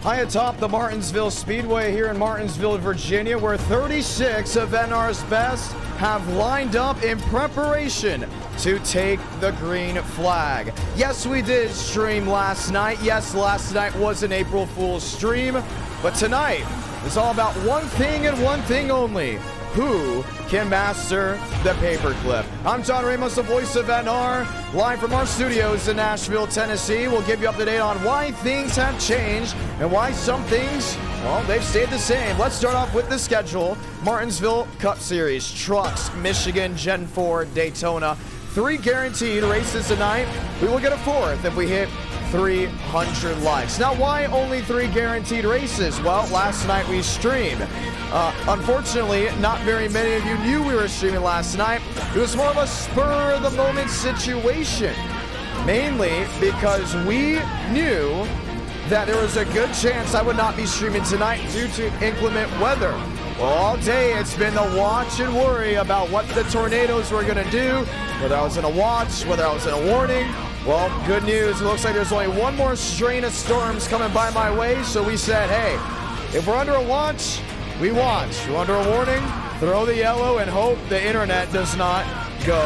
High atop the Martinsville Speedway here in Martinsville, Virginia, where 36 of NR's best have lined up in preparation to take the green flag. Yes, we did stream last night. Yes, last night was an April Fool's stream, but tonight is all about one thing and one thing only: who can master the paperclip. I'm John Ramos, the voice of NR, live from our studios in Nashville, Tennessee. We'll give you up to date on why things have changed and why some things, well, they've stayed the same. Let's start off with the schedule. Martinsville Cup Series, Trucks, Michigan, Gen 4, Daytona. 3 guaranteed races tonight. We will get a 4th if we hit 300 likes. Now, why only 3 guaranteed races? Well, last night we streamed. Unfortunately, not very many of you knew we were streaming last night. It was more of a spur-of-the-moment situation, mainly because we knew that there was a good chance I would not be streaming tonight due to inclement weather. Well, all day it's been the watch and worry about what the tornadoes were going to do, whether I was in a watch, whether I was in a warning. Well, good news. It looks like there's only one more strain of storms coming by my way, so we said, hey, if we're under a watch, we watch. We're under a warning, throw the yellow and hope the internet does not go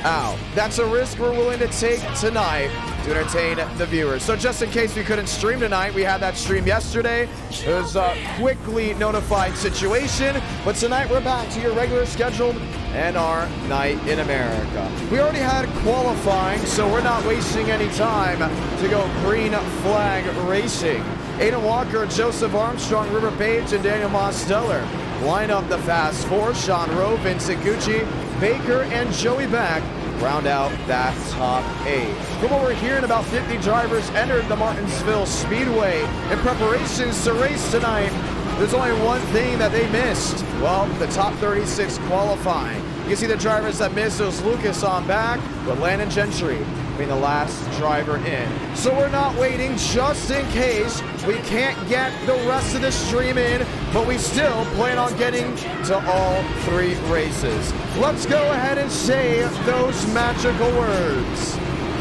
out. That's a risk we're willing to take tonight to entertain the viewers. So just in case we couldn't stream tonight, we had that stream yesterday. It was a quickly notified situation, but tonight we're back to your regular scheduled NR Night in America. We already had qualifying, so we're not wasting any time to go green flag racing. Aiden Walker, Joseph Armstrong, River Page, and Daniel Mosteller line up the Fast Four. Sean Rowe, Vincent Gucci, Baker, and Joey Beck round out that top 8. From what we're hearing, about 50 drivers entered the Martinsville Speedway in preparations to race tonight. There's only one thing that they missed. Well, the top 36 qualifying. You can see the drivers that missed. It was Lucas on back, but Landon Gentry being the last driver in. So we're not waiting just in case we can't get the rest of the stream in, but we still plan on getting to all 3 races. Let's go ahead and say those magical words.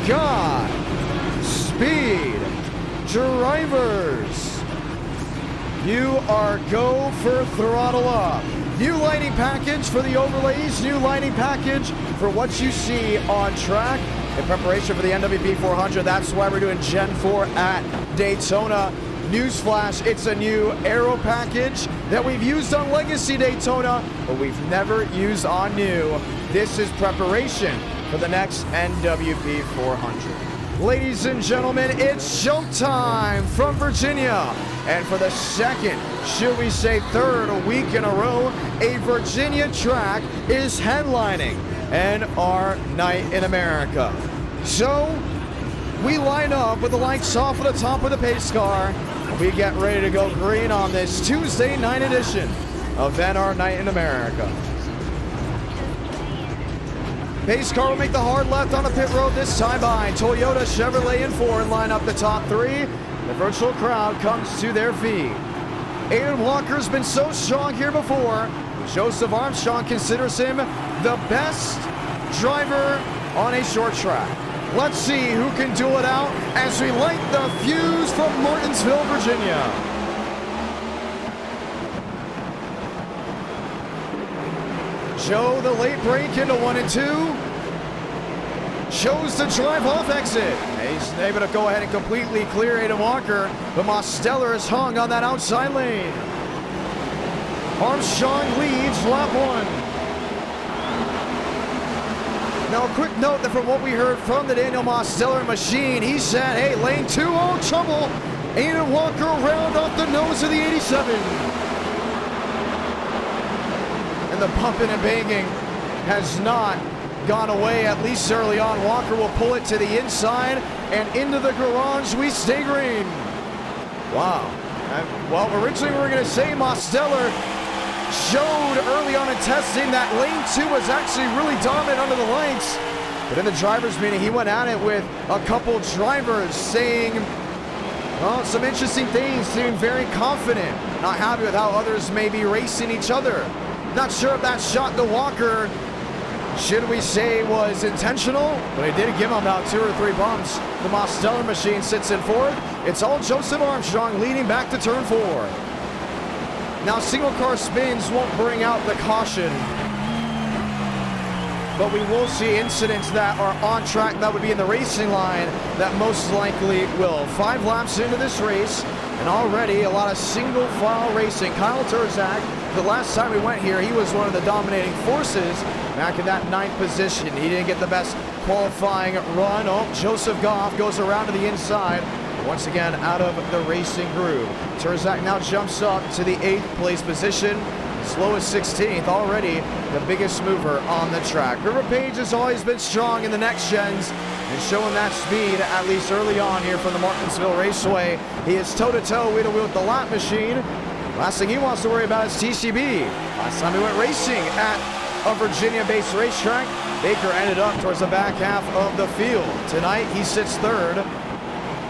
God speed drivers. You are go for throttle up. New lighting package for the overlays, new lighting package for what you see on track. In preparation for the NWP 400, that's why we're doing Gen 4 at Daytona. Newsflash, it's a new aero package that we've used on Legacy Daytona, but we've never used on new. This is preparation for the next NWP 400. Ladies and gentlemen, it's showtime from Virginia. And for the second, should we say third week in a row, a Virginia track is headlining NR Night in America. So we line up with the lights off at the top of the pace car. We get ready to go green on this Tuesday night edition of NR Night in America. Pace car will make the hard left on the pit road this time by Toyota, Chevrolet, and Ford line up the top 3. The virtual crowd comes to their feet. Aiden Walker's been so strong here before. Joseph Armstrong considers him the best driver on a short track. Let's see who can duel it out as we light the fuse from Martinsville, Virginia. Joe, the late break into 1 and 2. Chose the drive-off exit. He's able to go ahead and completely clear Aiden Walker, but Mosteller is hung on that outside lane. Armstrong leads lap 1. Now, a quick note that from what we heard from the Daniel Mosteller machine, he said, hey, lane 2, all trouble. Aiden Walker round off the nose of the 87. And the pumping and banging has not gone away, at least early on. Walker will pull it to the inside, and into the garage we stay green. Wow. Well, originally we were going to say Mosteller showed early on in testing that lane 2 was actually really dominant under the lights. But in the driver's meeting, he went at it with a couple drivers saying, well, some interesting things, seeming very confident, not happy with how others may be racing each other. Not sure if that shot to Walker, should we say, was intentional, but he did give him about 2 or 3 bumps. The Mosteller machine sits in 4th. It's all Joseph Armstrong leading back to turn 4. Now, single car spins won't bring out the caution, but we will see incidents that are on track that would be in the racing line that most likely will. 5 laps into this race, and already a lot of single file racing. Kyle Turzak, the last time we went here, he was one of the dominating forces back in that 9th position. He didn't get the best qualifying run. Oh, Joseph Goff goes around to the inside. Once again, out of the racing groove. Turzak now jumps up to the 8th place position. As low as 16th, already the biggest mover on the track. River Page has always been strong in the next gens and showing that speed, at least early on here from the Martinsville Raceway. He is toe-to-toe, wheel-to-wheel with the lap machine. Last thing he wants to worry about is TCB. Last time he went racing at a Virginia-based racetrack, Baker ended up towards the back half of the field. Tonight, he sits 3rd,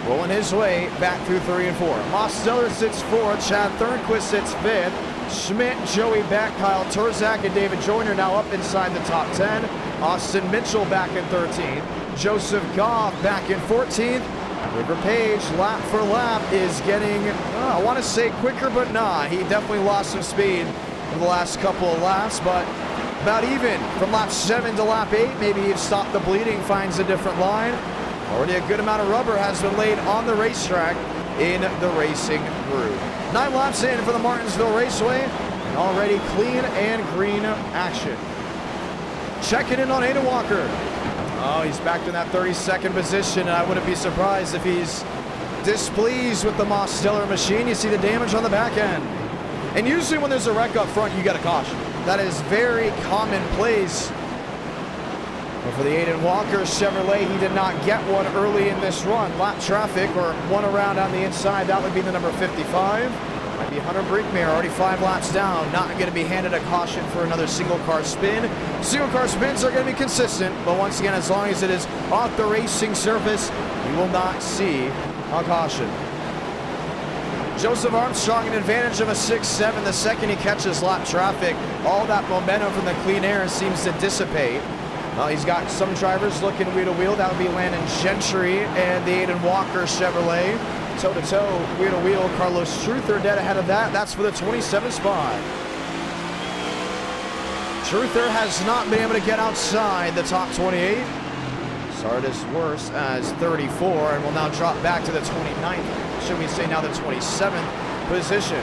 rolling his way back through 3 and 4. Mosteller sits 4th, Chad Thornquist sits 5th. Schmidt, Joey Beck, Kyle Turzak, and David Joyner now up inside the top 10. Austin Mitchell back in 13th. Joseph Goff back in 14th. River Page, lap for lap, is getting, I want to say quicker, but nah. He definitely lost some speed in the last couple of laps, but about even from lap 7 to lap 8. Maybe he's stopped the bleeding, finds a different line. Already a good amount of rubber has been laid on the racetrack in the racing groove. 9 laps in for the Martinsville Raceway, and already clean and green action. Checking in on Aiden Walker. Oh, he's back in that 32nd position, and I wouldn't be surprised if he's displeased with the Mosteller machine. You see the damage on the back end. And usually when there's a wreck up front, you get a caution. That is very commonplace. But for the Aiden Walker Chevrolet, he did not get one early in this run. Lap traffic, or one around on the inside, that would be the number 55. Might be Hunter Brinkmeyer, already 5 laps down. Not going to be handed a caution for another single car spin. Single car spins are going to be consistent, but once again, as long as it is off the racing surface, you will not see a caution. Joseph Armstrong, an advantage of a 6-7. The second he catches lap traffic, all that momentum from the clean air seems to dissipate. Well, he's got some drivers looking wheel-to-wheel. That would be Landon Gentry and the Aiden Walker Chevrolet. Toe-to-toe, wheel-to-wheel. Carlos Truther dead ahead of that. That's for the 27th spot. Truther has not been able to get outside the top 28. Started as worse as 34 and will now drop back to the 29th. Should we say now the 27th position.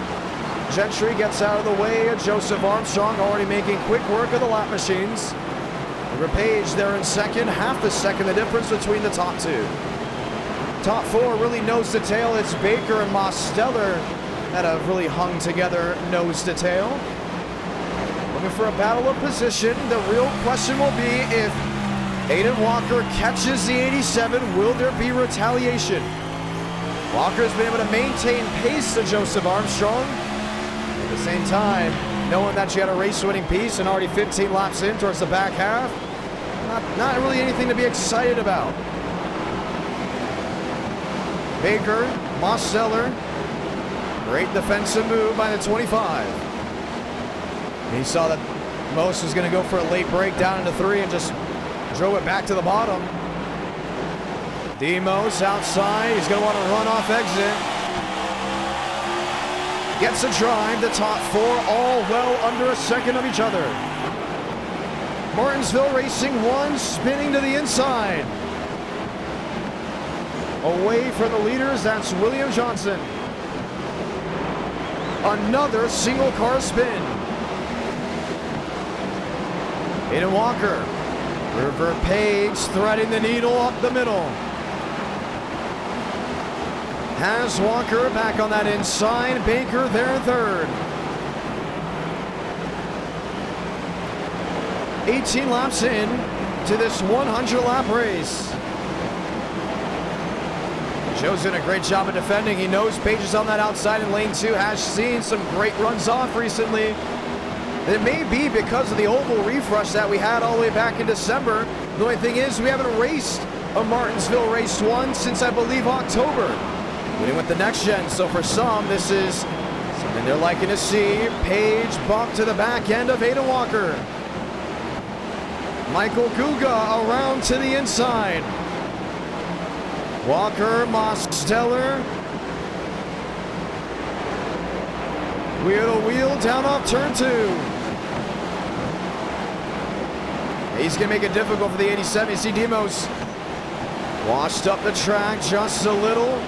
Gentry gets out of the way of Joseph Armstrong, already making quick work of the lap machines. River Page there in second, half a second the difference between the top 2. Top 4 really nose to tail. It's Baker and Mosteller that have really hung together nose to tail. Looking for a battle of position. The real question will be if Aiden Walker catches the 87, will there be retaliation? Walker's been able to maintain pace to Joseph Armstrong. At the same time, knowing that you had a race-winning piece and already 15 laps in towards the back half, not really anything to be excited about. Baker, Mosteller, great defensive move by the 25. He saw that Most was going to go for a late break down into 3 and just drove it back to the bottom. Demos outside, he's going to want to run off exit. Gets a drive, the top 4 all well under a second of each other. Martinsville Racing 1 spinning to the inside. Away from the leaders, that's William Johnson. Another single car spin. Aiden Walker. River Page threading the needle up the middle. Has Walker back on that inside. Baker there in 3rd. 18 laps in to this 100-lap race. Joe's doing a great job of defending. He knows Page is on that outside in lane 2. Has seen some great runs off recently. It may be because of the oval refresh that we had all the way back in December. The only thing is we haven't raced a Martinsville Race 1 since I believe October. Winning with the next gen, so for some this is something they're liking to see. Page bump to the back end of Aiden Walker. Michael Guga around to the inside. Walker, Mosteller, Wheel to wheel down off turn 2. He's going to make it difficult for the 87. You see Demos washed up the track just a little.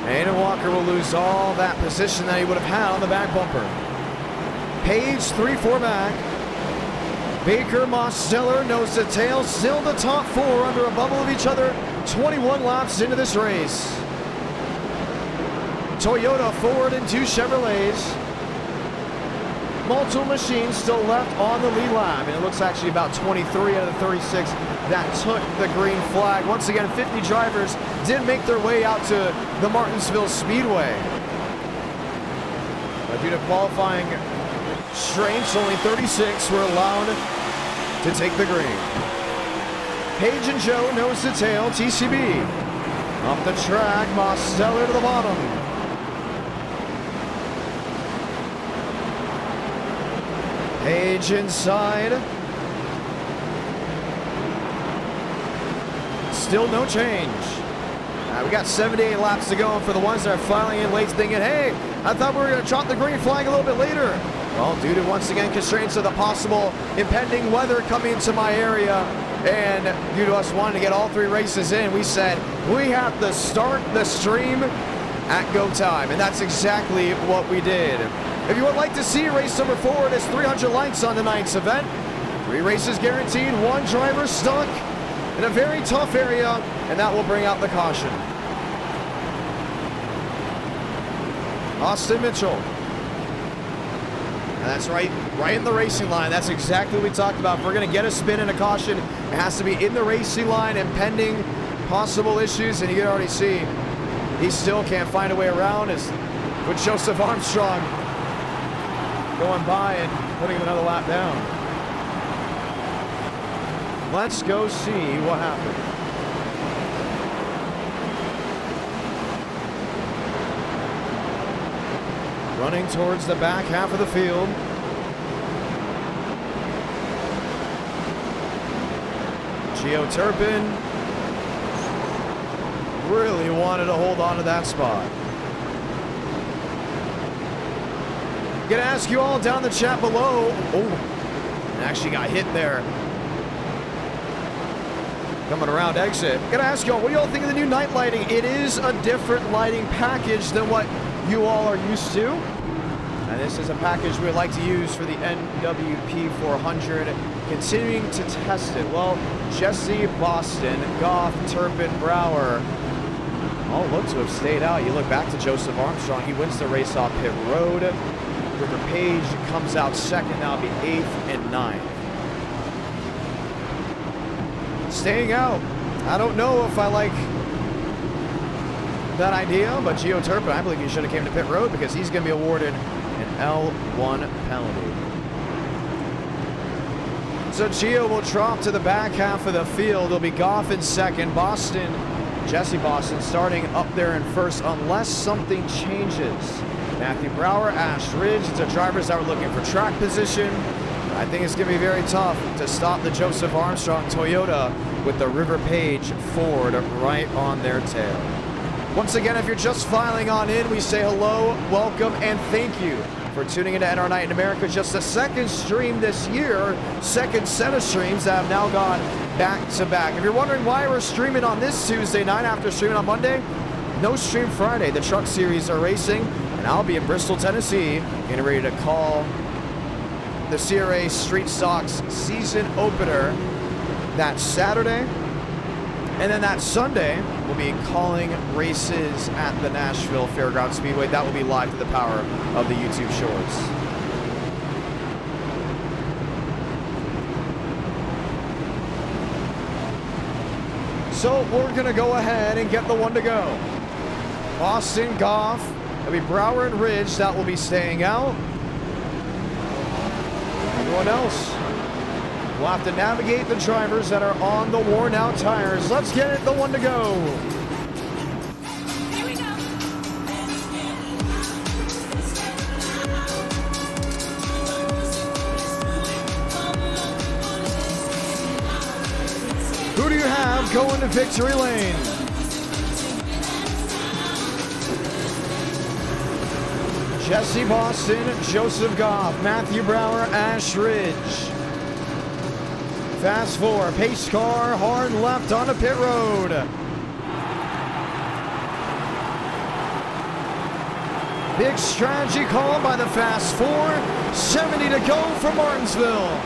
Aiden Walker will lose all that position that he would have had on the back bumper. Page 3-4 back. Baker, Mosteller, nose to tail, still the top 4 under a bubble of each other. 21 laps into this race. Toyota, Ford, and 2 Chevrolets. Multiple machines still left on the lead lap, and it looks actually about 23 out of the 36 that took the green flag. Once again, 50 drivers did make their way out to the Martinsville Speedway. But due to qualifying strengths, only 36 were allowed to take the green. Page and Joe, nose to tail, TCB. Off the track, Mosteller to the bottom. Page inside. Still no change. We got 78 laps to go, and for the ones that are filing in late thinking, hey, I thought we were going to drop the green flag a little bit later. Well, due to, once again, constraints of the possible impending weather coming into my area, and due to us wanting to get all 3 races in, we said we have to start the stream at go time, and that's exactly what we did. If you would like to see race number 4, it is 300 likes on tonight's event. 3 races guaranteed, 1 driver stuck in a very tough area, and that will bring out the caution. Austin Mitchell. And that's right in the racing line. That's exactly what we talked about. If we're going to get a spin and a caution, it has to be in the racing line and pending possible issues, and you can already see he still can't find a way around with Joseph Armstrong going by and putting him another lap down. Let's go see what happened. Running towards the back half of the field. Gio Turpin really wanted to hold on to that spot. Gonna ask you all down in the chat below. Oh, actually got hit there. Coming around exit. Gonna ask you all, what do you all think of the new night lighting? It is a different lighting package than what you all are used to. And this is a package we would like to use for the NWP 400. Continuing to test it. Well, Jesse, Boston, Goff, Turpin, Brower all look to have stayed out. You look back to Joseph Armstrong. He wins the race off pit road. River Page comes out second. Now it'll be 8th and 9th. Staying out. I don't know if I like that idea, but Gio Turpin, I believe he should have came to pit road because he's going to be awarded an L1 penalty. So Gio will drop to the back half of the field. It'll be Goff in second. Boston, Jesse Boston starting up there in first unless something changes. Matthew Brower, Ash Ridge. It's the drivers that were looking for track position. I think it's going to be very tough to stop the Joseph Armstrong Toyota with the River Page Ford right on their tail. Once again, if you're just filing on in, we say hello, welcome, and thank you for tuning into NR Night in America. Just the second stream this year, second set of streams that have now gone back to back. If you're wondering why we're streaming on this Tuesday night after streaming on Monday, no stream Friday. The truck series are racing, and I'll be in Bristol, Tennessee, getting ready to call the CRA Street Stocks season opener that Saturday. And then that Sunday, we'll be calling races at the Nashville Fairgrounds Speedway. That will be live to the power of the YouTube shores. So we're going to go ahead and get the one to go. Austin, Goff, it'll be Brower and Ridge that will be staying out. Everyone else, we'll have to navigate the drivers that are on the worn out tires. Let's get it, the one to go. Here we go. Who do you have going to victory lane? Jesse Boston, Joseph Goff, Matthew Brower, Ash Ridge. Fast four, pace car, hard left onto pit road. Big strategy call by the fast four. 70 to go for Martinsville.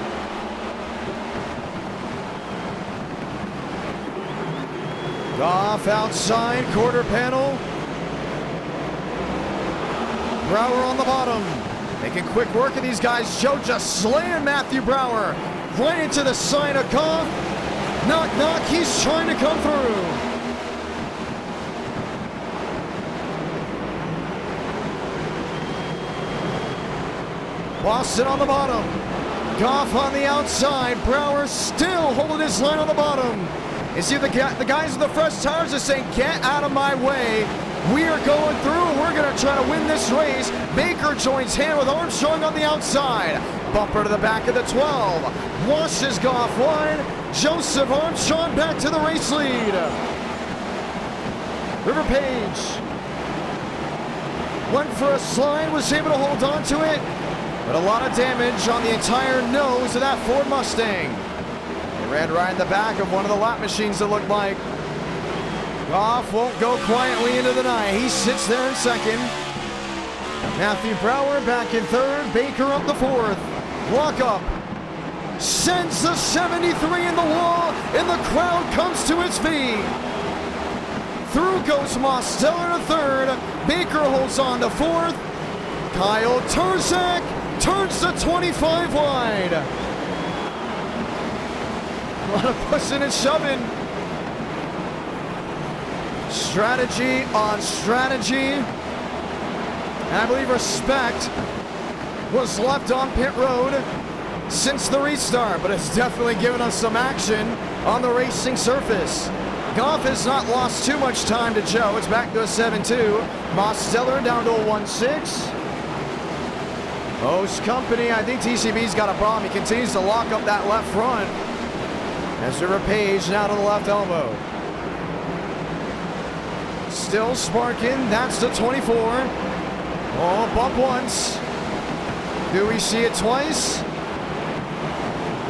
Goff outside, quarter panel. Brower on the bottom. Making quick work of these guys. Joe just slaying Matthew Brower. Right into the side of Goff. Knock, knock. He's trying to come through. Boston on the bottom. Goff on the outside. Brower still holding his line on the bottom. You see the guys with the fresh tires are saying, get out of my way. We are going through. We're going to try to win this race. Baker joins hand with Armstrong on the outside. Bumper to the back of the 12. Washes Goff wide. Joseph Armstrong back to the race lead. River Page went for a slide, was able to hold on to it, but a lot of damage on the entire nose of that Ford Mustang. They ran right in the back of one of the lap machines, it looked like. Goff won't go quietly into the night. He sits there in second. Matthew Brower back in third. Baker up the fourth. Walk up. Sends the 73 in the wall, and the crowd comes to its feet. Through goes Mosteller to third. Baker holds on to fourth. Kyle Turzak turns the 25 wide. A lot of pushing and shoving. Strategy on strategy. And I believe respect was left on pit road since the restart, but it's definitely given us some action on the racing surface. Goff has not lost too much time to Joe. It's back to a 7-2. Mosteller down to a 1-6. Host company, I think TCB's got a problem. He continues to lock up that left front. As River Page now to the left elbow. Still sparking, that's the 24. Oh, bump once. Do we see it twice?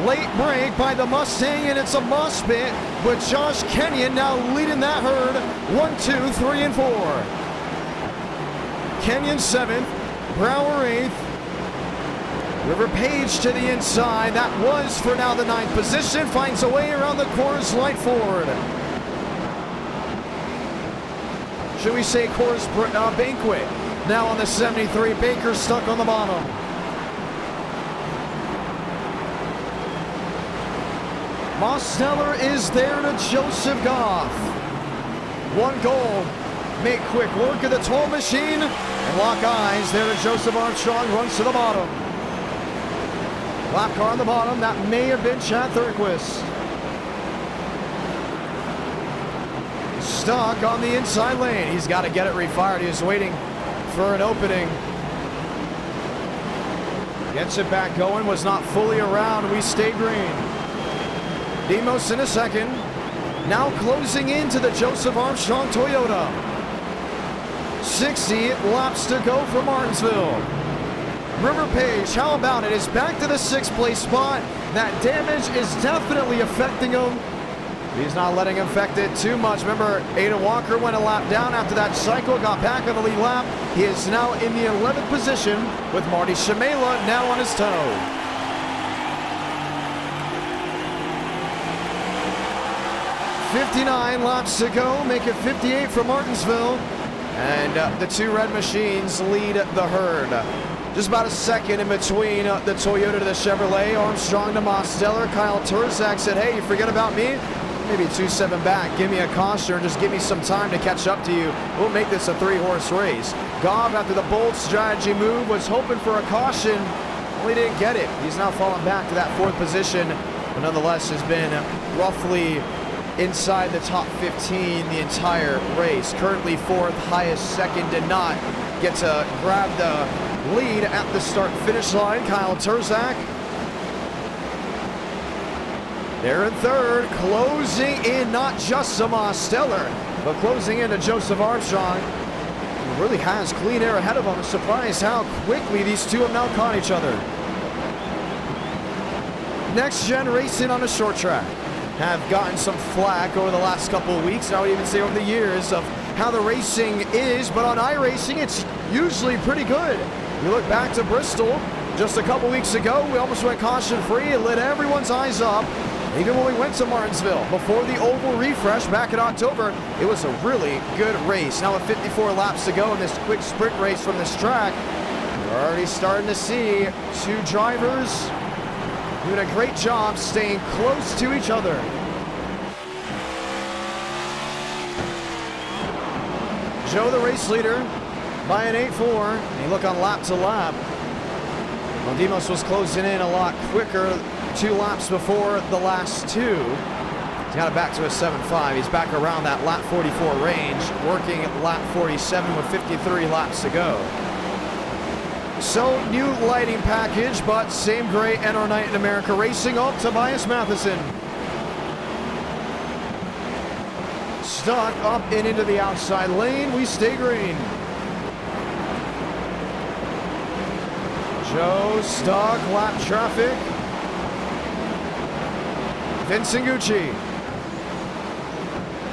Late break by the Mustang, and it's a moss pit, but Josh Kenyon now leading that herd. 1, 2, 3, and 4. Kenyon 7th, Brower 8th. River Page to the inside. That was for now the 9th position. Finds a way around the Coors Light Ford. Should we say Coors Banquet? Now on the 73. Baker stuck on the bottom. Mosteller is there to Joseph Goff. One goal. Make quick work of the 12 machine. And lock eyes there to Joseph Armstrong. Runs to the bottom. Lap car on the bottom. That may have been Chad Thurquist. Stuck on the inside lane. He's got to get it refired. He was waiting for an opening. Gets it back going. Was not fully around. We stay green. Demos in a second. Now closing into the Joseph Armstrong Toyota. 60 laps to go for Martinsville. River Page, how about it? Is back to the 6th place spot. That damage is definitely affecting him. He's not letting him affect it too much. Remember, Ada Walker went a lap down after that cycle, got back on the lead lap. He is now in the 11th position with Marty Shamela now on his toe. .59 laps to go, make it 58 for Martinsville. And the two red machines lead the herd. Just about a second in between the Toyota to the Chevrolet. Armstrong to Mosteller. Kyle Turzak said, hey, you forget about me? Maybe 2-7 back. Give me a caution or just give me some time to catch up to you. We'll make this a 3-horse race. Goff, after the bold strategy move, was hoping for a caution. Well, he didn't get it. He's now fallen back to that 4th position, but nonetheless has been roughly inside the top 15 the entire race. Currently 4th, highest second, did not get to grab the lead at the start-finish line. Kyle Turzak there in 3rd, closing in not just to Mosteller, but closing in to Joseph Armstrong. really has clean air ahead of him. Surprised how quickly these two have now caught each other. Next-Gen Racing on a short track have gotten some flack over the last couple of weeks, I would even say over the years, of how the racing is, but on iRacing it's usually pretty good. You look back to Bristol just a couple weeks ago, we almost went caution-free. It lit everyone's eyes up. Even when we went to Martinsville before the oval refresh back in October, it was a really good race. Now with 54 laps to go in this quick sprint race from this track, we're already starting to see two drivers doing a great job staying close to each other. Joe, the race leader, by an 8-4. And you look on lap to lap. Well, Ramos was closing in a lot quicker 2 laps before the last two. He's got it back to a 7.5. He's back around that lap 44 range, working at lap 47 with 53 laps to go. So, new lighting package, but same gray NR Night in America Racing. Oh, Tobias Matheson. Stuck up and into the outside lane. We stay green. Joe stuck, lap traffic. Vincent Gucci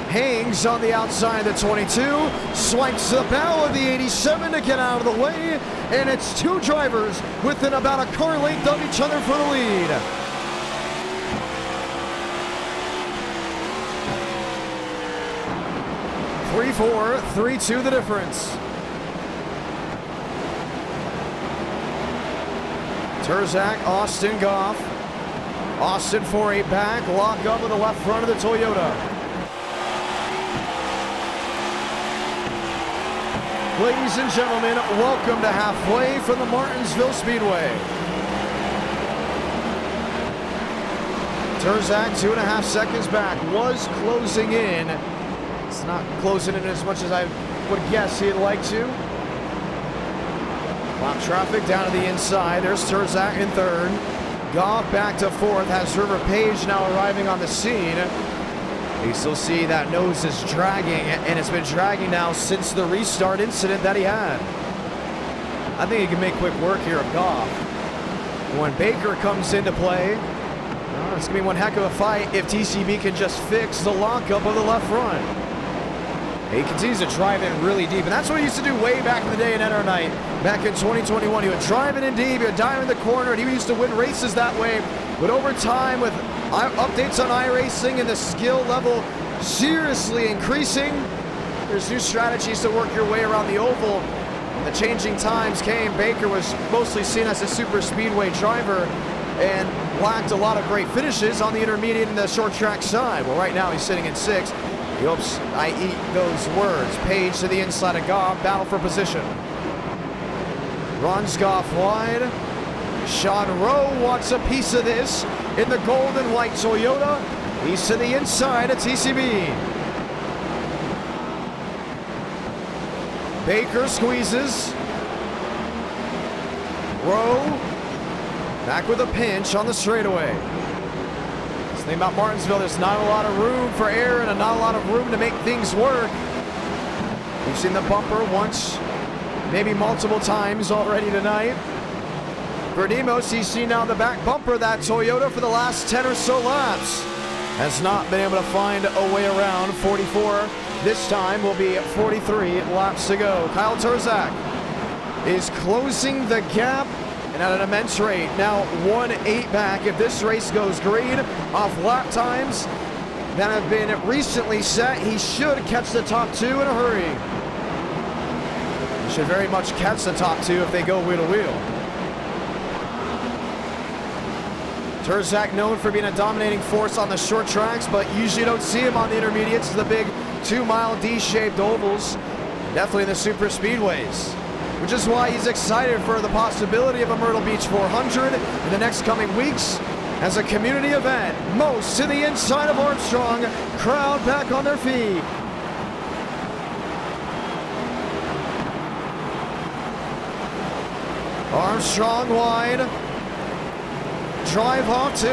hangs on the outside of the 22, swipes the bow of the 87 to get out of the way, and it's two drivers within about a car length of each other for the lead. (3-4), 3-2 the difference. Terzak, Austin, Goff. Austin 4-8 back, lock up with the left front of the Toyota. Ladies and gentlemen, welcome to halfway from the Martinsville Speedway. Terzak 2.5 seconds back, was closing in. It's not closing in as much as I would guess he'd like to. Lap traffic down to the inside. There's Terzak in third. Goff back to fourth. Has River Page now arriving on the scene. You still see that nose is dragging, and it's been dragging now since the restart incident that he had. I think he can make quick work here of Goff. When Baker comes into play, it's going to be one heck of a fight if TCB can just fix the lockup of the left front. He continues to drive in really deep, and that's what he used to do way back in the day in NR Night. Back in 2021, he would drive it in deep, he would dive in the corner, and he used to win races that way. But over time, with updates on iRacing and the skill level seriously increasing, there's new strategies to work your way around the oval. When the changing times came, Baker was mostly seen as a super speedway driver and lacked a lot of great finishes on the intermediate and the short track side. Well, right now he's sitting in 6th. He hopes I eat those words. Page to the inside of Goff, battle for position. Runs Goff wide. Sean Rowe wants a piece of this in the gold and white Toyota. He's to the inside of TCB. Baker squeezes. Rowe back with a pinch on the straightaway. The thing about Martinsville, there's not a lot of room for air and not a lot of room to make things work. We've seen the bumper once, maybe multiple times already tonight. For Ramos, he's seen now the back bumper, that Toyota, for the last 10 or so laps. Has not been able to find a way around. 44 this time will be 43 laps to go. Kyle Terzak is closing the gap and at an immense rate. Now 1-8 back. If this race goes green off lap times that have been recently set, he should catch the top 2 in a hurry. He should very much catch the top 2 if they go wheel to wheel. Terzak known for being a dominating force on the short tracks, but usually don't see him on the intermediates, the big 2-mile D-shaped ovals, definitely the super speedways, which is why he's excited for the possibility of a Myrtle Beach 400 in the next coming weeks as a community event. Most to the inside of Armstrong, crowd back on their feet. Armstrong wide. Drive off 2.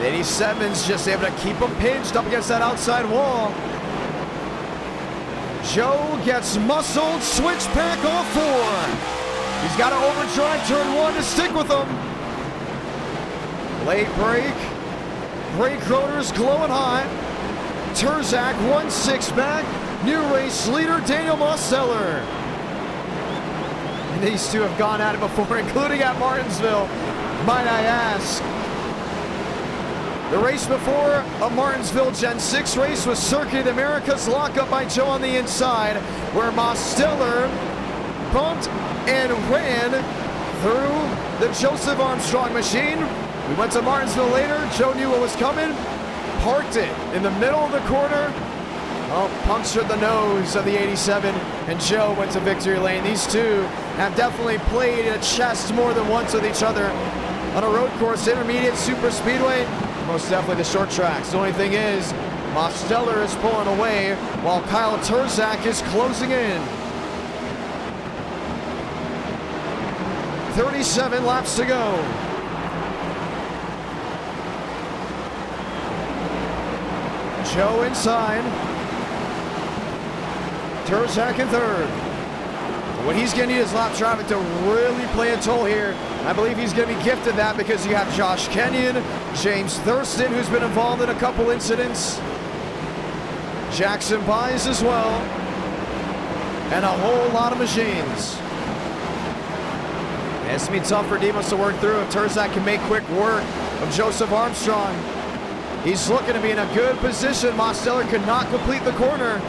87's just able to keep him pinched up against that outside wall. Joe gets muscled, switch back off 4. He's got to overdrive turn 1 to stick with him. Late break. Brake rotors glowing hot. Turzak 1-6 back. New race leader Daniel Mosteller. And these two have gone at it before, including at Martinsville, might I ask. The race before a Martinsville Gen 6 race was Circuit America's lockup by Joe on the inside, where Mosteller bumped and ran through the Joseph Armstrong machine. We went to Martinsville later. Joe knew what was coming, parked it in the middle of the corner. Oh, punctured the nose of the 87, and Joe went to victory lane. These two have definitely played a chess more than once with each other on a road course, intermediate, super speedway, most definitely the short tracks. The only thing is, Mosteller is pulling away while Kyle Turzak is closing in. 37 laps to go. Joe inside. Turzak in third. What he's going to need is lap traffic to really play a toll here. I believe he's going to be gifted that because you have Josh Kenyon, James Thurston, who's been involved in a couple incidents, Jackson Byes as well, and a whole lot of machines. It's going to be tough for Demos to work through if Turzak can make quick work of Joseph Armstrong. He's looking to be in a good position. Mosteller could not complete the corner.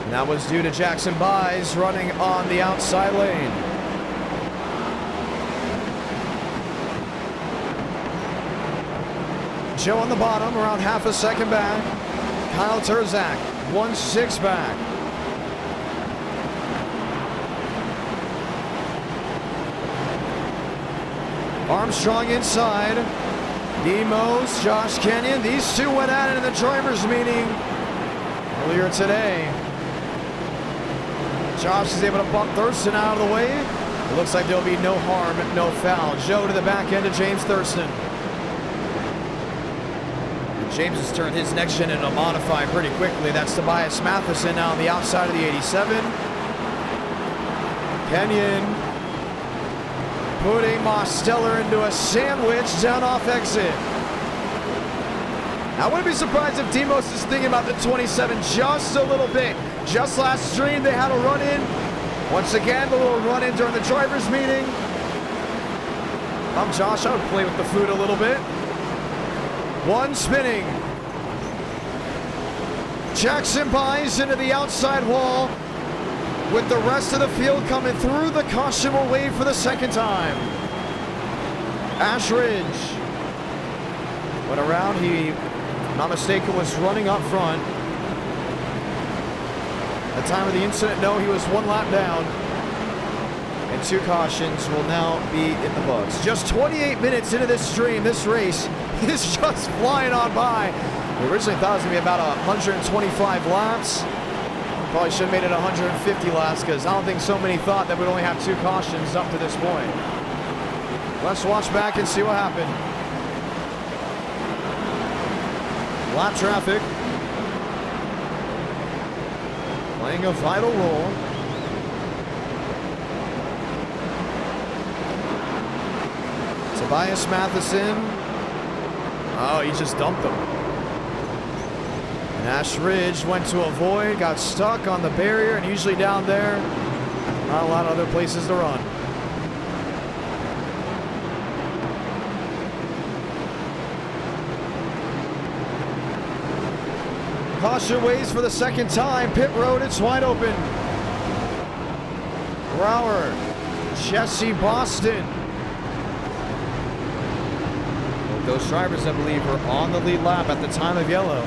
And that was due to Jackson Byes running on the outside lane. Joe on the bottom, around half a second back. Kyle Turzak, 1-6 back. Armstrong inside. Demos, Josh Kenyon. These two went at it in the drivers' meeting earlier today. Josh is able to bump Thurston out of the way. It looks like there'll be no harm, no foul. Joe to the back end of James Thurston. James has turned his next gen into a modify pretty quickly. That's Tobias Matheson now on the outside of the 87. Kenyon putting Mosteller into a sandwich down off exit. I wouldn't be surprised if Demos is thinking about the 27 just a little bit. Just last stream, they had a run-in. Once again, the little run-in during the driver's meeting. I'm Josh. I would play with the food a little bit. One spinning. Jackson Byes into the outside wall. With the rest of the field coming through, the caution will wave for the second time. Ash Ridge went around. He, if I'm not mistaken, was running up front. At the time of the incident, no, he was one lap down. And two cautions will now be in the books. Just 28 minutes into this stream, this race is just flying on by. We originally thought it was going to be about 125 laps. Probably should have made it 150 laps because I don't think so many thought that we'd only have two cautions up to this point. Let's watch back and see what happened. Lap traffic playing a vital role. Tobias Matheson. Oh, he just dumped him. And Ash Ridge went to avoid, got stuck on the barrier, and usually down there, not a lot of other places to run. Caution waves for the second time. Pit road, it's wide open. Brower, Jesse Boston. Those drivers, I believe, were on the lead lap at the time of yellow.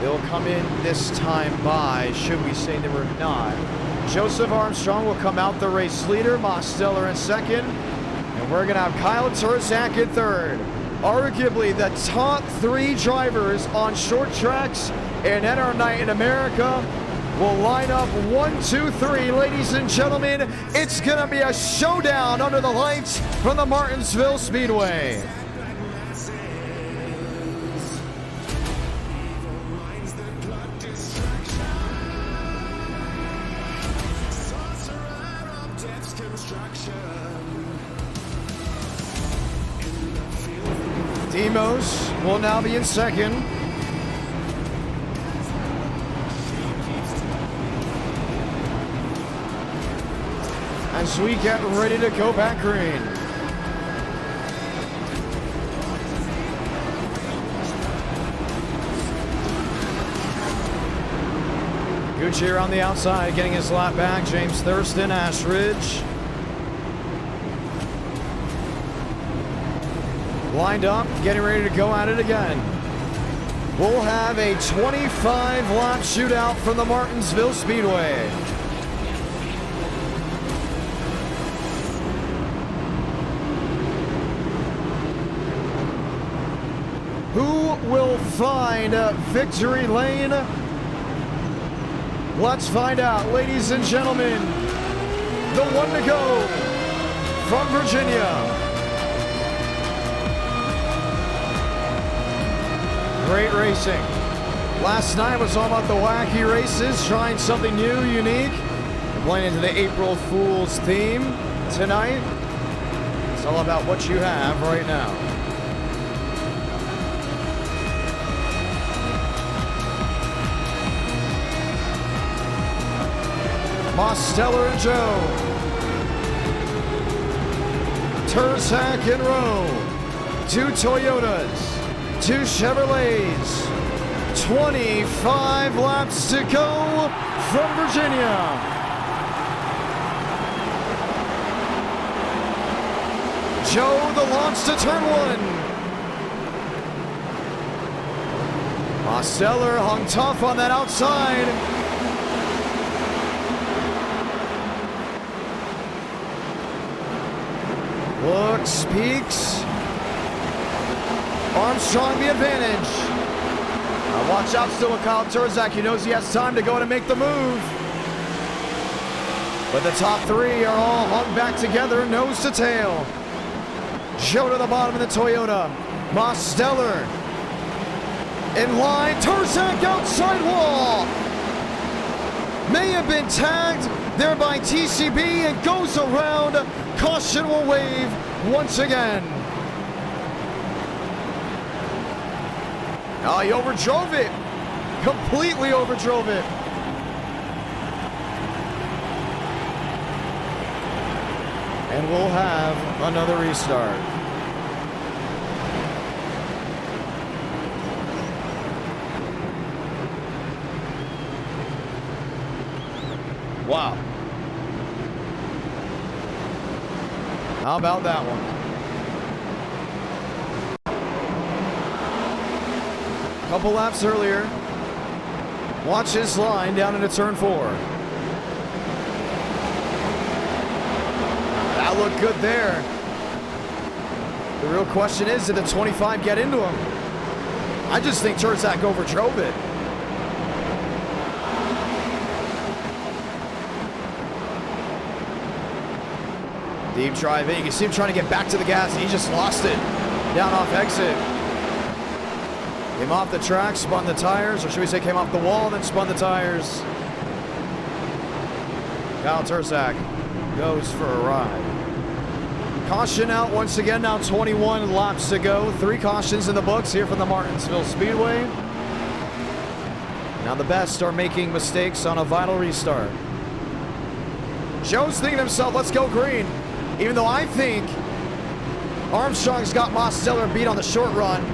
They'll come in this time by, should we say they were not. Joseph Armstrong will come out the race leader, Mosteller in second, and we're gonna have Kyle Turzak in third. Arguably the top three drivers on short tracks in NR Night in America will line up 1, 2, 3. Ladies and gentlemen, it's gonna be a showdown under the lights from the Martinsville Speedway. Demos will now be in second. As we get ready to go back green. Gucci around the outside, getting his lap back. James Thurston, Ash Ridge. Lined up, getting ready to go at it again. We'll have a 25-lap shootout from the Martinsville Speedway. Who will find victory lane? Let's find out, ladies and gentlemen. The one to go from Virginia. Great racing. Last night was all about the wacky races, trying something new, unique, and playing into the April Fool's theme. Tonight, it's all about what you have right now. Mosteller and Joe. Turzak and Rowe. 2 Toyotas. 2 Chevrolets. 25 laps to go from Virginia. Joe the launch to turn 1. Mosteller hung tough on that outside. Looks, peaks. Armstrong the advantage. Now watch out still with Kyle Turzak. He knows he has time to go to make the move. But the top 3 are all hung back together, nose to tail. Joe to the bottom of the Toyota. Mosteller in line. Turzak outside wall. May have been tagged there by TCB and goes around. Caution will wave once again. Oh, he overdrove it. Completely overdrove it. And we'll have another restart. Wow. How about that one? Couple laps earlier. Watch his line down into turn 4. That looked good there. The real question is, did the 25 get into him? I just think Turzak overdrove it. Deep drive in. You can see him trying to get back to the gas. He just lost it. Down off exit. Came off the track, spun the tires, or should we say came off the wall, then spun the tires. Kyle Turzak goes for a ride. Caution out once again, now 21 laps to go. 3 cautions in the books here from the Martinsville Speedway. Now the best are making mistakes on a vital restart. Joe's thinking to himself, let's go green. Even though I think Armstrong's got Mosteller beat on the short run.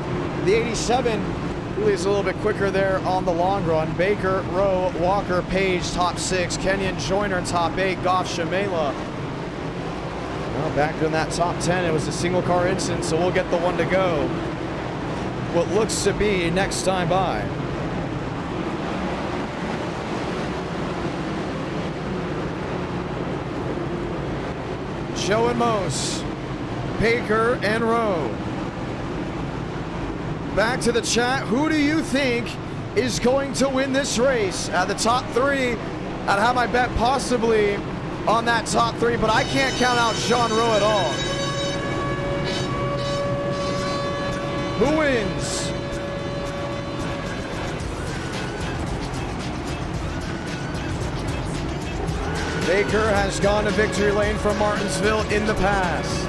The 87 really is a little bit quicker there on the long run. Baker, Rowe, Walker, Page, top 6. Kenyon, Joyner, top 8. Goff, Shamela. Well, back in that top 10, it was a single car incident, so we'll get the one to go. What looks to be next time by. Joe and Mose. Baker and Rowe. Back to the chat. Who do you think is going to win this race? The top 3, I'd have my bet possibly on that top 3, but I can't count out Sean Rowe at all. Who wins? Baker has gone to victory lane from Martinsville in the past.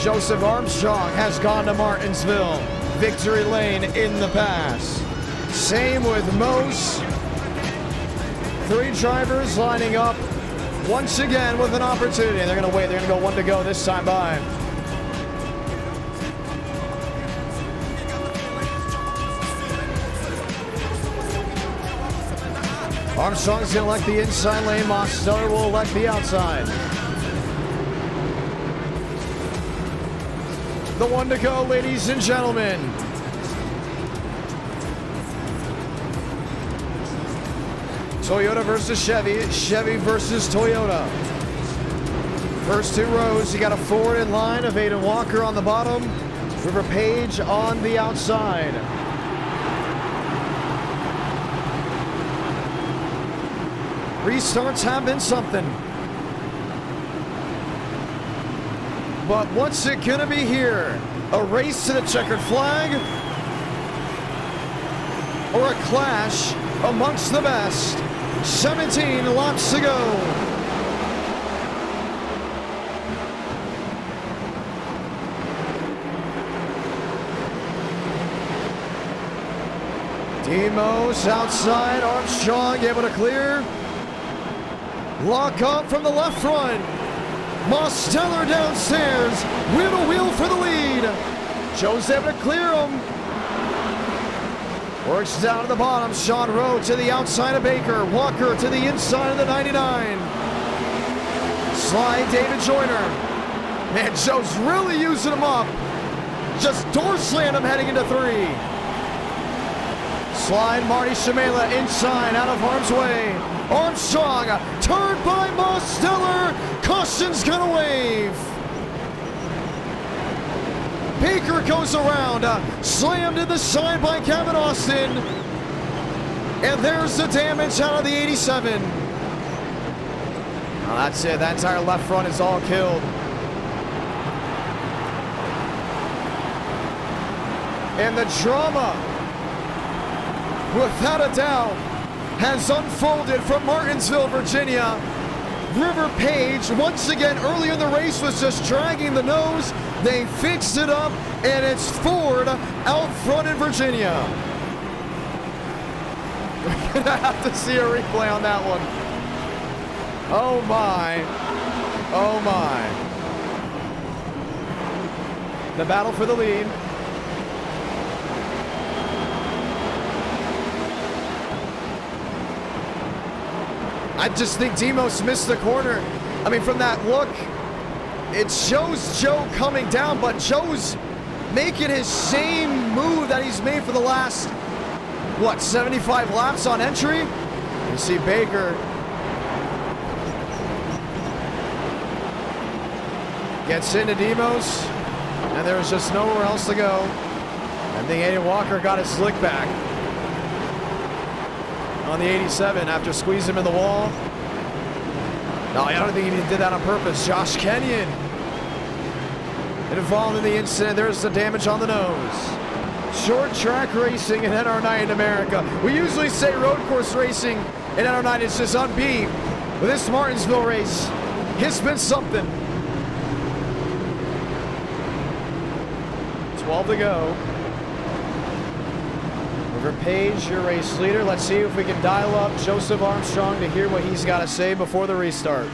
Joseph Armstrong has gone to Martinsville, victory lane in the past. Same with Mose. 3 drivers lining up once again with an opportunity. They're going to wait. They're going to go 1 to go this time by. Armstrong's going to elect the inside lane. Mosteller will elect the outside. The 1 to go, ladies and gentlemen. Toyota versus Chevy. Chevy versus Toyota. First 2 rows, you got a Ford in line of Aiden Walker on the bottom. River Page on the outside. Restarts have been something. But what's it gonna be here? A race to the checkered flag? Or a clash amongst the best? 17 laps to go. Demos outside, Armstrong able to clear. Lock up from the left front. Mosteller downstairs, wheel to wheel for the lead. Joe's able to clear him. Works down to the bottom. Sean Rowe to the outside of Baker. Walker to the inside of the 99. Slide David Joyner. Man, Joe's really using him up. Just door slam him heading into 3. Slide Marty Shamela inside, out of harm's way. Armstrong, turned by Mosteller. Caution's gonna wave. Baker goes around, slammed in the side by Kevin Austin. And there's the damage out of the 87. Well, that's it, that entire left front is all killed. And the drama, without a doubt, has unfolded from Martinsville, Virginia. River Page, once again, earlier in the race, was just dragging the nose. They fixed it up, and it's Ford out front in Virginia. We're gonna have to see a replay on that one. Oh my. Oh my. The battle for the lead. I just think Demos missed the corner. I mean, from that look, it shows Joe coming down, but Joe's making his same move that he's made for the last, what, 75 laps on entry? You see Baker gets into Demos, and there's just nowhere else to go. I think Aiden Walker got his slick back on the 87 after squeezing him in the wall. No, I don't think he did that on purpose. Josh Kenyon involved in the incident. There's the damage on the nose. Short track racing in NR9 in America. We usually say road course racing in NR9 is just unbeat. But this Martinsville race, it's been something. 12 to go. River Page, your race leader. Let's see if we can dial up Joseph Armstrong to hear what he's got to say before the restart.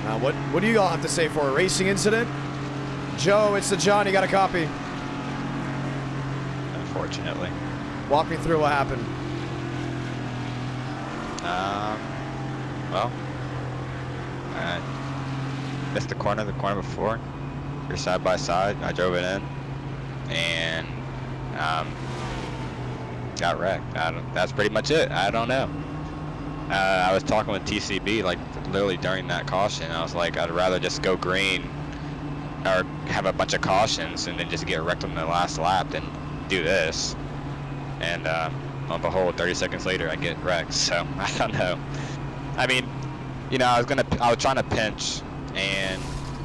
Now, what do you all have to say for a racing incident? Joe, it's the John. You got a copy? Unfortunately. Walk me through what happened. Well, I missed the corner before. You're side by side. I drove it in. And got wrecked. That's pretty much it. I don't know. I was talking with TCB like literally during that caution. I was like, I'd rather just go green or have a bunch of cautions and then just get wrecked on the last lap than do this. And lo and behold, 30 seconds later, I get wrecked. So I don't know. I mean, you know, I was trying to pinch, and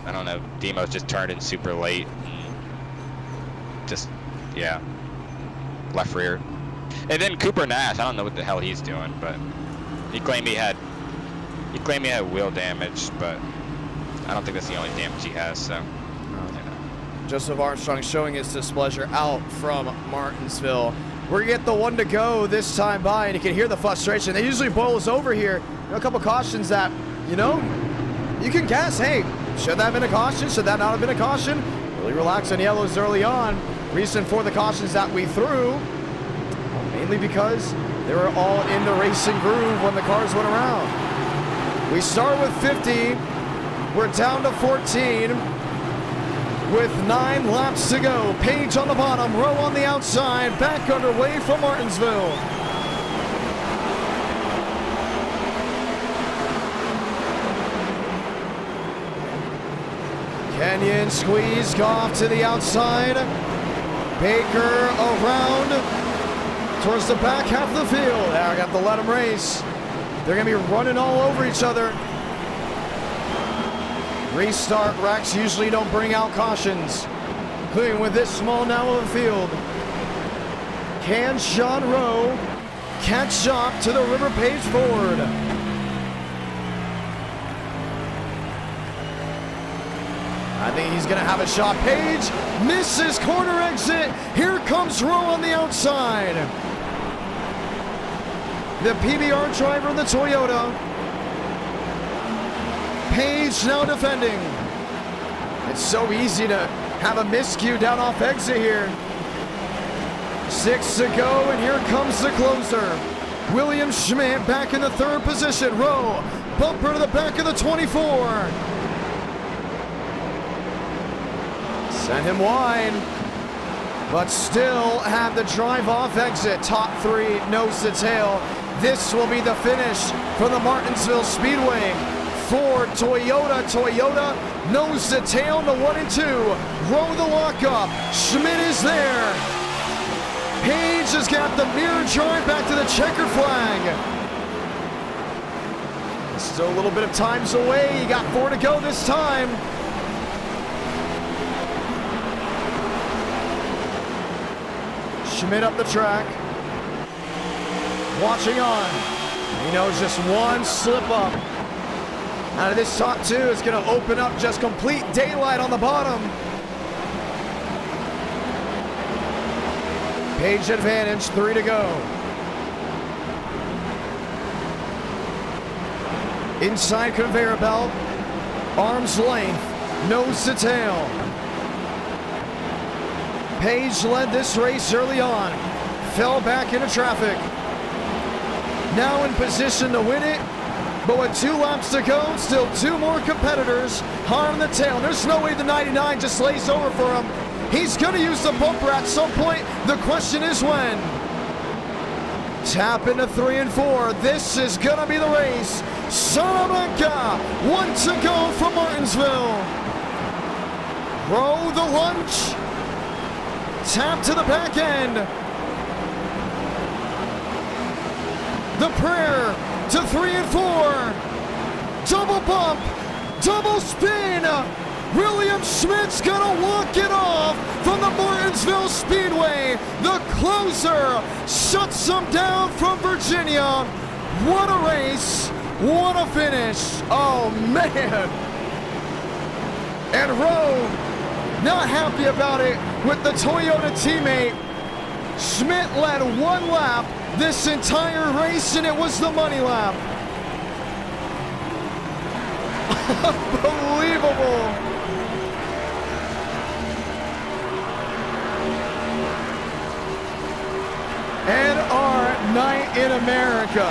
I don't know. Demos just turned in super late. Just, yeah, left rear. And then Cooper Nash, I don't know what the hell he's doing, but he claimed he had wheel damage, but I don't think that's the only damage he has. So, Joseph Armstrong showing his displeasure out from Martinsville. We're gonna get the one to go this time by, and you can hear the frustration. They usually boils over here. A couple cautions that, you can guess, hey, should that have been a caution? Should that not have been a caution? Really relax on yellows early on. Reason for the cautions that we threw, mainly because they were all in the racing groove when the cars went around. We start with 50. We're down to 14. With 9 laps to go. Page on the bottom, Rowe on the outside, back underway from Martinsville. Kenyon squeezed off to the outside. Baker around towards the back half of the field. Now I got to let them race. They're going to be running all over each other. Restart wrecks usually don't bring out cautions, including with this small now of a field. Can Sean Rowe catch up to the River Page Ford? I think he's going to have a shot. Page misses corner exit. Here comes Rowe on the outside. The PBR driver in the Toyota. Page now defending. It's so easy to have a miscue down off exit here. 6 to go, and here comes the closer. William Schmidt back in the 3rd position. Rowe, bumper to the back of the 24. Send him wide, but still have the drive off exit. Top 3, nose to tail. This will be the finish for the Martinsville Speedway. Ford, Toyota, nose to tail to 1 and 2. Rowe the lockup. Schmidt is there. Page has got the mirror drive back to the checkered flag. Still a little bit of time's away. You got 4 to go this time. Schmidt up the track. Watching on. He knows just one slip up out of this top 2 is going to open up just complete daylight on the bottom. Page advantage, 3 to go. Inside conveyor belt, arm's length, nose to tail. Page led this race early on, fell back into traffic. Now in position to win it, but with 2 laps to go, still 2 more competitors on the tail. There's no way the 99 just lays over for him. He's going to use the bumper at some point. The question is when. Tap into 3 and 4. This is going to be the race. Salamanca, 1 to go from Martinsville. Rowe the lunge. Tap to the back end. The prayer to 3 and 4. Double bump. Double spin. William Schmidt's gonna walk it off from the Martinsville Speedway. The closer shuts him down from Virginia. What a race. What a finish. Oh, man. And Rowe not happy about it with the Toyota teammate. Schmidt led 1 lap this entire race, and it was the money lap. Unbelievable. And our night in America.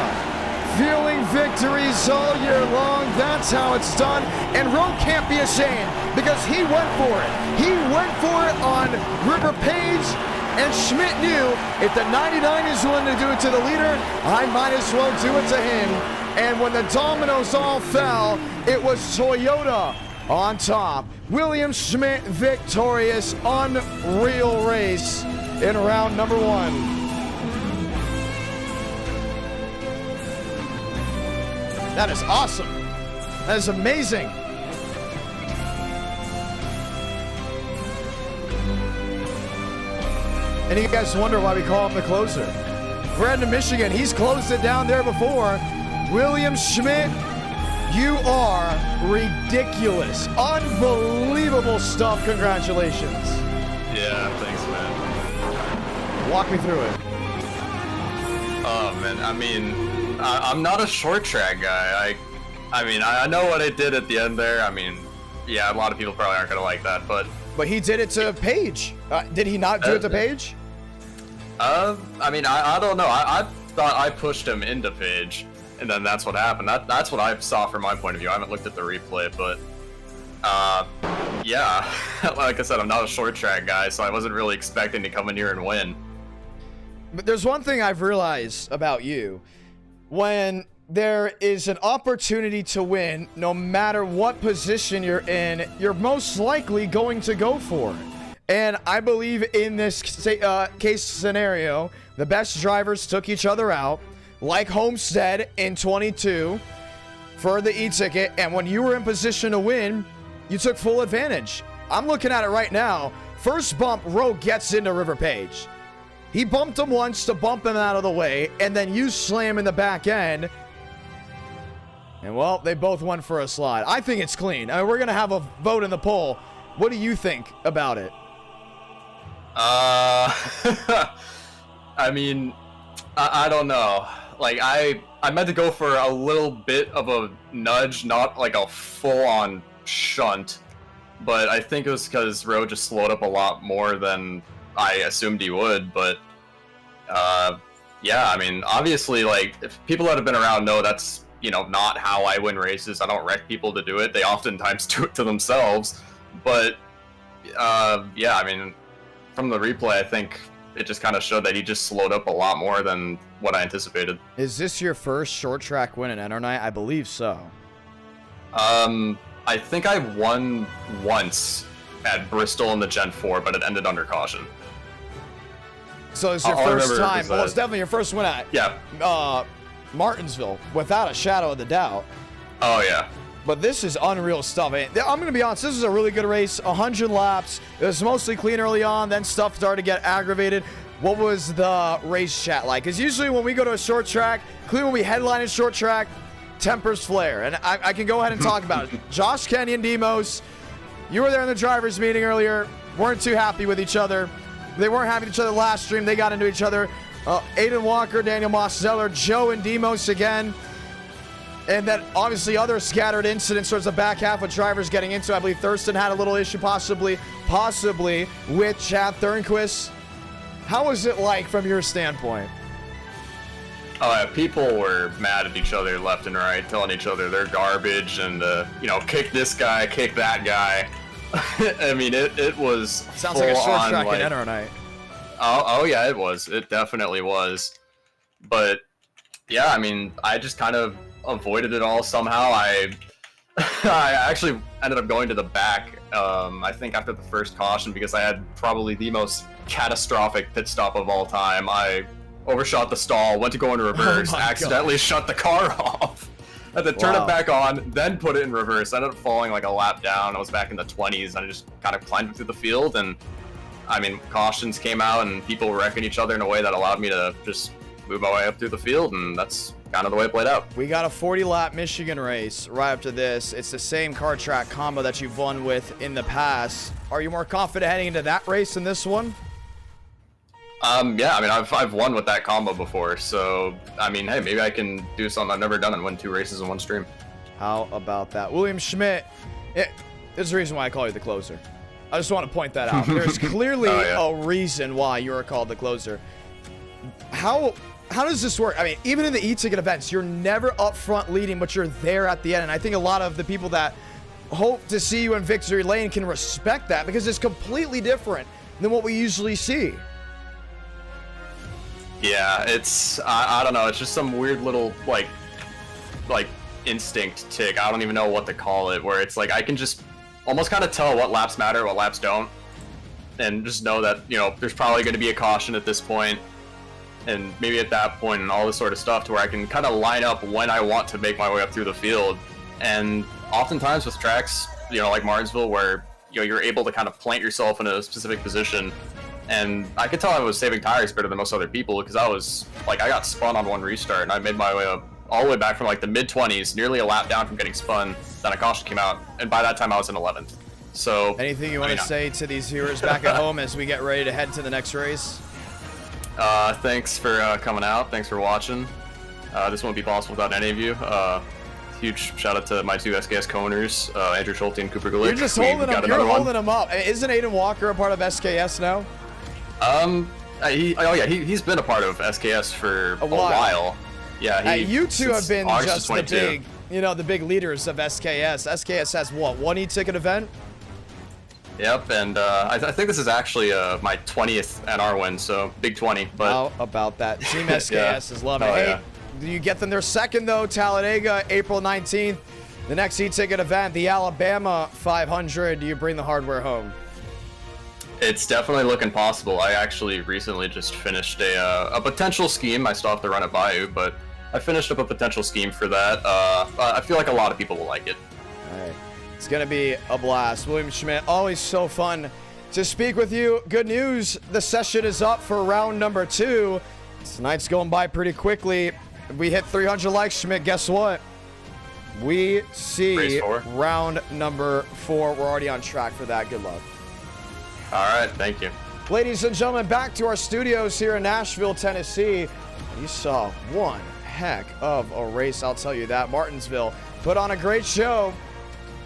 Feeling victories all year long. That's how it's done. And Rowe can't be ashamed because he went for it. He went for it on River Page. And Schmidt knew if the 99 is willing to do it to the leader, I might as well do it to him. And when the dominoes all fell, it was Toyota on top. William Schmidt victorious. Unreal race in round number 1. That is awesome. That is amazing. And you guys wonder why we call him the closer. We're heading to Michigan. He's closed it down there before. William Schmidt, you are ridiculous. Unbelievable stuff. Congratulations. Yeah, thanks, man. Walk me through it. Oh, man, I mean, I'm not a short track guy. I mean, I know what I did at the end there. I mean, yeah, a lot of people probably aren't going to like that, but he did it to Paige. Did he not do it to Paige? I mean, I don't know. I thought I pushed him into Paige, and then that's what happened. That's what I saw from my point of view. I haven't looked at the replay, but yeah, like I said, I'm not a short track guy, so I wasn't really expecting to come in here and win. But there's one thing I've realized about you. When there is an opportunity to win, no matter what position you're in, you're most likely going to go for it. And I believe in this case scenario, the best drivers took each other out, like Homestead in 22 for the e-ticket. And when you were in position to win, you took full advantage. I'm looking at it right now. First bump, Rowe gets into River Page. He bumped him once to bump him out of the way, and then you slam in the back end. And, well, they both went for a slide. I think it's clean. I mean, we're going to have a vote in the poll. What do you think about it? I mean, I don't know. Like, I meant to go for a little bit of a nudge, not like a full-on shunt. But I think it was because Rowe just slowed up a lot more than I assumed he would, but yeah, I mean, obviously, like, if people that have been around know that's, you know, not how I win races. I don't wreck people to do it. They oftentimes do it to themselves, but yeah, I mean, from the replay, I think it just kind of showed that he just slowed up a lot more than what I anticipated. Is this your first short track win in Enter Night? I believe so. I think I won once at Bristol in the Gen 4, but it ended under caution. So it's your first time. Well, it's definitely your first win at Martinsville, without a shadow of the doubt. Oh, yeah. But this is unreal stuff. I'm going to be honest, this is a really good race. 100 laps. It was mostly clean early on, then stuff started to get aggravated. What was the race chat like? Because usually when we go to a short track, clearly when we headline a short track, tempers flare. And I can go ahead and talk about it. Josh, Kenny, and Demos, you were there in the driver's meeting earlier, weren't too happy with each other. They weren't happy with each other last stream. They got into each other. Aiden Walker, Daniel Moss-Zeller, Joe, and Demos again. And then obviously other scattered incidents towards the back half with drivers getting into. I believe Thurston had a little issue possibly with Chad Thornquist. How was it like from your standpoint? Oh, yeah, people were mad at each other left and right, telling each other they're garbage and, you know, kick this guy, kick that guy. I mean, it was sounds like a short track in Enter Night. Oh, yeah, it was. It definitely was. But, yeah, I mean, I just kind of avoided it all somehow. I actually ended up going to the back, I think after the first caution, because I had probably the most catastrophic pit stop of all time. I overshot the stall, went to go into reverse, accidentally shut the car off. I had to turn it back on, then put it in reverse. I ended up falling like a lap down. I was back in the 20s, and I just kind of climbed through the field. And I mean, cautions came out, and people were wrecking each other in a way that allowed me to just move my way up through the field, and that's kind of the way it played out. We got a 40-lap Michigan race right up to this. It's the same car track combo that you've won with in the past. Are you more confident heading into that race than this one? Yeah, I mean, I've won with that combo before, so, I mean, hey, maybe I can do something I've never done and win 2 races in one stream. How about that? William Schmidt, there's a reason why I call you the closer. I just want to point that out. There's clearly a reason why you are called the closer. How does this work? I mean, even in the e-ticket events, you're never up front leading, but you're there at the end. And I think a lot of the people that hope to see you in victory lane can respect that, because it's completely different than what we usually see. Yeah, it's, I don't know, it's just some weird little, like instinct tick. I don't even know what to call it, where it's like I can just almost kind of tell what laps matter, what laps don't, and just know that, you know, there's probably going to be a caution at this point, and maybe at that point, and all this sort of stuff, to where I can kind of line up when I want to make my way up through the field. And oftentimes with tracks, you know, like Martinsville, where, you know, you're able to kind of plant yourself in a specific position, and I could tell I was saving tires better than most other people because I was like, I got spun on one restart, and I made my way up all the way back from like the mid-20s, nearly a lap down from getting spun. Then a caution came out, and by that time I was in 11th. So anything you want to say to these viewers back at home as we get ready to head to the next race? Thanks for coming out. Thanks for watching. This wouldn't be possible without any of you. Huge shout out to my two SKS co-owners, Andrew Schulte and Cooper Gulick. You're just holding them. You're holding them up. Isn't Aiden Walker a part of SKS now? He's been a part of SKS for a while. Yeah, you two have been August just the big, the big leaders of SKS. SKS has what, one e-ticket event? Yep, and I think this is actually my 20th NR win, so big 20. But how about that? Team SKS is loving it. Hey, you get them their second though, Talladega, April 19th. The next e-ticket event, the Alabama 500. Do you bring the hardware home? It's definitely looking possible. I actually recently just finished a potential scheme. I still have to run it by you, but I finished up a potential scheme for that. I feel like a lot of people will like it. All right. It's going to be a blast. William Schmidt, always so fun to speak with you. Good news, the session is up for round number 2. Tonight's going by pretty quickly. We hit 300 likes, Schmidt. Guess what? We see round number 4. We're already on track for that. Good luck. All right, thank you. Ladies and gentlemen, back to our studios here in Nashville, Tennessee. You saw one heck of a race, I'll tell you that. Martinsville put on a great show.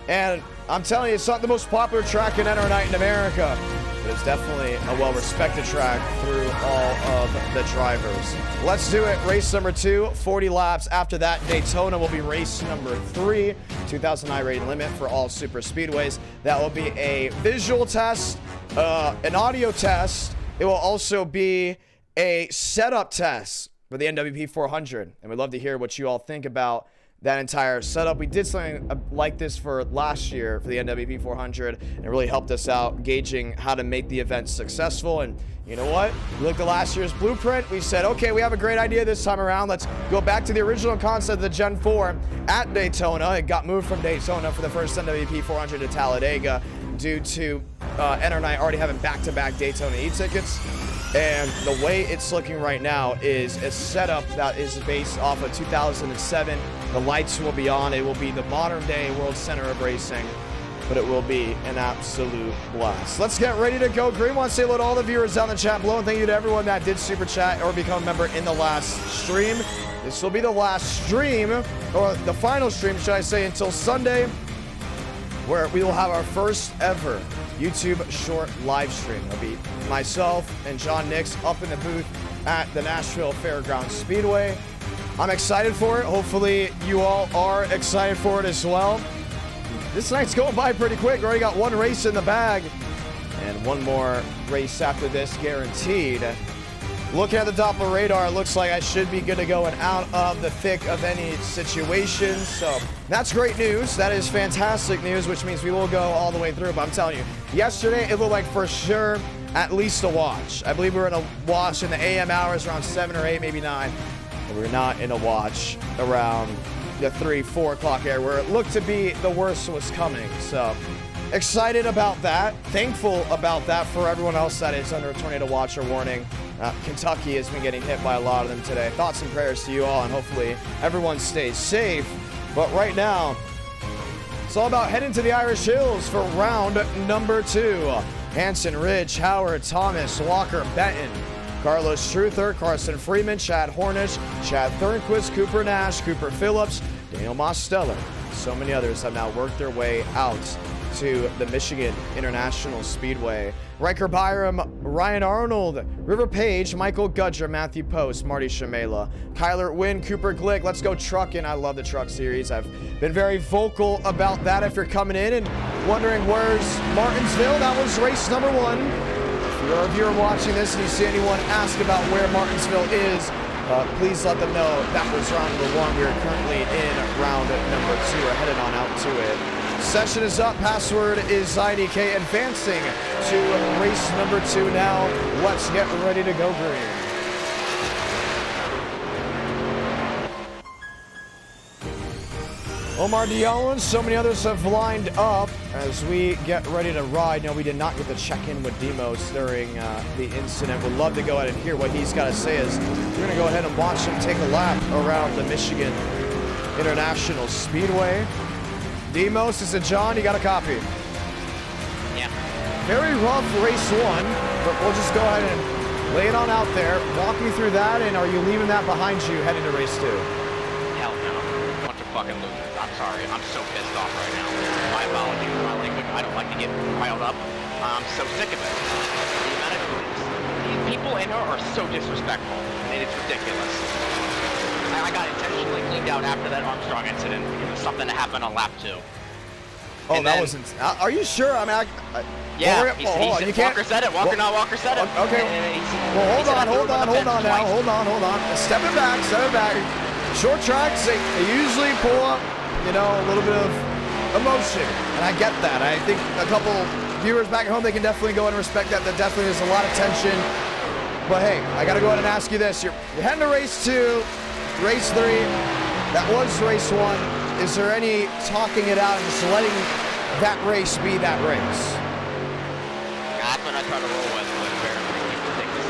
And I'm telling you, it's not the most popular track in NR Night in America, but it's definitely a well-respected track through all of the drivers. Let's do it. Race number 2, 40 laps. After that, Daytona will be race number 3, 2,000 iRating limit for all super speedways. That will be a visual test, an audio test. It will also be a setup test for the NWP 400, and we'd love to hear what you all think about that entire setup. We did something like this for last year for the NWP 400, and it really helped us out gauging how to make the event successful. And you know what? We looked at last year's blueprint. We said, okay, we have a great idea this time around. Let's go back to the original concept of the Gen 4 at Daytona. It got moved from Daytona for the first NWP 400 to Talladega due to NR Night already having back-to-back Daytona e-tickets. And the way it's looking right now is a setup that is based off of 2007. The lights will be on. It will be the modern-day World Center of Racing, but it will be an absolute blast. Let's get ready to go. Green wants to say hello to all the viewers down in the chat below, and thank you to everyone that did super chat or become a member in the last stream. This will be the last stream, or the final stream, should I say, until Sunday, where we will have our first ever YouTube short live stream. It'll be myself and John Nix up in the booth at the Nashville Fairgrounds Speedway. I'm excited for it. Hopefully you all are excited for it as well. This night's going by pretty quick. We already got one race in the bag and one more race after this guaranteed. Looking at the Doppler radar, it looks like I should be good to go and out of the thick of any situation. So that's great news. That is fantastic news, which means we will go all the way through. But I'm telling you, yesterday it looked like for sure at least a watch. I believe we were in a watch in the AM hours around 7 or 8, maybe 9. But we were not in a watch around the 3, 4 o'clock area where it looked to be the worst was coming. So excited about that. Thankful about that for everyone else that is under a tornado watch or warning. Kentucky has been getting hit by a lot of them today. Thoughts and prayers to you all, and hopefully everyone stays safe. But right now, it's all about heading to the Irish Hills for round number 2. Hanson, Ridge, Howard, Thomas, Walker, Benton, Carlos Truther, Carson Freeman, Chad Hornish, Chad Thornquist, Cooper Nash, Cooper Phillips, Daniel Mosteller. So many others have now worked their way out to the Michigan International Speedway. Riker Byram, Ryan Arnold, River Page, Michael Gudger, Matthew Post, Marty Shamela, Kyler Wynn, Cooper Glick. Let's go trucking. I love the truck series. I've been very vocal about that. If you're coming in and wondering where's Martinsville, that was race number 1. If you're a viewer watching this and you see anyone ask about where Martinsville is, please let them know that was round number 1. We are currently in round number 2. We're headed on out to it. Session is up. Password is IDK. Advancing to race number 2 now. Let's get ready to go green. Omar Diallo and so many others have lined up as we get ready to ride. No, we did not get to check in with Demos during the incident. Would love to go ahead and hear what he's got to say as we're going to go ahead and watch him take a lap around the Michigan International Speedway. Demos, is it John? You got a copy? Yeah. Very rough race one, but we'll just go ahead and lay it on out there. Walk me through that, and are you leaving that behind you heading to race 2? Hell no. Bunch of fucking losers. I'm sorry. I'm so pissed off right now. My apologies for my language. I don't like to get riled up. I'm so sick of it. The amount of these people in here are so disrespectful, and it's ridiculous. I got intentionally cleaned out after that Armstrong incident because of something that happened on lap 2. Oh, And that then- wasn't. Are you sure? I mean, Yeah, hold on. You can't. Walker said it. Walker, not Walker said it. Okay. And Well, he hold said I on threw him on the fence now. twice. Hold on. Step it back. Short tracks, they usually pull up, you know, a little bit of emotion, and I get that. I think a couple viewers back at home, they can definitely go and respect that. There definitely is a lot of tension. But hey, I got to go ahead and ask you this: you're heading to race 2, race 3. That was race 1. Is there any talking it out and just letting that race be that race? That's what I try to roll with apparently people think this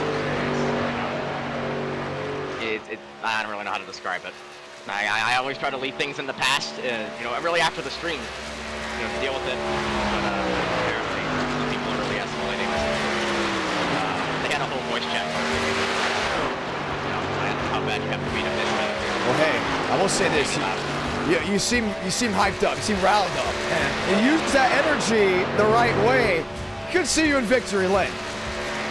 is I don't really know how to describe it. I always try to leave things in the past, you know, really after the stream, you know, to deal with it. But apparently some people are really escalating. They had a whole voice check. You know, how bad you have to be to miss that. Well, hey, I will say this. You seem hyped up. You seem riled up. And you use that energy the right way. Could see you in victory lane.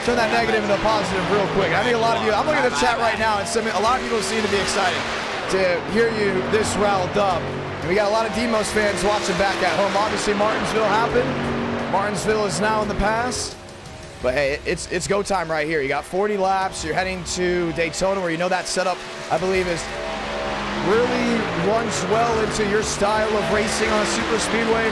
Turn that negative into positive real quick. I think a lot of you, I'm looking at the chat right now, and a lot of people seem to be excited to hear you this riled up. And we got a lot of Demos fans watching back at home. Obviously, Martinsville happened. Martinsville is now in the past. But hey, it's go time right here. You got 40 laps. You're heading to Daytona, where you know that setup, I believe, is really runs well into your style of racing on a super speedway.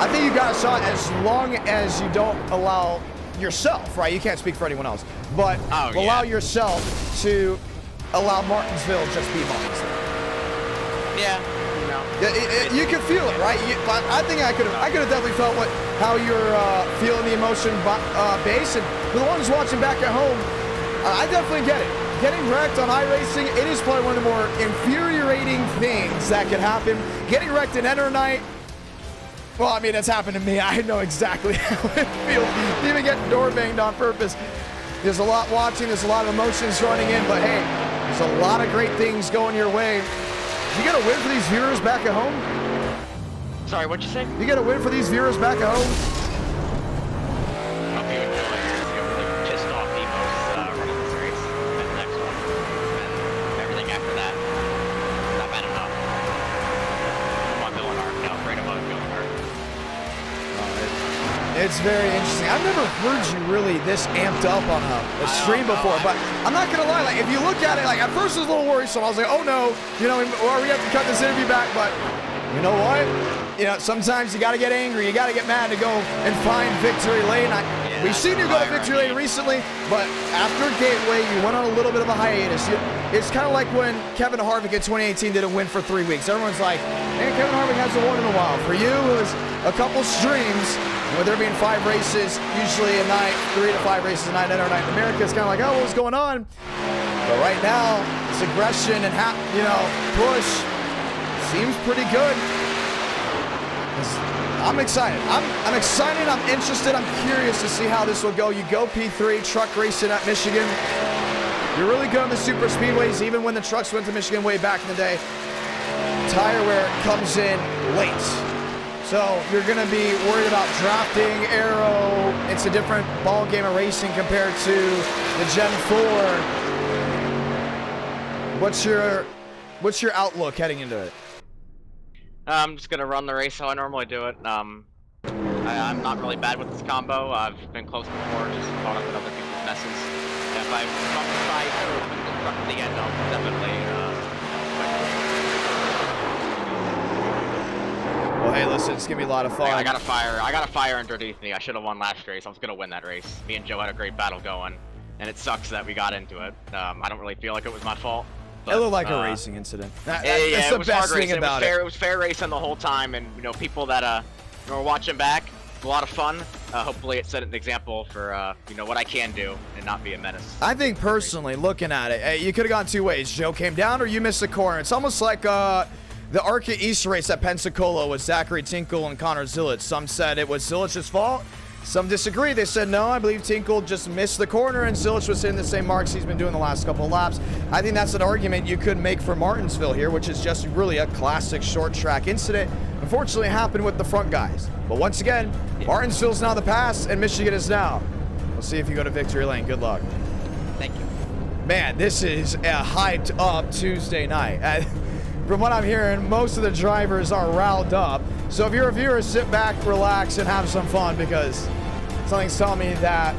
I think you got a shot as long as you don't allow yourself, right? You can't speak for anyone else, but allow yourself to allow Martinsville just be Martinsville. Yeah, no. You can feel it, right? I think I could have definitely felt how you're feeling the emotion base, and for the ones watching back at home, I definitely get it. Getting wrecked on iRacing, it is probably one of the more infuriating things that can happen. Getting wrecked in Enter Night, well, I mean, it's happened to me. I know exactly how it feels. Even getting door banged on purpose. There's a lot watching, there's a lot of emotions running in, but hey, there's a lot of great things going your way. You got a win for these viewers back at home? Sorry, what'd you say? You got a win for these viewers back at home? Hope you enjoy. You're really pissed off Demos running this race and the next one. And everything after that. Not bad enough. Come on, Villeneuve. No, right above Villeneuve. It's very interesting. I've never heard you really this amped up on a stream before, but I'm not gonna lie, like if you look at it, like at first it was a little worrisome. I was like, oh no, you know, or we have to cut this interview back, but you know what? You know, sometimes you gotta get angry, you gotta get mad to go and find victory lane. We've seen you go to victory lane recently, but after Gateway, you went on a little bit of a hiatus. It's kind of like when Kevin Harvick in 2018 didn't win for 3 weeks. Everyone's like, man, Kevin Harvick hasn't won in a while. For you, it was a couple streams. With there being 5 races, usually a night, 3 to 5 races a night, Enter Night in America, it's kind of like, oh, what's going on? But right now, this aggression and push seems pretty good. I'm excited. I'm excited. I'm interested. I'm curious to see how this will go. You go P3 truck racing at Michigan. You're really good on the super speedways, even when the trucks went to Michigan way back in the day. Tire wear comes in late. So you're going to be worried about drafting, aero. It's a different ball game of racing compared to the Gen 4. What's your outlook heading into it? I'm just gonna run the race how I normally do it. I'm not really bad with this combo. I've been close before, just caught up with other people's messes. If I truck at the end, I'll definitely Well, hey, listen, it's gonna be a lot of fun. I got a fire underneath me. I should have won last race. I was gonna win that race. Me and Joe had a great battle going, and it sucks that we got into it. I don't really feel like it was my fault. It looked like a racing incident. That's yeah, the it was best hard thing racing. about It was fair racing the whole time, and people that were watching back, a lot of fun. Hopefully, it set an example for what I can do and not be a menace. I think personally, looking at it, you could have gone two ways. Joe came down, or you missed the corner. It's almost like the ARCA East race at Pensacola with Zachary Tinkle and Connor Zillich. Some said it was Zillich's fault. Some disagree. They said, no, I believe Tinkle just missed the corner and Zillich was hitting the same marks he's been doing the last couple of laps. I think that's an argument you could make for Martinsville here, which is just really a classic short track incident. Unfortunately, it happened with the front guys. But once again, Martinsville's now the pass and Michigan is now. We'll see if you go to victory lane. Good luck. Thank you. Man, this is a hyped up Tuesday night. From what I'm hearing, most of the drivers are riled up. So if you're a viewer, sit back, relax, and have some fun, because something's telling me that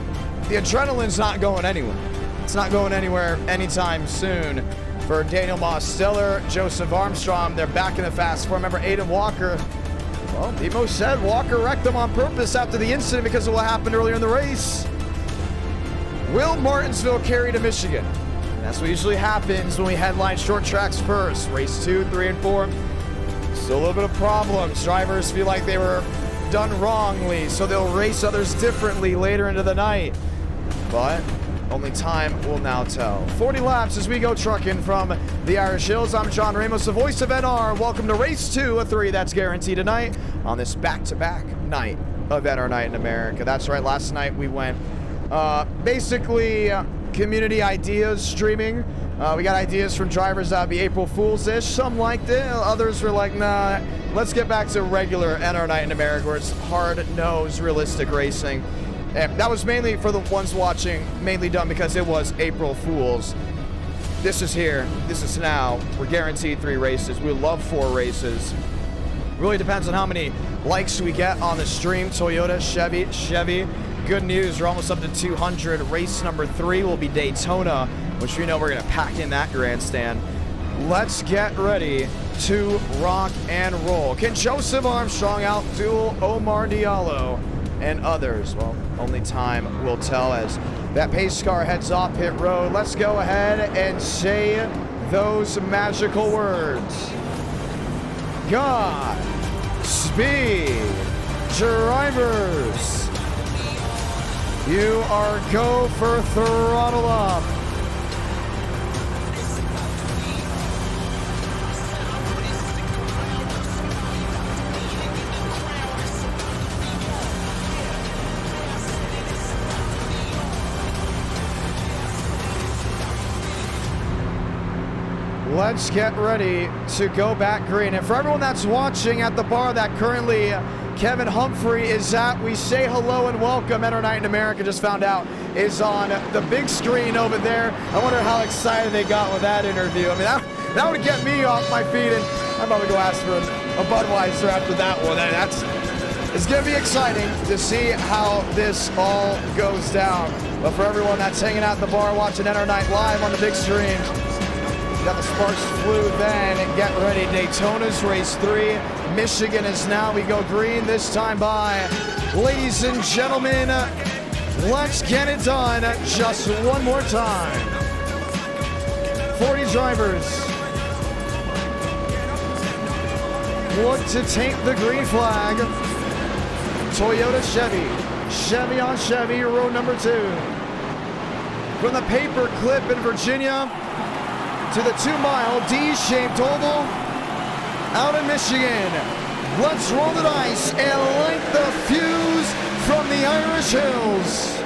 the adrenaline's not going anywhere. It's not going anywhere anytime soon. For Daniel Mosteller, Joseph Armstrong, they're back in the fast four. Remember, Aiden Walker, well, Emo said Walker wrecked them on purpose after the incident because of what happened earlier in the race. Will Martinsville carry to Michigan? That's what usually happens when we headline short tracks first. Race 2, 3, and 4. Still a little bit of problems. Drivers feel like they were done wrongly, so they'll race others differently later into the night. But only time will now tell. 40 laps as we go trucking from the Irish Hills. I'm John Ramos, the voice of NR. Welcome to Race 2, a 3 that's guaranteed tonight on this back-to-back night of NR Night in America. That's right, last night we went basically community ideas streaming. We got ideas from drivers that would be April Fool's-ish. Some liked it, others were like, nah, let's get back to regular NR Night in America where it's hard-nosed, realistic racing. And that was mainly for the ones watching, mainly done because it was April Fool's. This is here, this is now. We're guaranteed 3 races. We love 4 races. Really depends on how many likes we get on the stream. Toyota, Chevy. Good news, we're almost up to 200. Race number 3 will be Daytona, which we know we're gonna pack in that grandstand. Let's get ready to rock and roll. Can Joseph Armstrong outduel Omar Diallo and others? Well, only time will tell as that pace car heads off pit road. Let's go ahead and say those magical words. God speed, drivers. You are go for throttle up. Let's get ready to go back green. And for everyone that's watching at the bar that currently Kevin Humphrey is at, we say hello and welcome. NR Night in America, just found out, is on the big screen over there. I wonder how excited they got with that interview. I mean, that would get me off my feet, and I'm about to go ask for a Budweiser after that one. It's going to be exciting to see how this all goes down. But for everyone that's hanging out at the bar watching NR Night live on the big screen, got the Sparks flu then, and get ready. Daytona's race 3. Michigan is now, we go green this time by. Ladies and gentlemen, let's get it done just one more time. 40 drivers look to take the green flag. Toyota, Chevy on Chevy, row number 2. From the paper clip in Virginia to the 2-mile D-shaped oval out in Michigan. Let's roll the dice and light the fuse from the Irish Hills.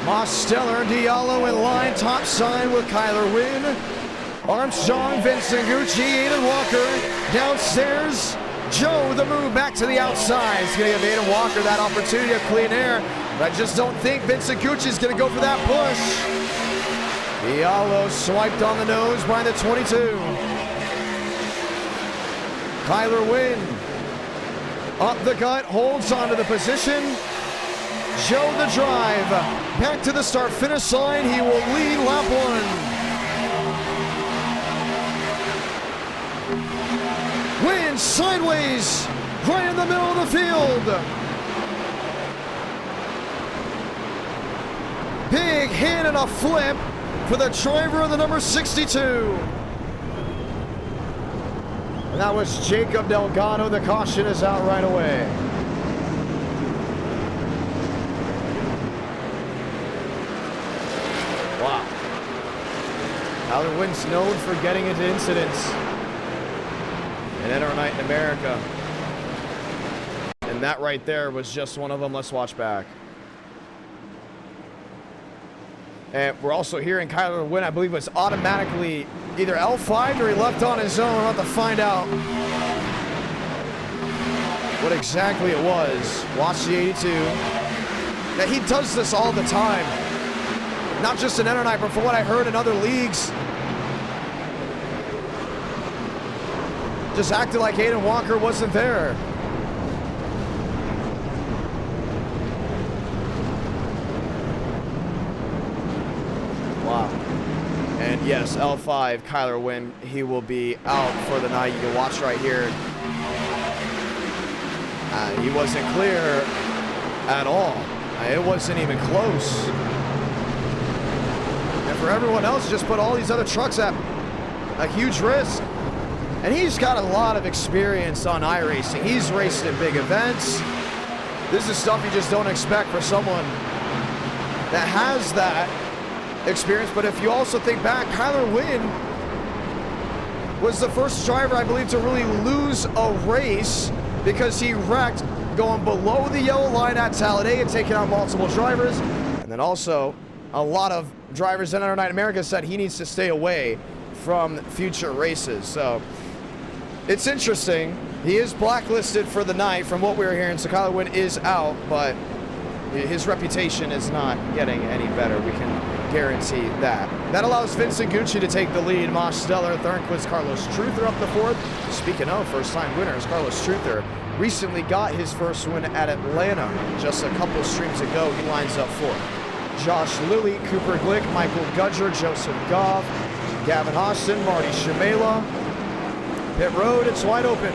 Mosteller, Diallo in line, top sign with Kyler Wynn. Armstrong, Vincent Gucci, Aiden Walker downstairs. Joe, the move back to the outside. He's going to give Aiden Walker that opportunity of clean air. But I just don't think Vincent Gucci is going to go for that push. Diallo swiped on the nose by the 22. Kyler Wynn up the gut, holds onto the position. Joe the drive. Back to the start-finish line. He will lead lap 1. Wins sideways, right in the middle of the field. Big hit and a flip for the driver of the number 62. And that was Jacob Delgado. The caution is out right away. Wow. Tyler Wynn's known for getting into incidents in NR Night in America. And that right there was just one of them. Let's watch back. And we're also hearing Kyler Wynn, I believe, was automatically either L5 or he left on his own. We're about to find out what exactly it was. Watch the 82. Now, he does this all the time. Not just in NR Night, but from what I heard in other leagues. Just acted like Aiden Walker wasn't there. Wow. And yes, L5, Kyler Wynn, he will be out for the night. You can watch right here. He wasn't clear at all. It wasn't even close. And for everyone else, just put all these other trucks at a huge risk. And he's got a lot of experience on iRacing. He's raced in big events. This is stuff you just don't expect for someone that has that experience. But if you also think back, Kyler Wynn was the first driver, I believe, to really lose a race because he wrecked going below the yellow line at Talladega, taking out multiple drivers. And then also, a lot of drivers in NR Night America said he needs to stay away from future races. So it's interesting. He is blacklisted for the night from what we're hearing. So Kyler Wynn is out, but his reputation is not getting any better. We can guarantee that. That allows Vincent Gucci to take the lead. Mosh Stellar, Thornquist, Carlos Truther up the fourth. Speaking of first-time winners, Carlos Truther recently got his first win at Atlanta just a couple streams ago. He lines up fourth. Josh Lilly, Cooper Glick, Michael Gudger, Joseph Goff, Gavin Austin, Marty Shamela. Pit road, it's wide open.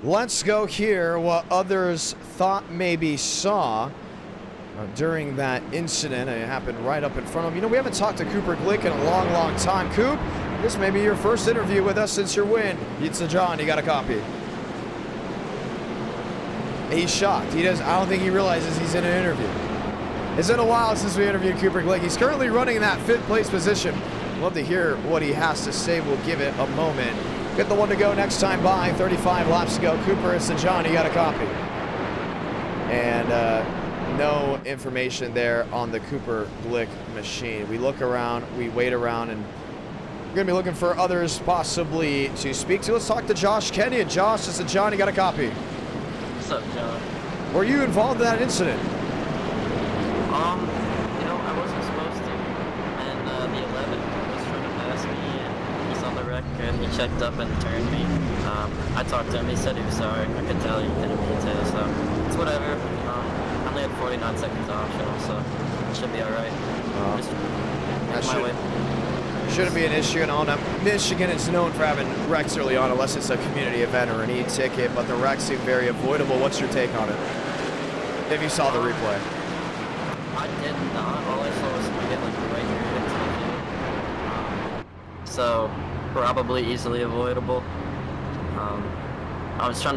Let's go hear what others thought maybe saw during that incident. It happened right up in front of them. You know, we haven't talked to Cooper Glick in a long, long time. Coop, this may be your first interview with us since your win. It's a John, you got a copy. He's shocked. I don't think he realizes he's in an interview. It's been a while since we interviewed Cooper Glick. He's currently running in that 5th place position. Love to hear what he has to say. We'll give it a moment. Get the one to go next time by. 35 laps to go. Cooper, it's the John. You got a copy. And no information there on the Cooper Glick machine. We look around, we wait around, and we're going to be looking for others possibly to speak to. Let's talk to Josh Kenny. And Josh, it's the John. You got a copy. What's up, John? Were you involved in that incident? You know, I wasn't supposed to. And the 11 was trying to pass me, and he saw the wreck, and he checked up and turned me. I talked to him. He said he was sorry. I could tell he didn't mean to, so it's whatever. I only had 49 seconds optional, so it should be all right. Just make my way. Shouldn't be an issue and all. Now, Michigan is known for having wrecks early on unless it's a community event or an e-ticket, but the wrecks seem very avoidable. What's your take on it? If you saw the replay. I did not. All I saw was someone get like right here into the field. So probably easily avoidable. I'm trying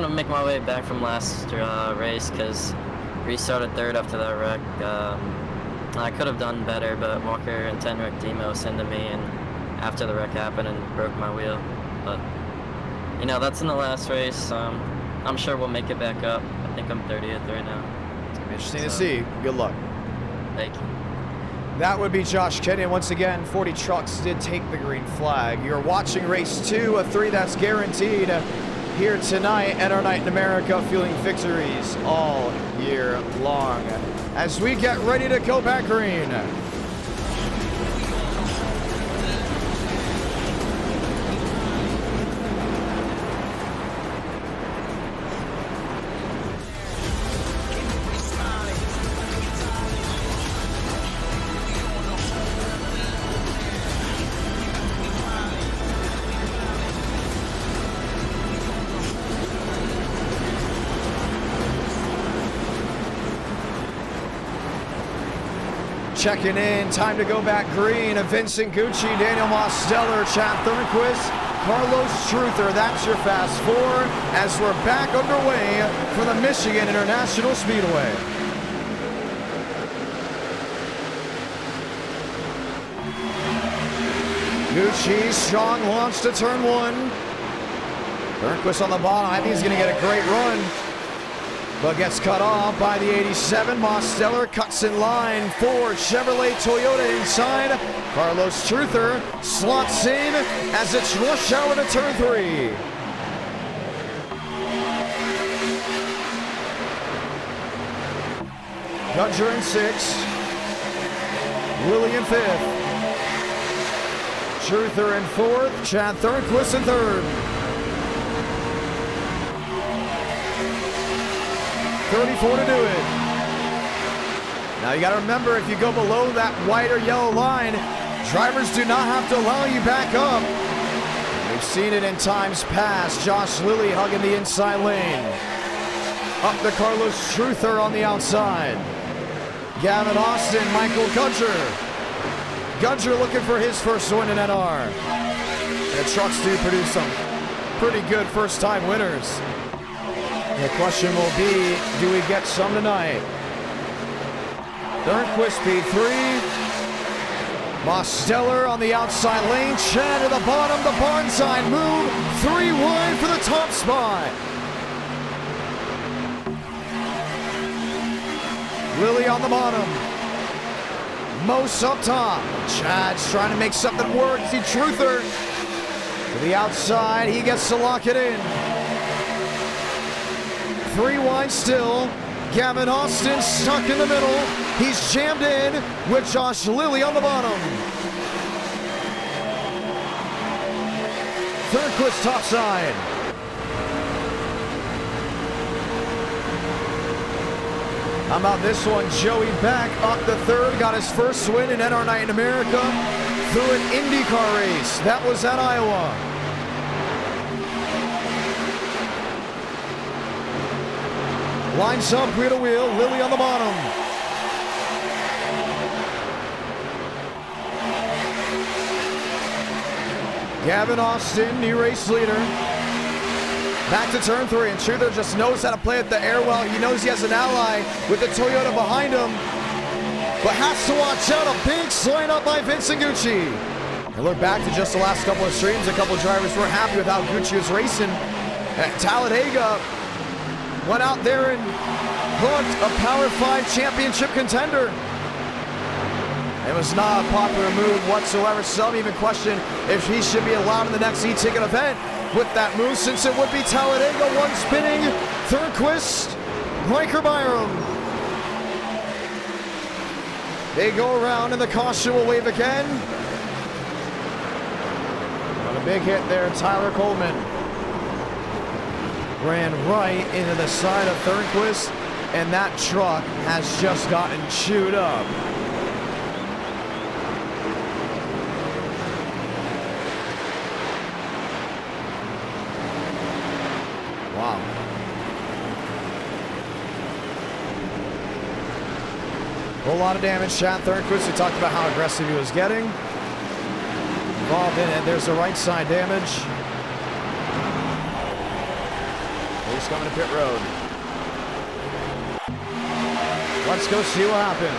to make my way back from last race because restarted 3rd after that wreck. I could have done better, but Walker and Tenrick Demo sent to me and after the wreck happened and broke my wheel. But you know, that's in the last race. I'm sure we'll make it back up. I think I'm 30th right now. Interesting to see. Good luck. Thank you. That would be Josh Kenny. And once again, 40 trucks did take the green flag. You're watching race 2 of 3 that's guaranteed here tonight. NR Night in America, fueling victories all year long. As we get ready to go back green. checking in. Time to go back green. Vincent Gucci, Daniel Mosteller, Chad Thornquist, Carlos Truther. That's your fast four as we're back underway for the Michigan International Speedway. Gucci, strong launch to turn one. Thornquist on the bottom. I think he's going to get a great run, but gets cut off by the 87. Mosteller cuts in line for Chevrolet Toyota inside. Carlos Truther slots in as it's rush hour to turn three. Gudger in sixth. Willie in fifth. Truther in fourth. Chad Thornquist in third. 34 to do it. Now you got to remember, if you go below that white or yellow line, drivers do not have to allow you back up. We've seen it in times past. Josh Lilly hugging the inside lane. Up to Carlos Truther on the outside. Gavin Austin, Michael Gudger. Gudger looking for his first win in NR. And the trucks do produce some pretty good first-time winners. The question will be, do we get some tonight? Thornquist P3. Mosteller on the outside lane. Chad at the bottom, the barn sign move. 3 wide for the top spot. Lilly on the bottom. Mose up top. Chad's trying to make something work. See Truther to the outside. He gets to lock it in. 3 wide still. Gavin Austin stuck in the middle. He's jammed in with Josh Lilly on the bottom. Thornquist topside. How about this one? Joey Beck up the third. Got his first win in NR Night in America through an IndyCar race. That was at Iowa. Lines up wheel to wheel. Lilly on the bottom. Gavin Austin, new race leader. Back to turn 3, and Truther just knows how to play at the air well. He knows he has an ally with the Toyota behind him, but has to watch out. A big slide up by Vincent Gucci. And look back to just the last couple of streams. A couple of drivers were happy with how Gucci was racing. At Talladega, went out there and hooked a Power 5 championship contender. It was not a popular move whatsoever. Some even question if he should be allowed in the next e-ticket event with that move, since it would be Talladega. One spinning, Thornquist, Riker Byram. They go around and the caution will wave again. On a big hit there, Tyler Coleman ran right into the side of Thornquist, and that truck has just gotten chewed up. Wow. A whole lot of damage. Chad Thornquist, we talked about how aggressive he was getting. Involved in it. There's the right side damage. He's coming to pit road. Let's go see what happened.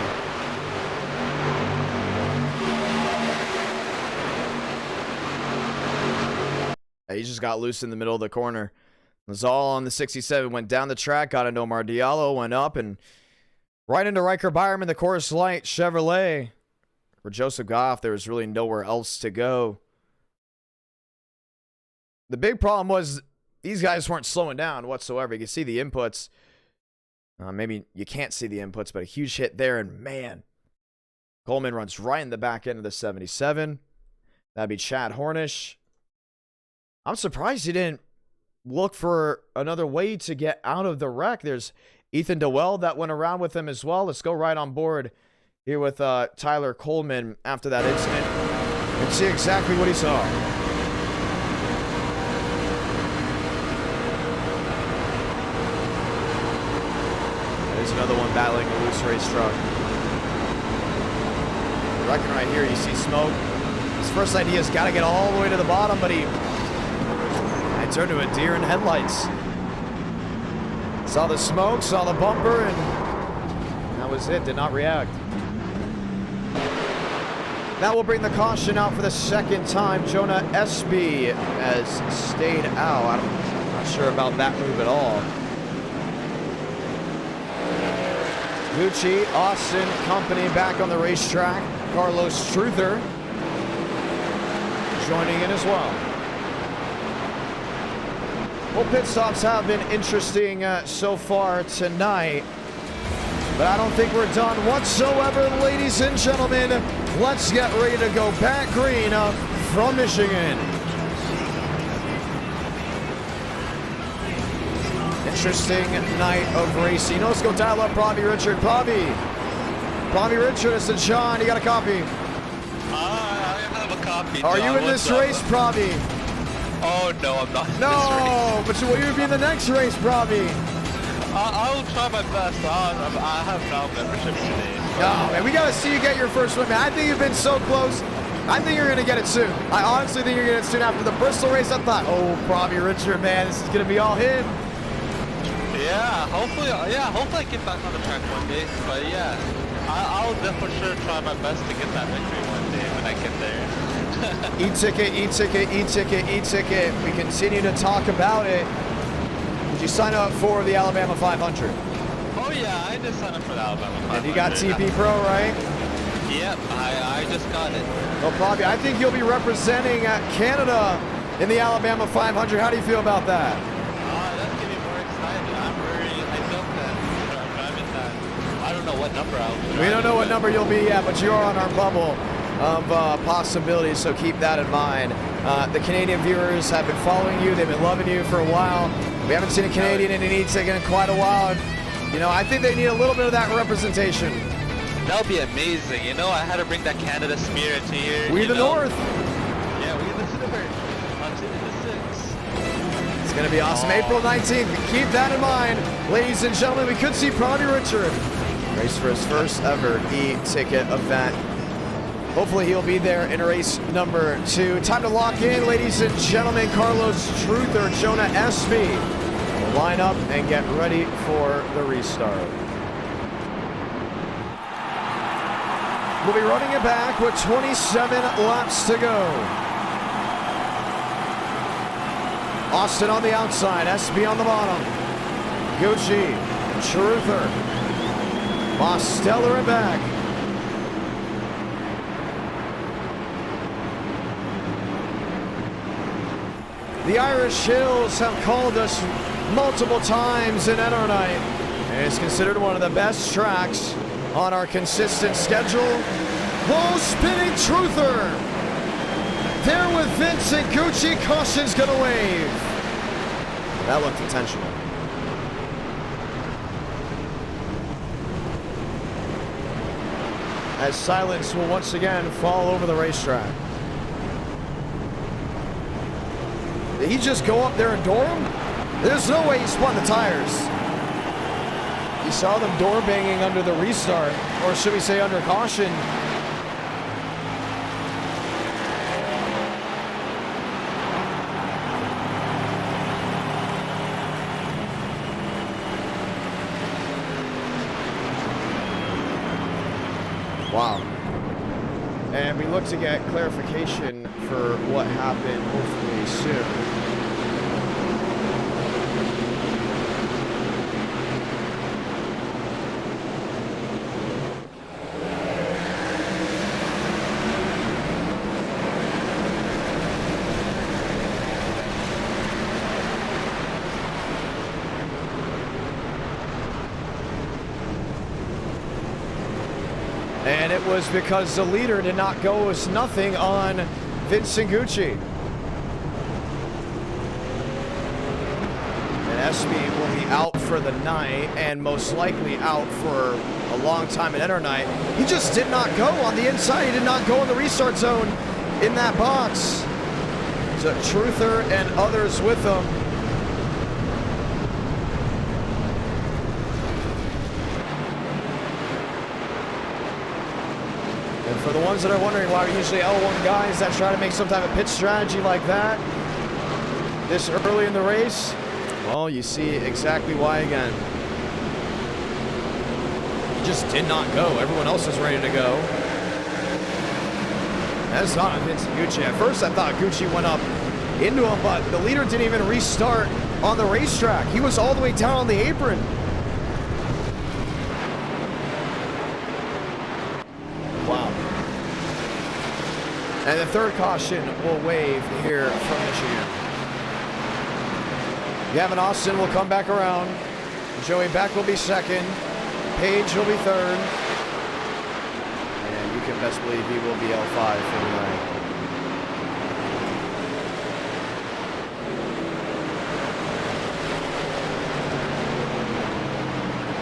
He just got loose in the middle of the corner. Lazal on the 67 went down the track, got into Omar Diallo, went up, and right into Riker Byram in the Coors Light Chevrolet. For Joseph Goff, there was really nowhere else to go. The big problem was these guys weren't slowing down whatsoever. You can see the inputs. Maybe you can't see the inputs, but a huge hit there, and man, Coleman runs right in the back end of the 77. That'd be Chad Hornish. I'm surprised he didn't look for another way to get out of the wreck. There's Ethan Dewell that went around with him as well. Let's go right on board here with Tyler Coleman after that incident and see exactly what he saw. There's another one battling a loose race truck. Wrecking right here, you see smoke. His first idea is got to get all the way to the bottom, but I turned to a deer in headlights. Saw the smoke, saw the bumper, and that was it. Did not react. That will bring the caution out for the second time. Jonah Espy has stayed out. I'm not sure about that move at all. Gucci, Austin Company back on the racetrack. Carlos Truther joining in as well. Well, pit stops have been interesting so far tonight. But I don't think we're done whatsoever, ladies and gentlemen. Let's get ready to go back green from Michigan. Interesting night of racing. Let's go dial up Bobby Richard. Bobby Richard, it's a John. You got a copy? I have a copy. Are you in this race, Bobby? Oh no, I'm not. No, but will you be in the next race, Bobby? I will try my best. I have no membership today. Oh, man, we got to see you get your first win, man. I think you've been so close. I think you're going to get it soon. I honestly think you're going to get it soon. After the Bristol race, I thought, oh, Bobby Richard, man, this is going to be all him. Yeah, hopefully I get back on the track one day. But yeah, I'll definitely sure try my best to get that victory one day when I get there. E-ticket, e-ticket, e-ticket, e-ticket. We continue to talk about it. Did you sign up for the Alabama 500? Oh yeah, I just signed up for the Alabama 500. And you got TP Pro, right? Yep, I just got it. Well, Bobby, I think you'll be representing Canada in the Alabama 500. How do you feel about that? That's getting me more excited. I'm very hyped up that I'm driving that. I don't know what number I'll be. We don't know what number you'll be yet, but you are on our bubble of possibilities, so keep that in mind. The Canadian viewers have been following you. They've been loving you for a while. We haven't seen a Canadian in an e-ticket in quite a while. You know, I think they need a little bit of that representation. That would be amazing. You know, I had to bring that Canada spirit to here. We the North. Yeah, we the North. On to the 6. It's going to be awesome. April 19th. Keep that in mind. Ladies and gentlemen, we could see Bobby Richard race for his first ever e-ticket event. Hopefully he'll be there in race number 2. Time to lock in, ladies and gentlemen. Carlos Truther, Jonah Espy will line up and get ready for the restart. We'll be running it back with 27 laps to go. Austin on the outside, Espy on the bottom. Gucci, Truther, Mosteller and back. The Irish Hills have called us multiple times in NR night, and it's considered one of the best tracks on our consistent schedule. Whoa, spinning Truther! There with Vincent Gucci, caution's gonna wave. That looked intentional. As silence will once again fall over the racetrack. Did he just go up there and door him? There's no way he spun the tires. You saw them door banging under the restart, or should we say under caution. Wow. And we look to get clarification for what happened hopefully soon. And it was because the leader did not go as nothing on Vincent Gucci. And Espy will be out for the night and most likely out for a long time at NR night. He just did not go on the inside. He did not go in the restart zone in that box. So Truther and others with him. For the ones that are wondering why we usually L1 guys that try to make some type of pit strategy like that this early in the race, well, you see exactly why again. He just did not go. Everyone else is ready to go. That's not Vincent Gucci. At first, I thought Gucci went up into him, but the leader didn't even restart on the racetrack. He was all the way down on the apron. Wow. And the third caution will wave here from Michigan. Gavin Austin will come back around. Joey Beck will be second. Page will be third. And you can best believe he will be L5 for the night.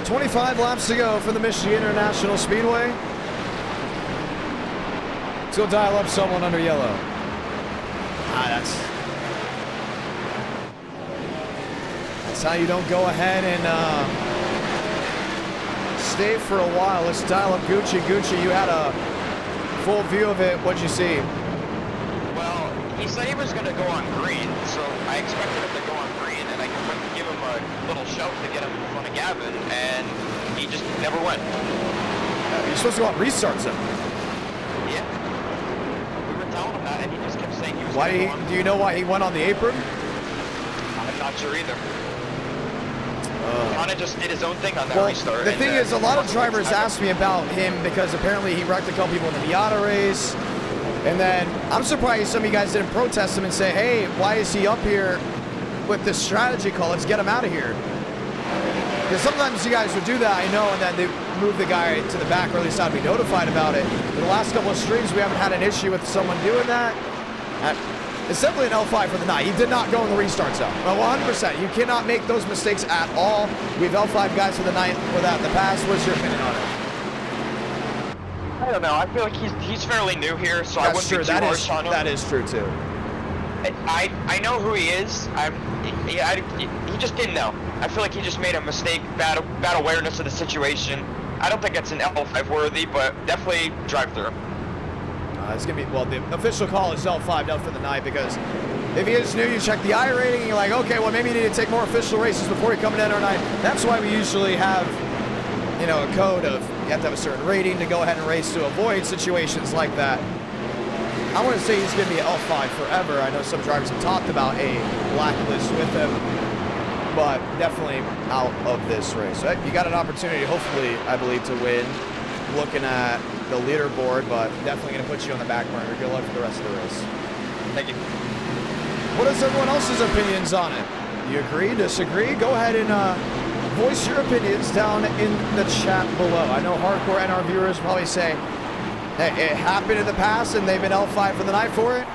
"25 laps to go for the Michigan International Speedway." Let's go dial up someone under yellow. That's how you don't go ahead and stay for a while. Let's dial up Gucci. Gucci, you had a full view of it. What'd you see? Well, he said he was going to go on green, so I expected him to go on green, and I could give him a little shove to get him in front of Gavin, and he just never went. You're supposed to go on restarts, though. Yeah. We were telling him that, and he just kept saying he was Why? going to go on. Do you know why he went on the apron? I'm not sure either. Kind of just did his own thing on that Well, restart. the thing is, a lot of drivers asked me about him because apparently he wrecked a couple people in the Miata race. And then I'm surprised some of you guys didn't protest him and say, hey, why is he up here with this strategy call? Let's get him out of here. Because sometimes you guys would do that, I know, and then they move the guy to the back, or at least I'd be notified about it. In the last couple of streams, we haven't had an issue with someone doing that. It's definitely an L5 for the night. He did not go in the restart zone. Well, 100%. You cannot make those mistakes at all. We've L5 guys for the night for that in the past. What's your opinion on it? I don't know. I feel like he's fairly new here, so I wouldn't be too harsh on him. That is true, too. I know who he is. He just didn't know. I feel like he just made a mistake, bad awareness of the situation. I don't think it's an L5 worthy, but definitely drive through. It's going to be, well, the official call is L5 out for the night because if he is new, you check the iRating and you're like, okay, well, maybe you need to take more official races before you come in our night. That's why we usually have, you know, a code of you have to have a certain rating to go ahead and race to avoid situations like that. I wouldn't say he's going to be L5 forever. I know some drivers have talked about a blacklist with him, but definitely out of this race. So you got an opportunity, hopefully, I believe, to win. Looking at the leaderboard, but definitely going to put you on the back burner. Good luck for the rest of the race. Thank you. What is everyone else's opinions on it? You agree, disagree? Go ahead and voice your opinions down in the chat below. I know hardcore NR viewers probably say, hey, it happened in the past and they've been L5 for the night for it.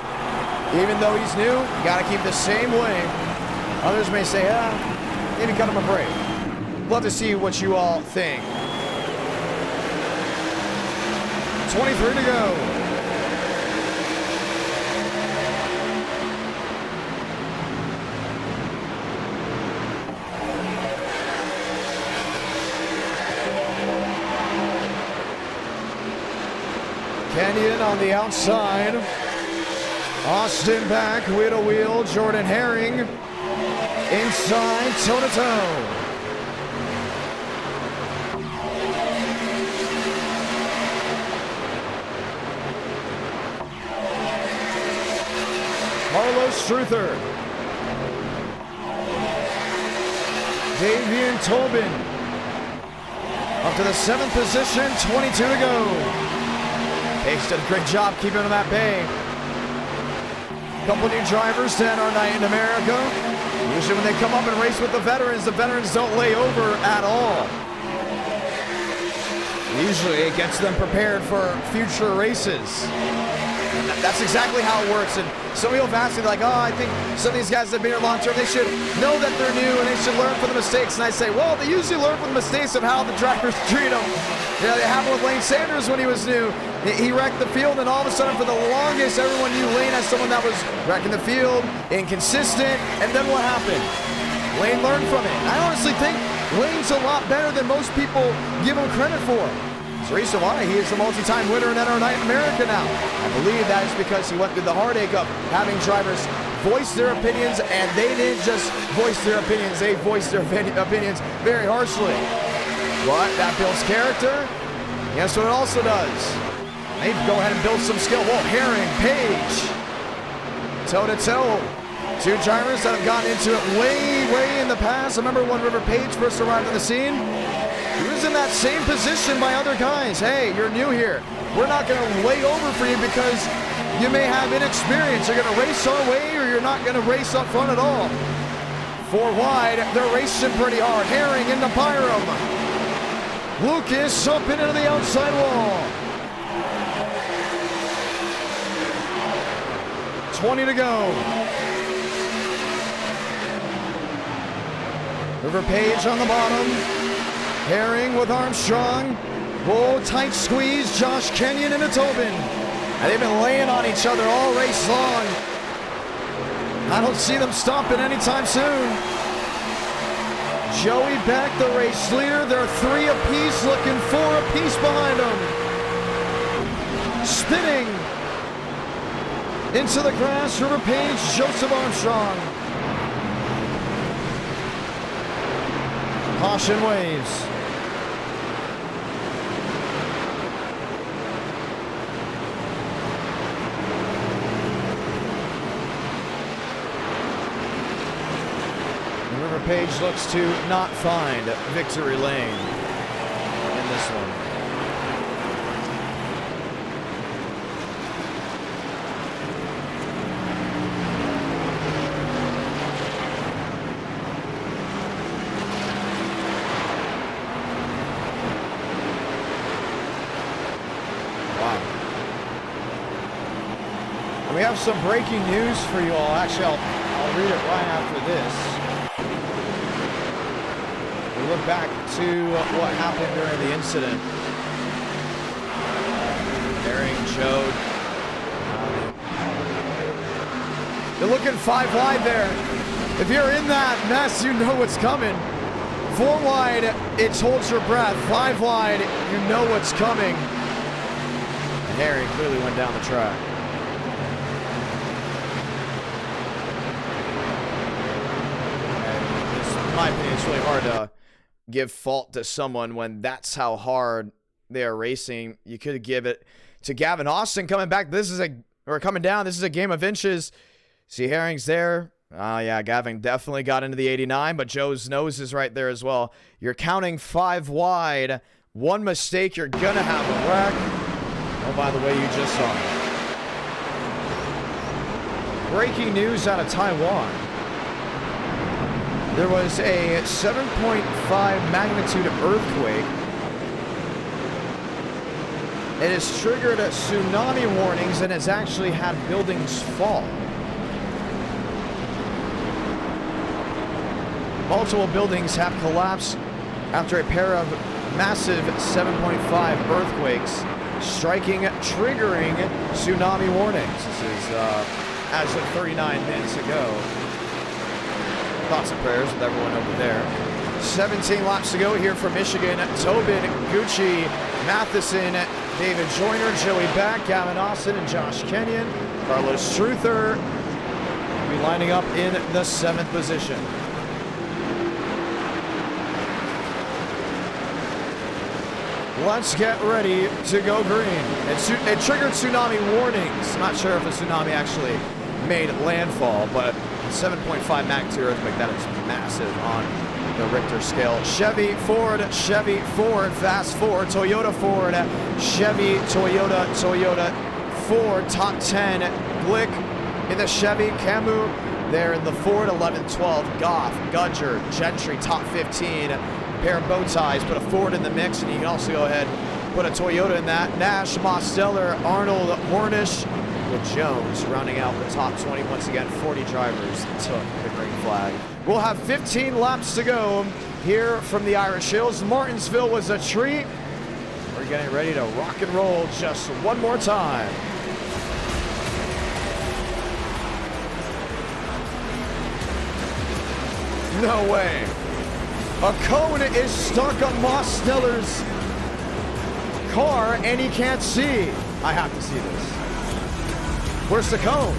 Even though he's new, you got to keep the same way. Others may say, maybe cut him a break. Love to see what you all think. 23 to go. Kenyon on the outside. Austin back, wheel to wheel. Jordan Herring inside, toe to toe. Carlos Struther. Davian Tobin. Up to the 7th position, 22 to go. Pace did a great job keeping him at bay. Couple new drivers to end our night in America. Usually when they come up and race with the veterans don't lay over at all. Usually it gets them prepared for future races. That's exactly how it works. And some people have asked me, like, oh, I think some of these guys that have been here long term, they should know that they're new and they should learn from the mistakes. And I say, well, they usually learn from the mistakes of how the drivers treat them. You know, it happened with Lane Sanders when he was new. He wrecked the field, and all of a sudden, for the longest, everyone knew Lane as someone that was wrecking the field, inconsistent. And then what happened? Lane learned from it. I honestly think Lane's a lot better than most people give him credit for. There's a reason why he is the multi-time winner in NR Night America now. I believe that is because he went through the heartache of having drivers voice their opinions, and they didn't just voice their opinions, they voiced their opinions very harshly. But that builds character. Guess what it also does? They go ahead and build some skill. Whoa, Herring, Page, toe-to-toe. Two drivers that have gotten into it way in the past. I remember when River Page first arrived on the scene. He was in that same position by other guys. Hey, you're new here. We're not going to lay over for you because you may have inexperience. You're going to race our way or you're not going to race up front at all. 4 wide, they're racing pretty hard. Herring into Pyram. Lucas up into the outside wall. 20 to go. River Page on the bottom. Herring with Armstrong. Whoa, tight squeeze. Josh Kenyon into Tobin. And they've been laying on each other all race long. I don't see them stopping anytime soon. Joey Beck, the race leader. They're 3 apiece, looking 4 apiece behind them. Spinning into the grass. River Page, Joseph Armstrong. Caution waves. River Page looks to not find victory lane in this one. We have some breaking news for you all. Actually, I'll read it right after this. We look back to what happened during the incident. Herring, Jode. They're looking 5 wide there. If you're in that mess, you know what's coming. 4 wide, it holds your breath. 5 wide, you know what's coming. And Herring clearly went down the track. In my opinion, it's really hard to give fault to someone when that's how hard they are racing. You could give it to Gavin Austin coming back. Coming down. This is a game of inches. See, Herring's there. Yeah, Gavin definitely got into the 89, but Joe's nose is right there as well. You're counting 5 wide. 1 mistake, you're gonna have a wreck. Oh, by the way, you just saw it. Breaking news out of Taiwan. There was a 7.5 magnitude earthquake. It has triggered tsunami warnings and has actually had buildings fall. Multiple buildings have collapsed after a pair of massive 7.5 earthquakes triggering tsunami warnings. This is as of 39 minutes ago. Thoughts and prayers with everyone over there. 17 laps to go here from Michigan. Tobin, Gucci, Matheson, David Joyner, Joey Beck, Gavin Austin, and Josh Kenyon. Carlos Truther will be lining up in the 7th position. Let's get ready to go green. It triggered tsunami warnings. Not sure if a tsunami actually made landfall, but 7.5 magnitude earthquake, that is massive on the Richter scale. Chevy, Ford, fast Ford, Toyota, Ford, Chevy, Toyota, Ford, top 10. Glick in the Chevy, Camus there in the Ford, 11-12. Goff, Gudger, Gentry, top 15. Pair of bow ties, put a Ford in the mix, and you can also go ahead and put a Toyota in that. Nash, Mosteller, Arnold, Hornish, with Jones rounding out the top 20. Once again, 40 drivers took the green flag. We'll have 15 laps to go here from the Irish Hills. Martinsville was a treat. We're getting ready to rock and roll just one more time. No way. A cone is stuck on Mosteller's car and he can't see. I have to see this. Where's the cone?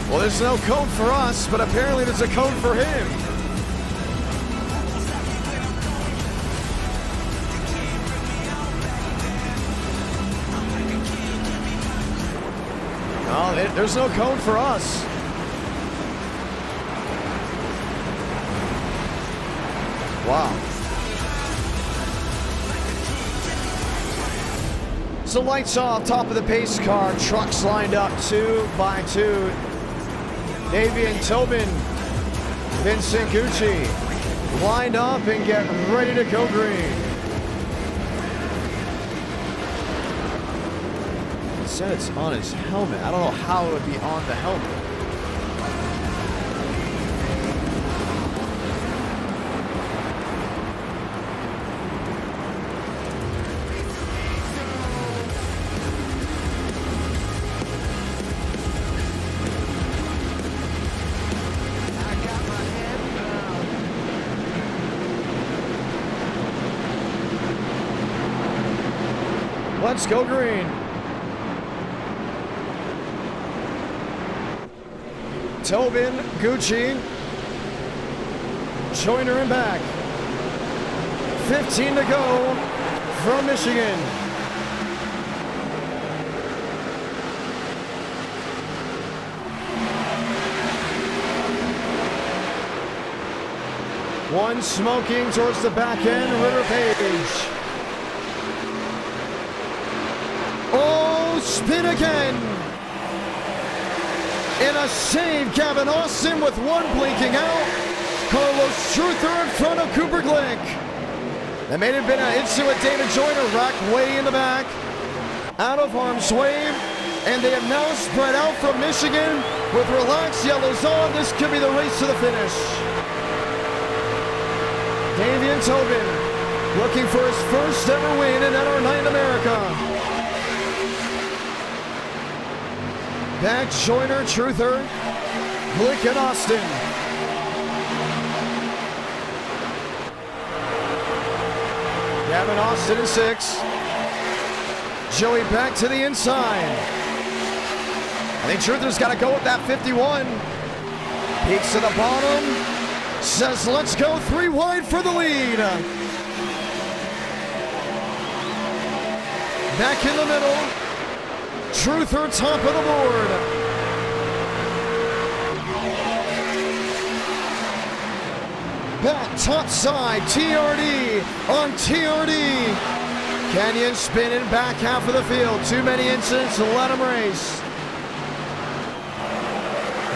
Well, there's no cone for us, but apparently there's a cone for him. No, there's no cone for us. Wow. So lights off, top of the pace car, trucks lined up 2 by 2. Davian Tobin, Vincent Gucci lined up and get ready to go green. It said it's on his helmet. I don't know how it would be on the helmet. Let's go green. Tobin, Gucci, Joyner and back. 15 to go from Michigan. One smoking towards the back end, Ritter Page. Oh, spin again. And a save, Gavin Austin with one blinking out. Carlos Truther in front of Cooper Glick. That may have been an instant with David Joyner, racked way in the back. Out of harm's way. And they have now spread out from Michigan with relaxed yellows on. This could be the race to the finish. Davian Tobin looking for his first ever win in NR9 in America. Back, Joyner, Truther, Glick and Austin. Gavin Austin in 6. Joey back to the inside. I think Truther's got to go with that 51. Peeks to the bottom. Says, let's go 3 wide for the lead. Back in the middle. Truther top of the board. Back top side, TRD on TRD. Canyon spinning back half of the field. Too many incidents to let him race.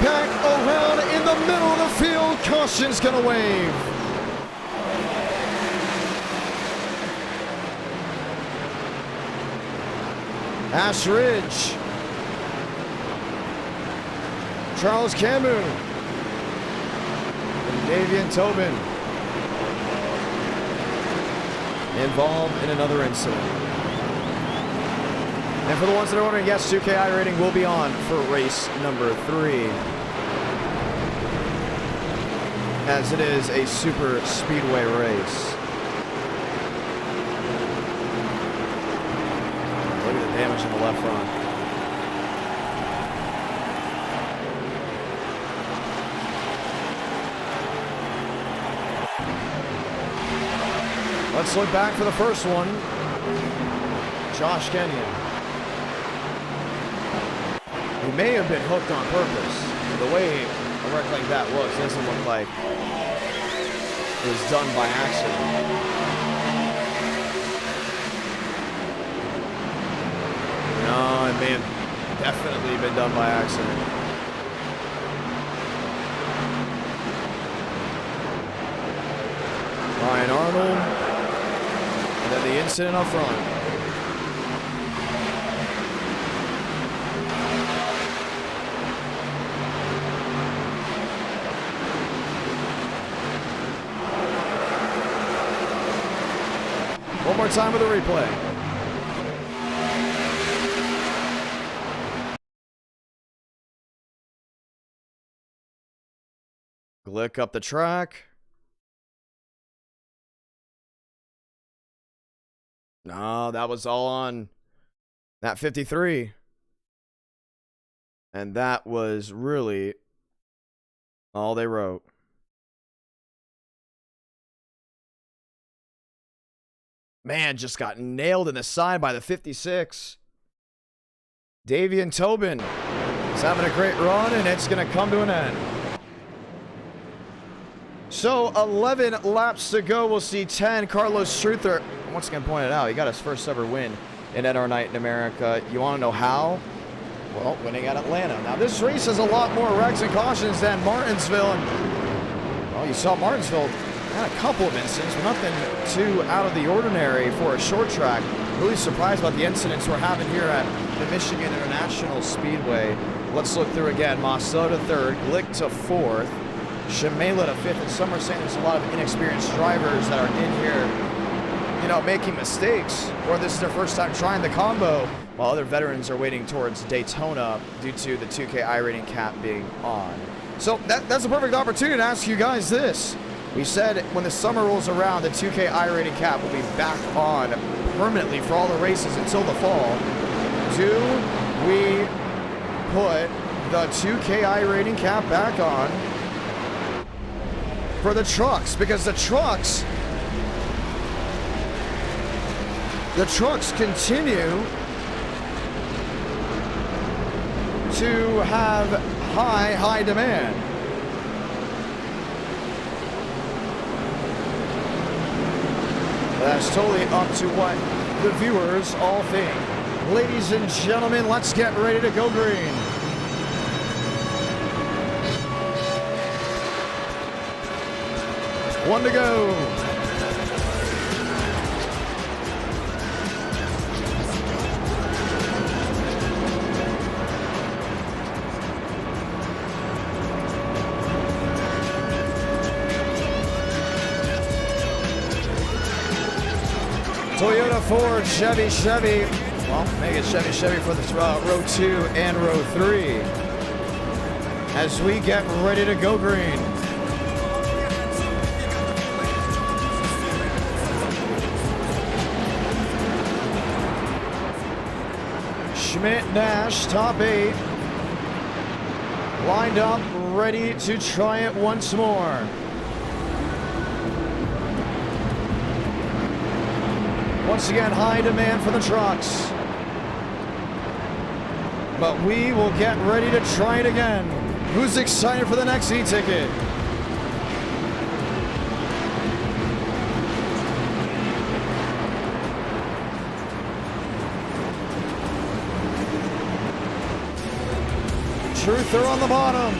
Back around in the middle of the field. Caution's gonna wave. Ash Ridge. Charles Camus. And Davian Tobin. Involved in another incident. And for the ones that are wondering, yes, 2K iRating will be on for race number 3. As it is a super speedway race. Look at the damage in the left front. Let's look back for the first one. Josh Kenyon. He may have been hooked on purpose. The way a wreck like that looks, it doesn't look like it was done by accident. No, it may have definitely been done by accident. Ryan Arnold. And then the incident up front. One more time with a replay. Glick up the track. No, that was all on that 53. And that was really all they wrote. Man, just got nailed in the side by the 56. Davian Tobin is having a great run, and it's going to come to an end. So 11 laps to go. We'll see 10. Carlos Truther, once again pointed out, he got his first ever win in NR Night in America. You want to know how? Well, winning at Atlanta. Now, this race has a lot more wrecks and cautions than Martinsville. And, well, you saw Martinsville had a couple of incidents, but nothing too out of the ordinary for a short track. Really surprised about the incidents we're having here at the Michigan International Speedway. Let's look through again. Mastella to third, Glick to fourth, Shimela to fifth, and some are saying there's a lot of inexperienced drivers that are in here, you know, making mistakes, or this is their first time trying the combo, while other veterans are waiting towards Daytona due to the 2K iRating cap being on. So that's a perfect opportunity to ask you guys this. We said when the summer rolls around, the 2K iRating cap will be back on permanently for all the races until the fall. Do we put the 2K iRating cap back on for the trucks? Because the trucks continue to have high demand. That's totally up to what the viewers all think. Ladies and gentlemen, let's get ready to go green. One to go. Toyota, Ford, Chevy. Well, make it Chevy for the row 2 and row 3. As we get ready to go green. Schmidt, Nash, top 8. Lined up, ready to try it once more. Once again, high demand for the trucks. But we will get ready to try it again. Who's excited for the next e-ticket? Truther on the bottom.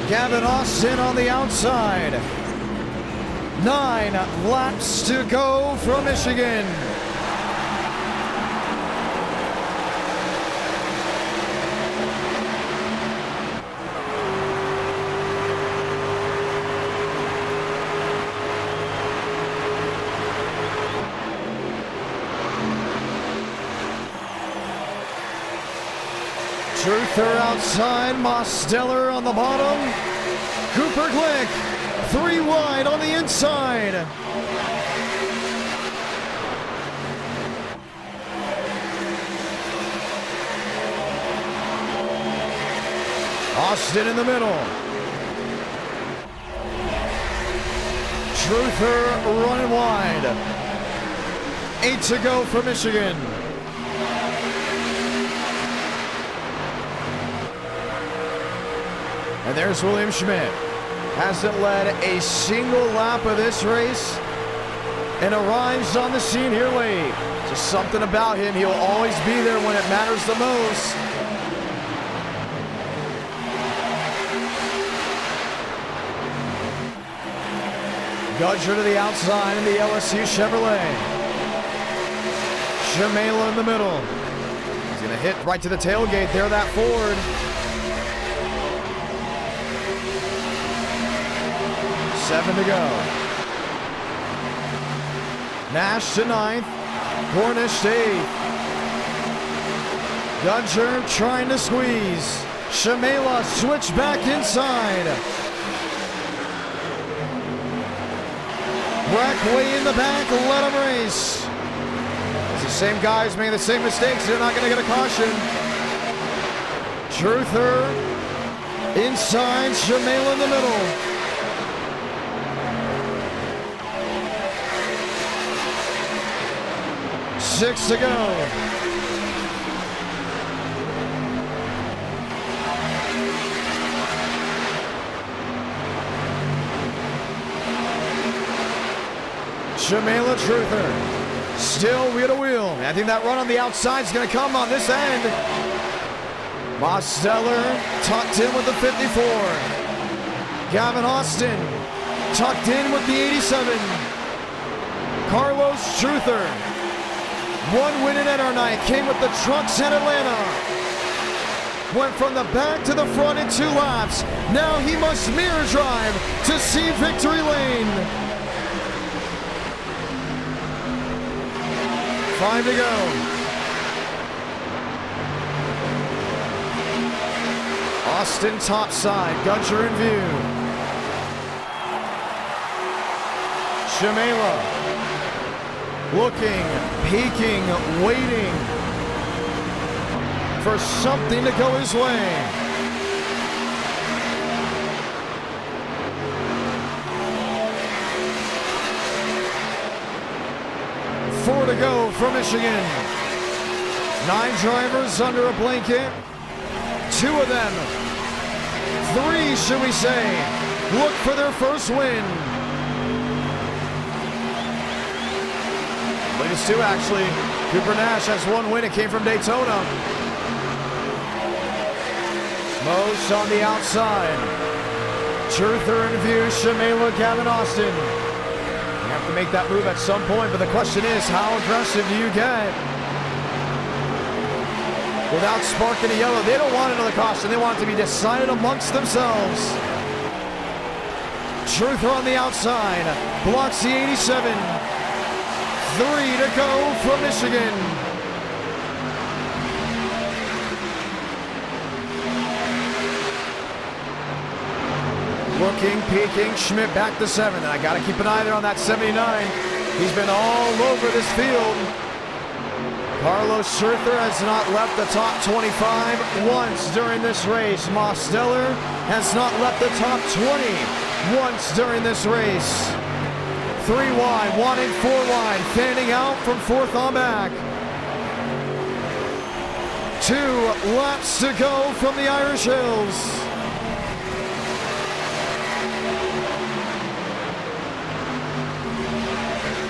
Gavin Austin on the outside. 9 laps to go from Michigan. Truther outside, Mosteller on the bottom. Cooper Glick. 3 wide on the inside. Austin in the middle. Truther running wide. 8 to go for Michigan. And there's William Schmidt. Hasn't led a single lap of this race and arrives on the scene here late. Just something about him. He'll always be there when it matters the most. Gudger to the outside in the LSU Chevrolet. Shimela in the middle. He's going to hit right to the tailgate there, that Ford. 7 to go. Nash to 9th. Cornish to 8th. Gudger trying to squeeze. Shamela switch back inside. Breck way in the back, let him race. It's the same guys making the same mistakes. They're not going to get a caution. Truther inside, Shamela in the middle. Six to go. Shamela Truther still wheel to wheel. I think that run on the outside is going to come on this end. Mosteller tucked in with the 54. Gavin Austin tucked in with the 87. Carlos Truther. One win in NR came with the trucks in Atlanta. Went from the back to the front in 2 laps. Now he must mirror drive to see victory lane. 5 to go. Austin topside, Gunter in view. Shamela looking, peeking, waiting for something to go his way. Four to go for Michigan. 9 drivers under a blanket. 2 of them, 3 should we say, look for their first win. Latest 2 actually. Cooper Nash has 1 win. It came from Daytona. Most on the outside. Truther in view. Shamela, Gavin Austin. You have to make that move at some point, but the question is, how aggressive do you get? Without sparking a yellow, they don't want another caution. They want it to be decided amongst themselves. Truther on the outside, blocks the 87. 3 to go for Michigan. Looking, peeking, Schmidt back to 7. I got to keep an eye there on that 79. He's been all over this field. Carlos Truther has not left the top 25 once during this race. Mosteller has not left the top 20 once during this race. 3 wide, 1 and 4 wide, fanning out from 4th on back. 2 laps to go from the Irish Hills.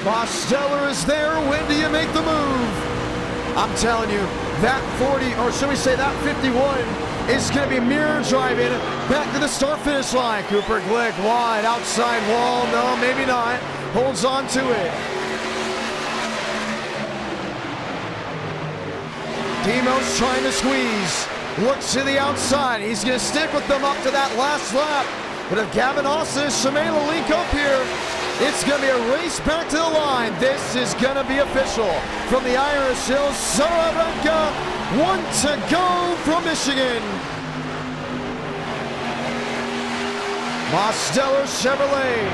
Mosteller is there. When do you make the move? I'm telling you, that 40, or should we say that 51, is going to be mirror driving back to the start-finish line. Cooper Glick wide, outside wall. No, maybe not. Holds on to it. Demos trying to squeeze. Looks to the outside. He's going to stick with them up to that last lap. But if Gavin Austin and Shamela link up here, it's going to be a race back to the line. This is going to be official from the Irish Hills. Saravenka, 1 to go from Michigan. Mosteller Chevrolet,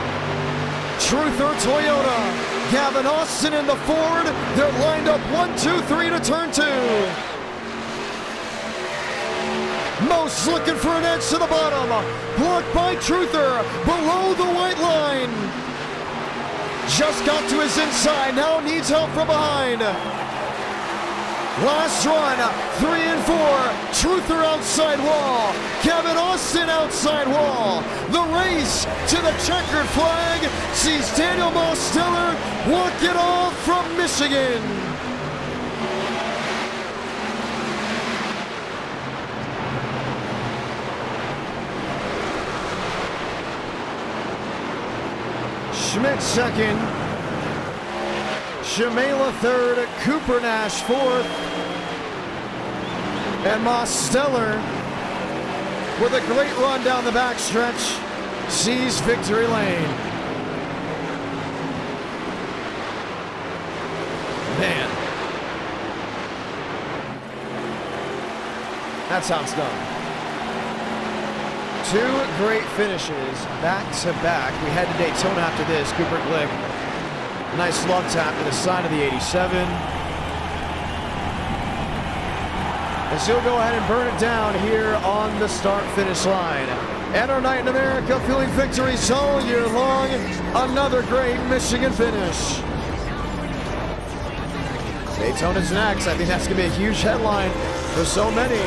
Truther Toyota, Gavin Austin in the Ford. They're lined up 1, 2, 3 to turn 2. Most looking for an edge to the bottom. Blocked by Truther below the white line. Just got to his inside, now needs help from behind. Last run, 3 and 4. Truther outside wall. Gavin Austin outside wall. The race to the checkered flag sees Daniel Mosteller walk it off from Michigan. Schmidt second, Shamela third, Cooper Nash fourth, and Mosteller with a great run down the backstretch sees victory lane. Man, that's how it's done. 2 great finishes back to back. We head to Daytona after this. Cooper Glick, nice love tap to the side of the 87. As he'll go ahead and burn it down here on the start-finish line. And our night in America, feeling victories all year long. Another great Michigan finish. Daytona's next. I think that's going to be a huge headline for so many.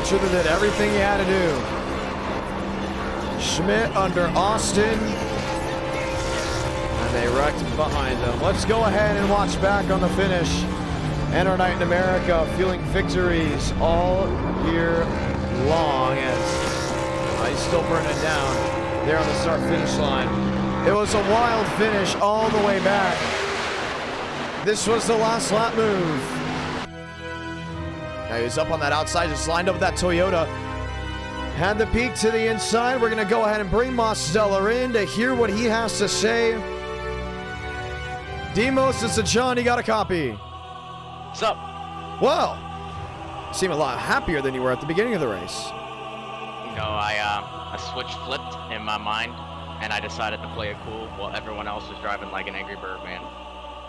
Should have did everything he had to do. Schmidt under Austin. And they wrecked behind them. Let's go ahead and watch back on the finish. And our night in America, feeling victories all year long as he's still burning it down there on the start-finish line. It was a wild finish all the way back. This was the last lap move. Now he's up on that outside, just lined up with that Toyota. Had the peak to the inside. We're going to go ahead and bring Mosteller in to hear what he has to say. Demos, it's a John. You got a copy. What's up? Well, you seem a lot happier than you were at the beginning of the race. You know, I switch flipped in my mind, and I decided to play it cool while everyone else was driving like an Angry Bird, man.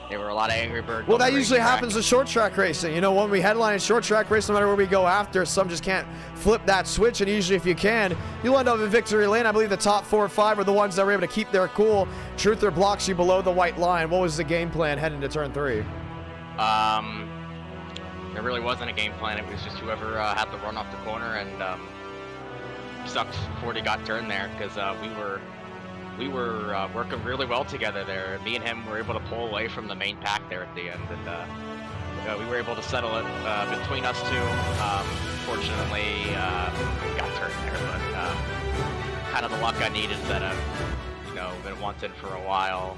There were a lot of Angry Birds. Well, that usually happens with short track racing. You know, when we headline short track race, no matter where we go after, some just can't flip that switch. And usually if you can, you'll end up in victory lane. I believe the top 4 or 5 are the ones that were able to keep their cool. Truther blocks you below the white line. What was the game plan heading to turn 3? There really wasn't a game plan. It was just whoever had to run off the corner, and sucked before he got turned there, because we were working really well together there. Me and him were able to pull away from the main pack there at the end, and we were able to settle it between us two. Fortunately, we got turned there, but kind of the luck I needed that I've been wanting for a while.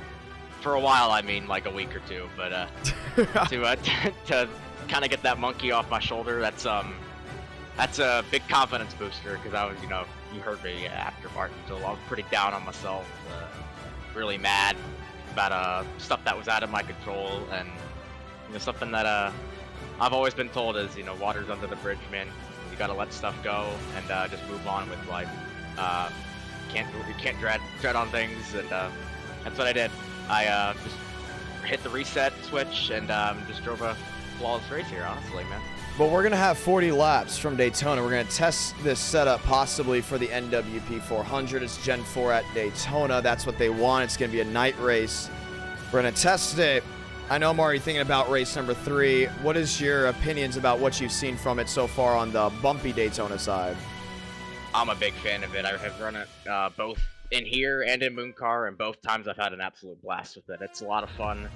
For a while, I mean like a week or two, but to kind of get that monkey off my shoulder, that's a big confidence booster, because I was, you heard me after Martinsville. I was pretty down on myself, really mad about stuff that was out of my control, and something that I've always been told is, water's under the bridge, man. You gotta let stuff go and just move on with life. You can't dread on things, and that's what I did. I just hit the reset switch and just drove a flawless race here, honestly, man. But we're going to have 40 laps from Daytona. We're going to test this setup possibly for the NWP 400. It's Gen 4 at Daytona. That's what they want. It's going to be a night race. We're going to test it. I know I'm already thinking about race number 3. What is your opinions about what you've seen from it so far on the bumpy Daytona side? I'm a big fan of it. I have run it both in here and in Mooncar, and both times I've had an absolute blast with it. It's a lot of fun.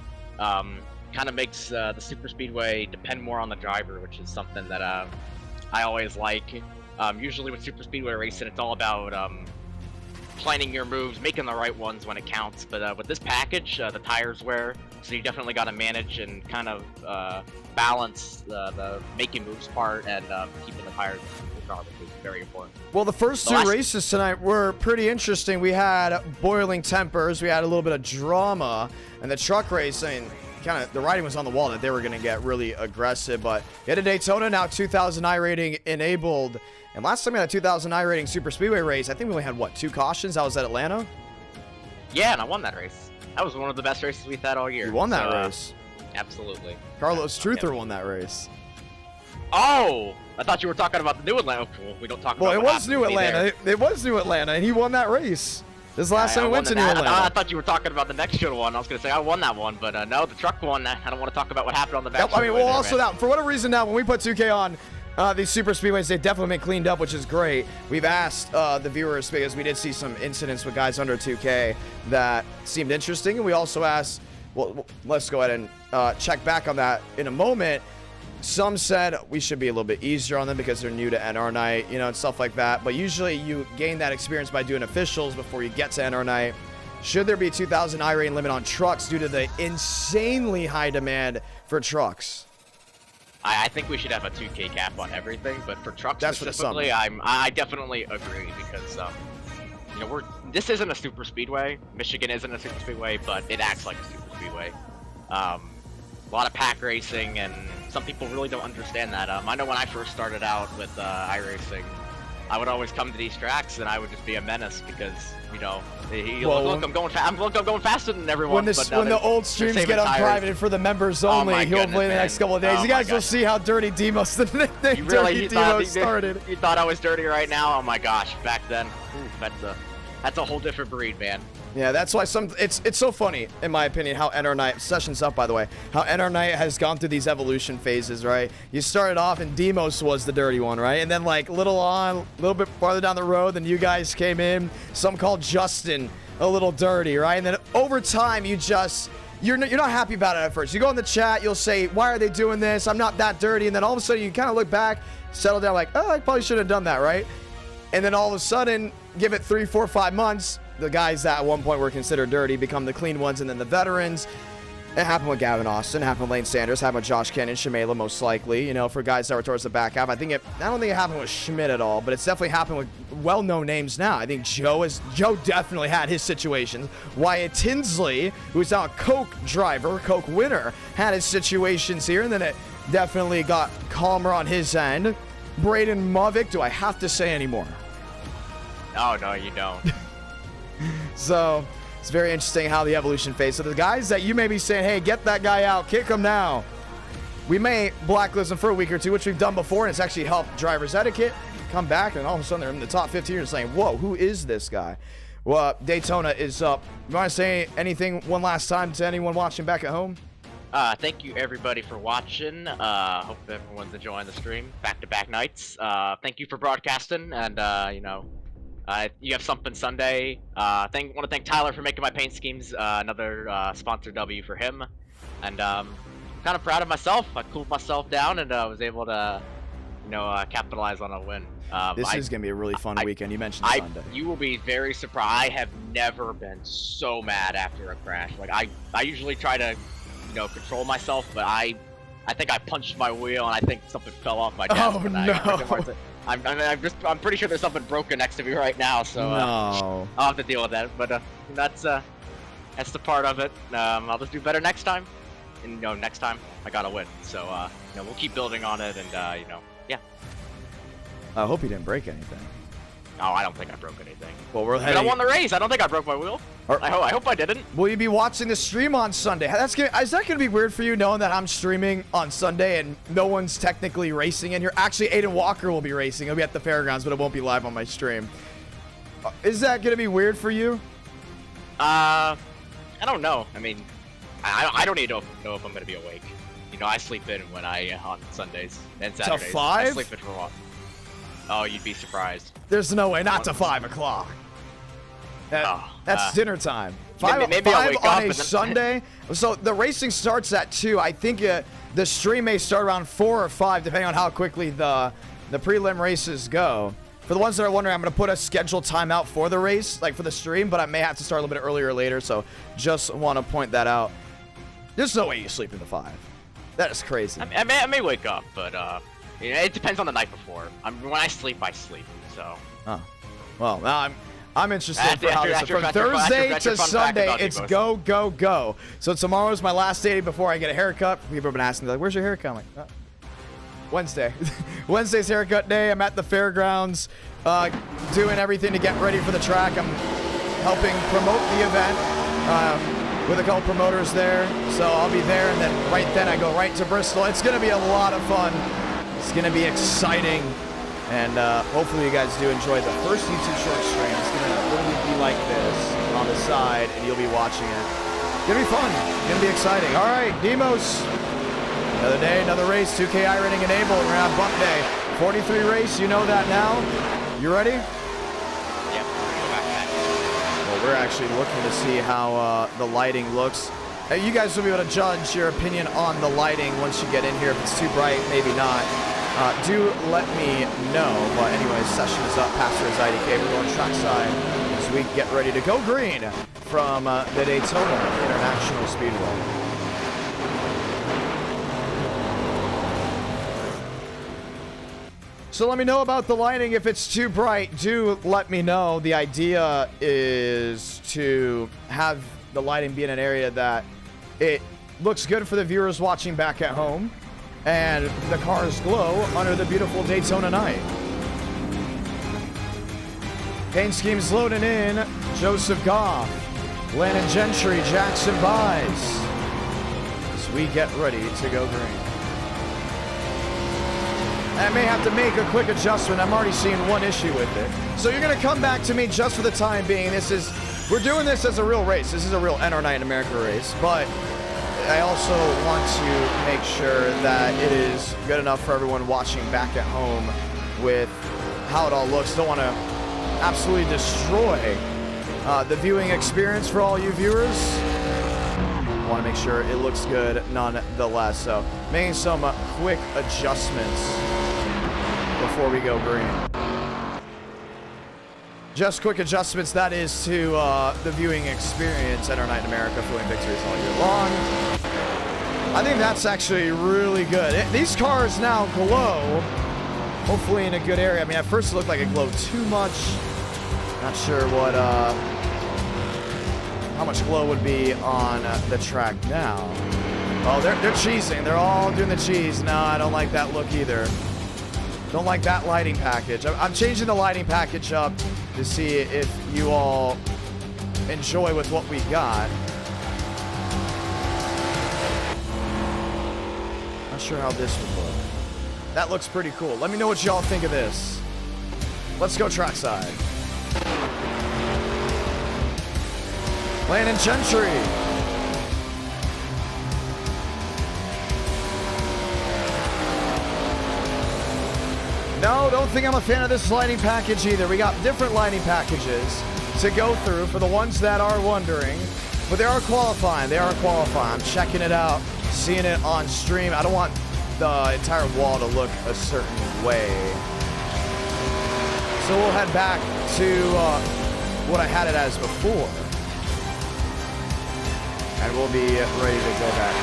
Kind of makes the super speedway depend more on the driver, which is something that I always like. Usually with super speedway racing, it's all about planning your moves, making the right ones when it counts. But with this package, the tires wear, so you definitely got to manage and kind of balance the making moves part and keeping the tires in the car, which is very important. Well, the first 2 races tonight were pretty interesting. We had boiling tempers, we had a little bit of drama, and the truck racing, the writing was on the wall that they were going to get really aggressive. But you had a Daytona, now 2000 iRating enabled. And last time we had a 2000 iRating super speedway race, I think we only had, 2 cautions? That was at Atlanta? Yeah, and I won that race. That was one of the best races we've had all year. You won that race. Absolutely. Carlos Truther won that race. Oh! I thought you were talking about the new Atlanta. Well, we don't talk about it was New Atlanta. It was New Atlanta, and he won that race. This is the last time we went to New Atlanta. I thought you were talking about the Next-Gen one. I was going to say I won that one, but no, the truck one. I don't want to talk about what happened on the back. I mean, well, also that, for whatever reason now, when we put 2K on these super speedways, they've definitely been cleaned up, which is great. We've asked the viewers, because we did see some incidents with guys under 2K that seemed interesting, and we also asked, well, let's go ahead and check back on that in a moment. Some said we should be a little bit easier on them because they're new to NR Night, and stuff like that. But usually you gain that experience by doing officials before you get to NR Night. Should there be a 2,000 iRating limit on trucks due to the insanely high demand for trucks? I think we should have a 2K cap on everything, but for trucks That's for the specifically, I definitely agree because you know, this isn't a super speedway. Michigan isn't a super speedway, but it acts like a super speedway. A lot of pack racing, and some people really don't understand that. I know when I first started out with iRacing, I would always come to these tracks and I would just be a menace because, you know, look, I'm going faster than everyone. When the old streams get unprivate for the members only, he'll play the next couple of days. You guys will see how Dirty Demos Dirty Demos started. You thought I was dirty right now? Oh my gosh, back then, that's a whole different breed, man. Yeah, that's why it's so funny, in my opinion, how NR Night, session's up by the way, how NR Night has gone through these evolution phases, right? You started off and Demos was the dirty one, right? And then like a little bit farther down the road, then you guys came in, some called Justin a little dirty, right? And then over time, you're not happy about it at first. You go in the chat, you'll say, why are they doing this? I'm not that dirty. And then all of a sudden you kind of look back, settle down like, oh, I probably should have done that, right? And then all of a sudden, give it 3, 4, 5 months, the guys that at one point were considered dirty become the clean ones, and then the veterans. It happened with Gavin Austin, it happened with Lane Sanders, happened with Josh Kennan, Shimela most likely, you know, for guys that were towards the back half. I don't think it happened with Schmidt at all, but it's definitely happened with well-known names now. I think Joe definitely had his situations. Wyatt Tinsley, who's now a Coke driver, Coke winner, had his situations here, and then it definitely got calmer on his end. Braden Movick, do I have to say anymore? Oh, no, you don't. So it's very interesting how the evolution phase. So the guys that you may be saying, hey, get that guy out, kick him now. We may blacklist them for a week or two, which we've done before, and it's actually helped drivers etiquette come back, and all of a sudden they're in the top 15 and saying, whoa, who is this guy? Well, Daytona is up. You want to say anything one last time to anyone watching back at home? Thank you everybody for watching. Hope everyone's enjoying the stream. Back-to-back nights. Thank you for broadcasting, and you know, you have something Sunday. Want to thank Tyler for making my paint schemes. Another sponsor W for him. And kind of proud of myself. I cooled myself down and was able to, you know, capitalize on a win. This is gonna be a really fun weekend. You mentioned Sunday. You will be very surprised. I have never been so mad after a crash. Like I usually try to, you know, control myself, but I think I punched my wheel and I think something fell off my desk. Oh no! I'm pretty sure there's something broken next to me right now, so no. I'll have to deal with that. But that's the part of it. I'll just do better next time, and you know, next time I gotta win. So you know, we'll keep building on it, and you know, yeah. I hope you didn't break anything. Oh, I don't think I broke anything. Well, we're heading. I won the race. I don't think I broke my wheel. I hope I didn't. Will you be watching the stream on Sunday? Is that gonna be weird for you, knowing that I'm streaming on Sunday and no one's technically racing? And actually, Aiden Walker will be racing. He'll be at the fairgrounds, but it won't be live on my stream. Is that gonna be weird for you? I don't know. I mean, I don't even know if I'm gonna be awake. You know, I sleep in when on Sundays and Saturdays. Till 5? I sleep in for a while. Oh, you'd be surprised. There's no way, not to 5 o'clock. That's dinner time. Maybe I'll wake on up a Sunday. So the racing starts at 2. I think the stream may start around 4 or 5, depending on how quickly the prelim races go. For the ones that are wondering, I'm going to put a scheduled timeout for the race, like for the stream, but I may have to start a little bit earlier or later, so just want to point that out. There's no way you sleep into 5. That is crazy. I may wake up, but you know, it depends on the night before. When I sleep, so. Oh. Well, now I'm interested for how this is. From Thursday to Sunday, it's go, go, go. So tomorrow's my last day before I get a haircut. People have been asking me, like, where's your haircut? I'm like, oh. Wednesday. Wednesday's haircut day. I'm at the fairgrounds doing everything to get ready for the track. I'm helping promote the event with a couple promoters there. So I'll be there, and then right then I go right to Bristol. It's going to be a lot of fun. It's going to be exciting. And hopefully you guys do enjoy the first YouTube short stream. It's going to literally be like this on the side, and you'll be watching it. It's going to be fun. It's going to be exciting. All right, Demos. Another day, another race. 2K iRating enabled. We're going to have bump day. 43 race. You know that now. You ready? Yep. Well, we're actually looking to see how the lighting looks. You guys will be able to judge your opinion on the lighting once you get in here. If it's too bright, maybe not. Do let me know. But anyways, session is up. Pastor is IDK. We're going trackside as we get ready to go green from the Daytona International Speedway. So let me know about the lighting. If it's too bright, do let me know. The idea is to have the lighting be in an area that it looks good for the viewers watching back at home, and the cars glow under the beautiful Daytona night. Paint schemes loading in. Joseph Goff, Landon Gentry, Jackson Buys. As we get ready to go green. I may have to make a quick adjustment. I'm already seeing one issue with it. So you're going to come back to me just for the time being. We're doing this as a real race. This is a real NR Night in America race. But I also want to make sure that it is good enough for everyone watching back at home with how it all looks. Don't want to absolutely destroy the viewing experience for all you viewers. I want to make sure it looks good nonetheless. So making some quick adjustments before we go green. Just quick adjustments, that is to the viewing experience at our Night in America, fueling victories all year long. I think that's actually really good. These cars now glow, hopefully in a good area. I mean, at first it looked like it glowed too much. Not sure what, how much glow would be on the track now. Oh, they're cheesing. They're all doing the cheese. No, I don't like that look either. Don't like that lighting package. I'm changing the lighting package up to see if you all enjoy with what we got. Not sure how this would look. That looks pretty cool. Let me know what y'all think of this. Let's go trackside. Landon Gentry. No, don't think I'm a fan of this lighting package either. We got different lighting packages to go through for the ones that are wondering. But they are qualifying. They are qualifying. I'm checking it out, seeing it on stream. I don't want the entire wall to look a certain way. So we'll head back to what I had it as before. And we'll be ready to go back.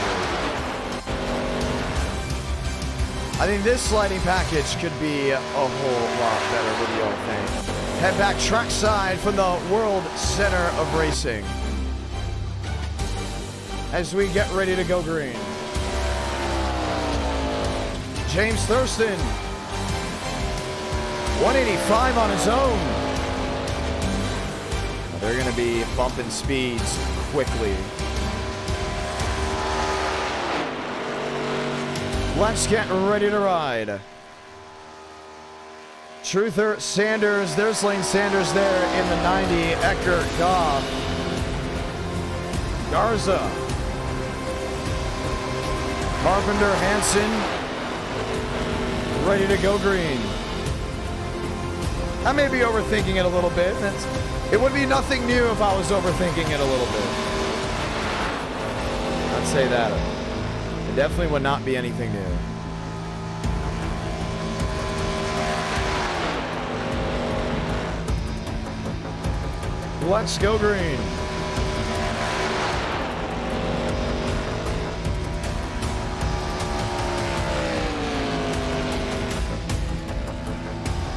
I think this lighting package could be a whole lot better. What do y'all think? Head back trackside from the World Center of Racing as we get ready to go green. James Thurston, 185 on his own. They're going to be bumping speeds quickly. Let's get ready to ride. Truther, Sanders, there's Lane Sanders there in the 90. Eckert, Goff, Garza, Carpenter, Hansen, ready to go green. I may be overthinking it a little bit. It would be nothing new if I was overthinking it a little bit. I'd say that. It definitely would not be anything new. Let's go green.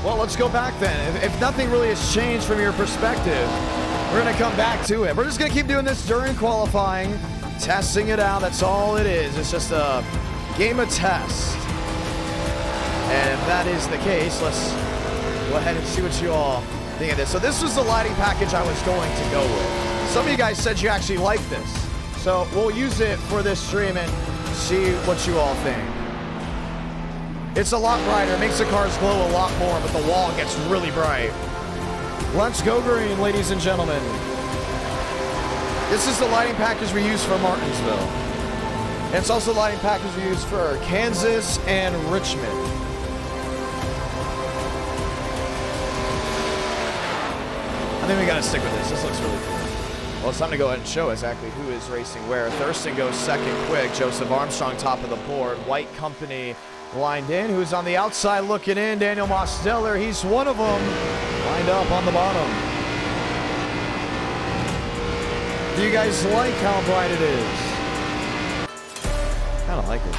Well, let's go back then. If nothing really has changed from your perspective, we're going to come back to it. We're just going to keep doing this during qualifying, testing it out. That's all it is. It's just a game of test. And if that is the case, let's go ahead and see what you all think of this. So this was the lighting package I was going to go with. Some of you guys said you actually like this. So we'll use it for this stream and see what you all think. It's a lot brighter. It makes the cars glow a lot more, but the wall gets really bright. Let's go green, ladies and gentlemen. This is the lighting package we use for Martinsville. And it's also the lighting package we use for Kansas and Richmond. I think we gotta stick with this. This looks really cool. Well, it's time to go ahead and show exactly who is racing where. Thurston goes second quick. Joseph Armstrong top of the board. White Company lined in. Who's on the outside looking in? Daniel Mosteller. He's one of them. Lined up on the bottom. Do you guys like how bright it is? Kind of like it.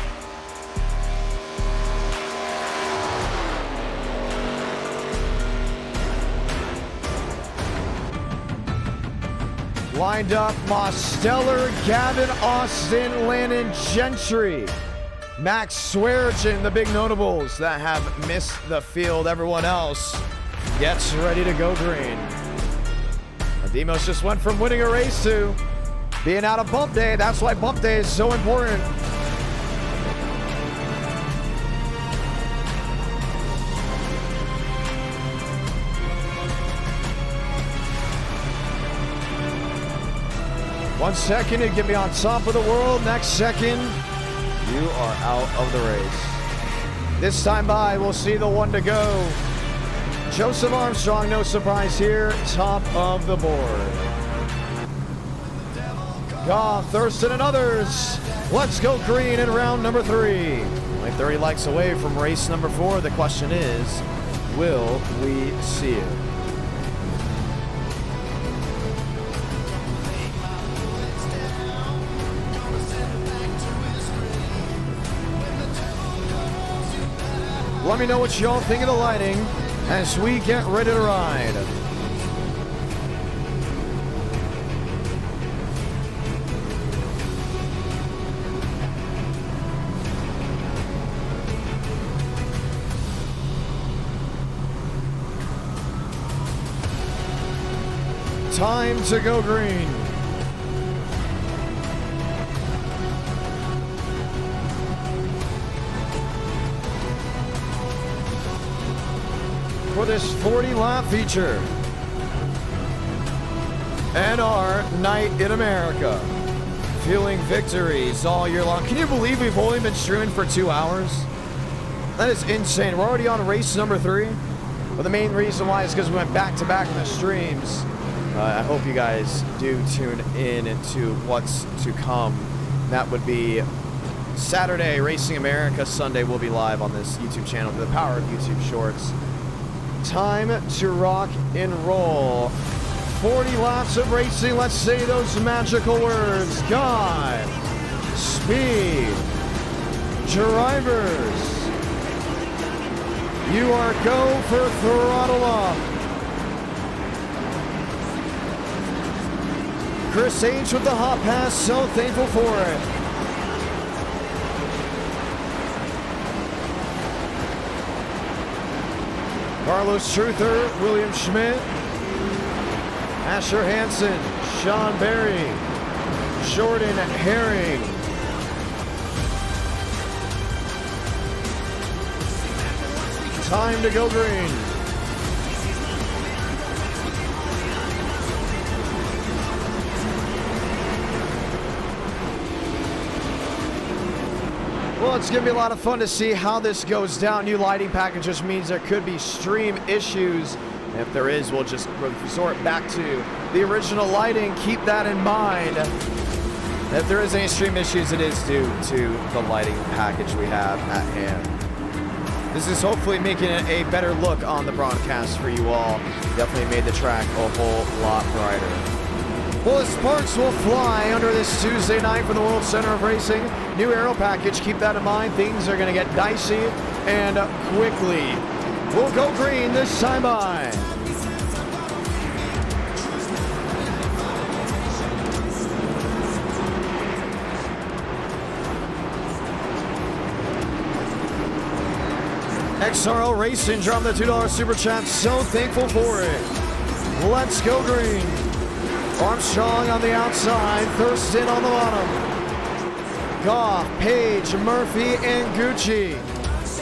Lined up, Mosteller, Gavin Austin, Landon Gentry, Max Swearchin, the big notables that have missed the field. Everyone else gets ready to go green. Demos just went from winning a race to being out of bump day. That's why bump day is so important. One second, you get me on top of the world. Next second, you are out of the race. This time by, we'll see the one to go. Joseph Armstrong, no surprise here, top of the board. Goff, Thurston, and others. Let's go green in round number 3. Only 30 likes away from race number 4. The question is, will we see it? Let me know what y'all think of the lighting as we get ready to ride. Time to go green. For this 40-lap feature and our night in America, fueling victories all year long. Can you believe we've only been streaming for 2 hours? That is insane. We're already on race number 3, but the main reason why is because we went back-to-back in the streams. I hope you guys do tune in into what's to come. That would be Saturday, Racing America. Sunday, we'll be live on this YouTube channel through the power of YouTube Shorts. Time to rock and roll. 40 laps of racing. Let's say those magical words. God, speed, drivers. You are go for throttle up. Chris H with the hot pass. So thankful for it. Carlos Truther, William Schmidt, Asher Hansen, Sean Berry, Jordan Herring. Time to go green. Well, it's going to be a lot of fun to see how this goes down. New lighting packages means there could be stream issues. And if there is, we'll just resort back to the original lighting. Keep that in mind. If there is any stream issues, it is due to the lighting package we have at hand. This is hopefully making it a better look on the broadcast for you all. Definitely made the track a whole lot brighter. Well, the sparks will fly under this Tuesday night for the World Center of Racing. New aero package, keep that in mind. Things are going to get dicey and quickly. We'll go green this time by. XRL Racing dropped the $2 super chat. So thankful for it. Let's go green. Armstrong on the outside, Thurston on the bottom. Goff, Page, Murphy, and Gucci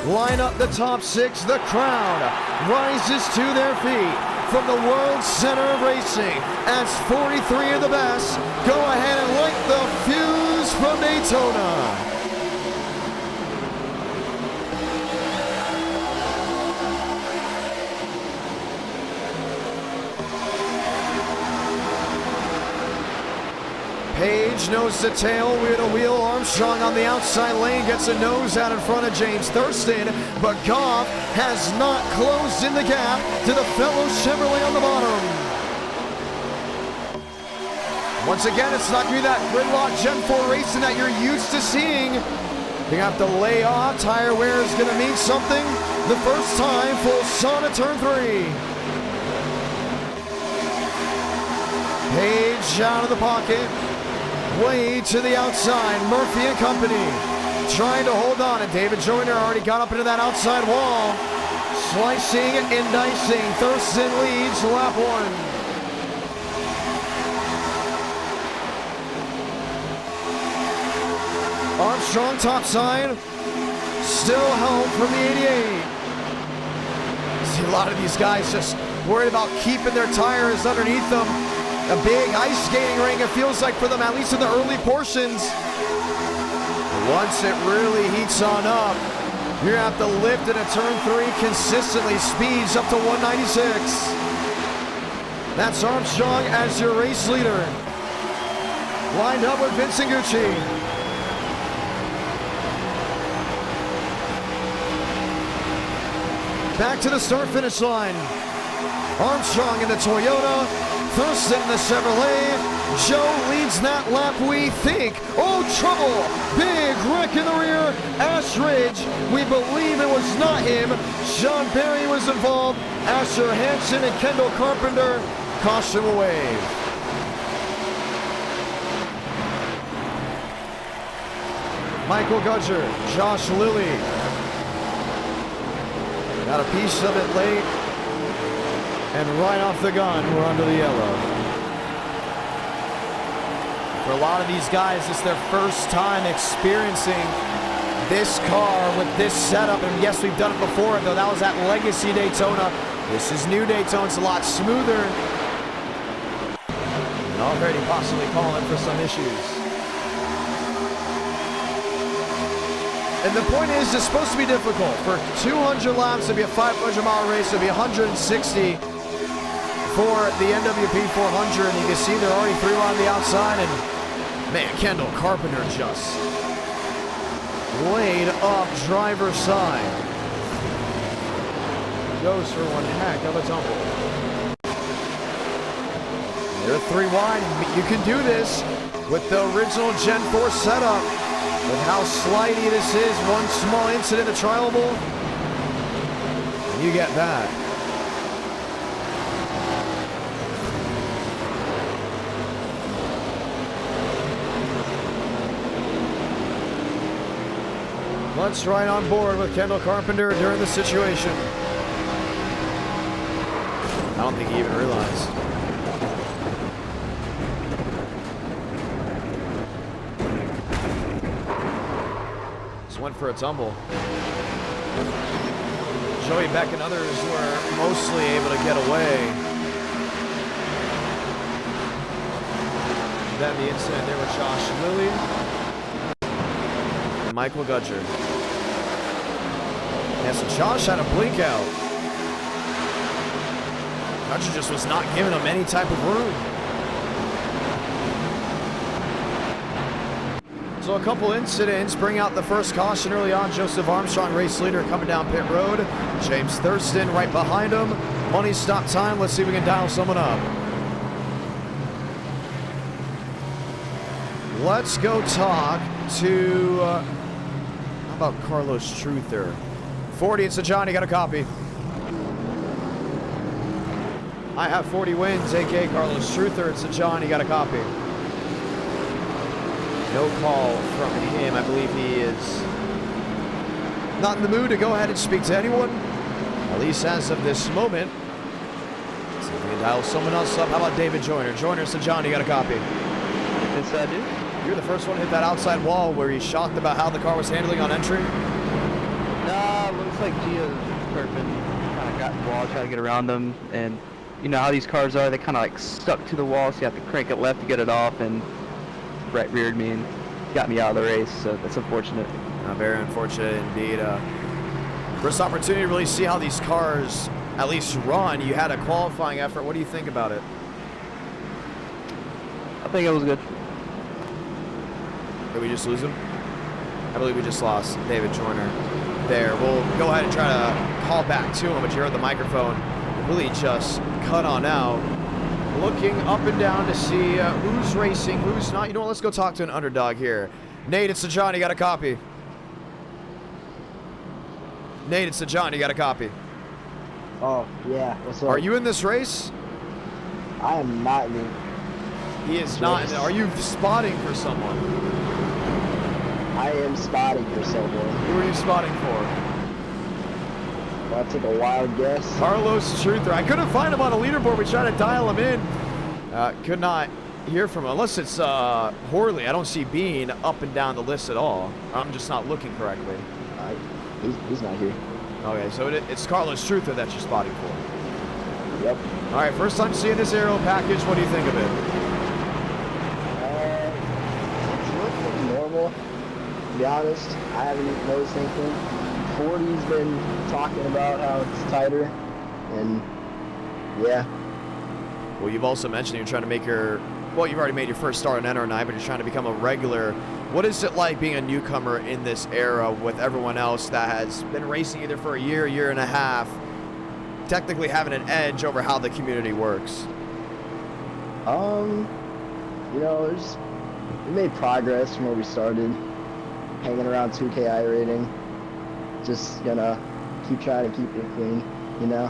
line up the top 6. The crowd rises to their feet from the World Center of Racing as 43 of the best go ahead and light the fuse from Daytona. Page nose to tail, wheel to wheel. Armstrong on the outside lane gets a nose out in front of James Thurston, but Goff has not closed in the gap to the fellow Chevrolet on the bottom. Once again, it's not going to be that gridlock Gen 4 racing that you're used to seeing. You have to lay off. Tire wear is going to mean something. The first time full sauna turn 3. Page out of the pocket. Way to the outside. Murphy and company trying to hold on. And David Joyner already got up into that outside wall. Slicing and dicing. Thurston leads lap 1. Armstrong topside. Still held from the 88. See a lot of these guys just worried about keeping their tires underneath them. A big ice skating ring, it feels like, for them, at least in the early portions. Once it really heats on up, you're gonna have to lift it at turn 3 consistently. Speeds up to 196. That's Armstrong as your race leader. Lined up with Vincent Gucci. Back to the start-finish line. Armstrong in the Toyota. Thurston in the Chevrolet. Joe leads that lap, we think. Oh, trouble. Big wreck in the rear. Ash Ridge. We believe it was not him. Sean Berry was involved. Asher Hansen and Kendall Carpenter. Caution will wave. Michael Gudger. Josh Lilly. Got a piece of it late. And right off the gun, we're under the yellow. For a lot of these guys, it's their first time experiencing this car with this setup. And yes, we've done it before, though that was at Legacy Daytona. This is new Daytona, it's a lot smoother. And already possibly calling for some issues. And the point is, it's supposed to be difficult. For 200 laps, it'll be a 500-mile race, it'll be 160 for the NWP 400, and you can see they're already 3 on the outside, and man, Kendall Carpenter just laid up driver's side. Goes for one heck of a tumble. They're 3 wide. You can do this with the original Gen 4 setup, with how slidey this is. One small incident, a trialable, and you get that. Let's right on board with Kendall Carpenter during the situation. I don't think he even realized. Just went for a tumble. Joey Beck and others were mostly able to get away. Then the incident there with Josh Lilly and Michael Gudger. Yeah, so Josh had a blink out. Gudger just was not giving him any type of room. So a couple incidents bring out the first caution early on. Joseph Armstrong, race leader, coming down pit road. James Thurston right behind him. Money stop time. Let's see if we can dial someone up. Let's go talk to, how about Carlos Truther? 40, it's a Johnny, got a copy. I have 40 wins, a.k.a. Carlos Truther. It's a Johnny, got a copy. No call from him. I believe he is not in the mood to go ahead and speak to anyone, at least as of this moment. Let's see if we can dial someone else up. How about David Joyner? Joyner, it's a Johnny, got a copy. Yes, I do. You're the first one to hit that outside wall. Were you shocked about how the car was handling on entry? Nah, looks like Gio Kirkman kind of got the wall, tried to get around them, and you know how these cars are, they kind of like stuck to the wall, so you have to crank it left to get it off, and right reared me and got me out of the race, so that's unfortunate. Very unfortunate indeed. First opportunity to really see how these cars at least run. You had a qualifying effort. What do you think about it? I think it was good. Did we just lose him? I believe we just lost David Joyner there. We'll go ahead and try to call back to him, but you heard the microphone really just cut on out. Looking up and down to see who's racing, who's not. You know what, let's go talk to an underdog here. Nate, it's the John, you got a copy. Nate, it's the John, you got a copy. Oh, yeah, what's up? Are you in this race? I am not in. He is not. Are you spotting for someone? I am spotting for someone. Who are you spotting for? I'll take a wild guess. Carlos Truther. I couldn't find him on a leaderboard. We tried to dial him in. Could not hear from him. Unless it's Horley. I don't see Bean up and down the list at all. I'm just not looking correctly. He's not here. Okay, so it's Carlos Truther that you're spotting for. Yep. All right, first time seeing this aero package. What do you think of it? It's looking normal. To be honest, I haven't noticed anything. 40's been talking about how it's tighter, and yeah. Well, you've also mentioned you're trying to make you've already made your first start on NR9, but you're trying to become a regular. What is it like being a newcomer in this era with everyone else that has been racing either for a year and a half, technically having an edge over how the community works? You know, we made progress from where we started, hanging around 2K iRating. Just gonna keep trying to keep it clean, you know?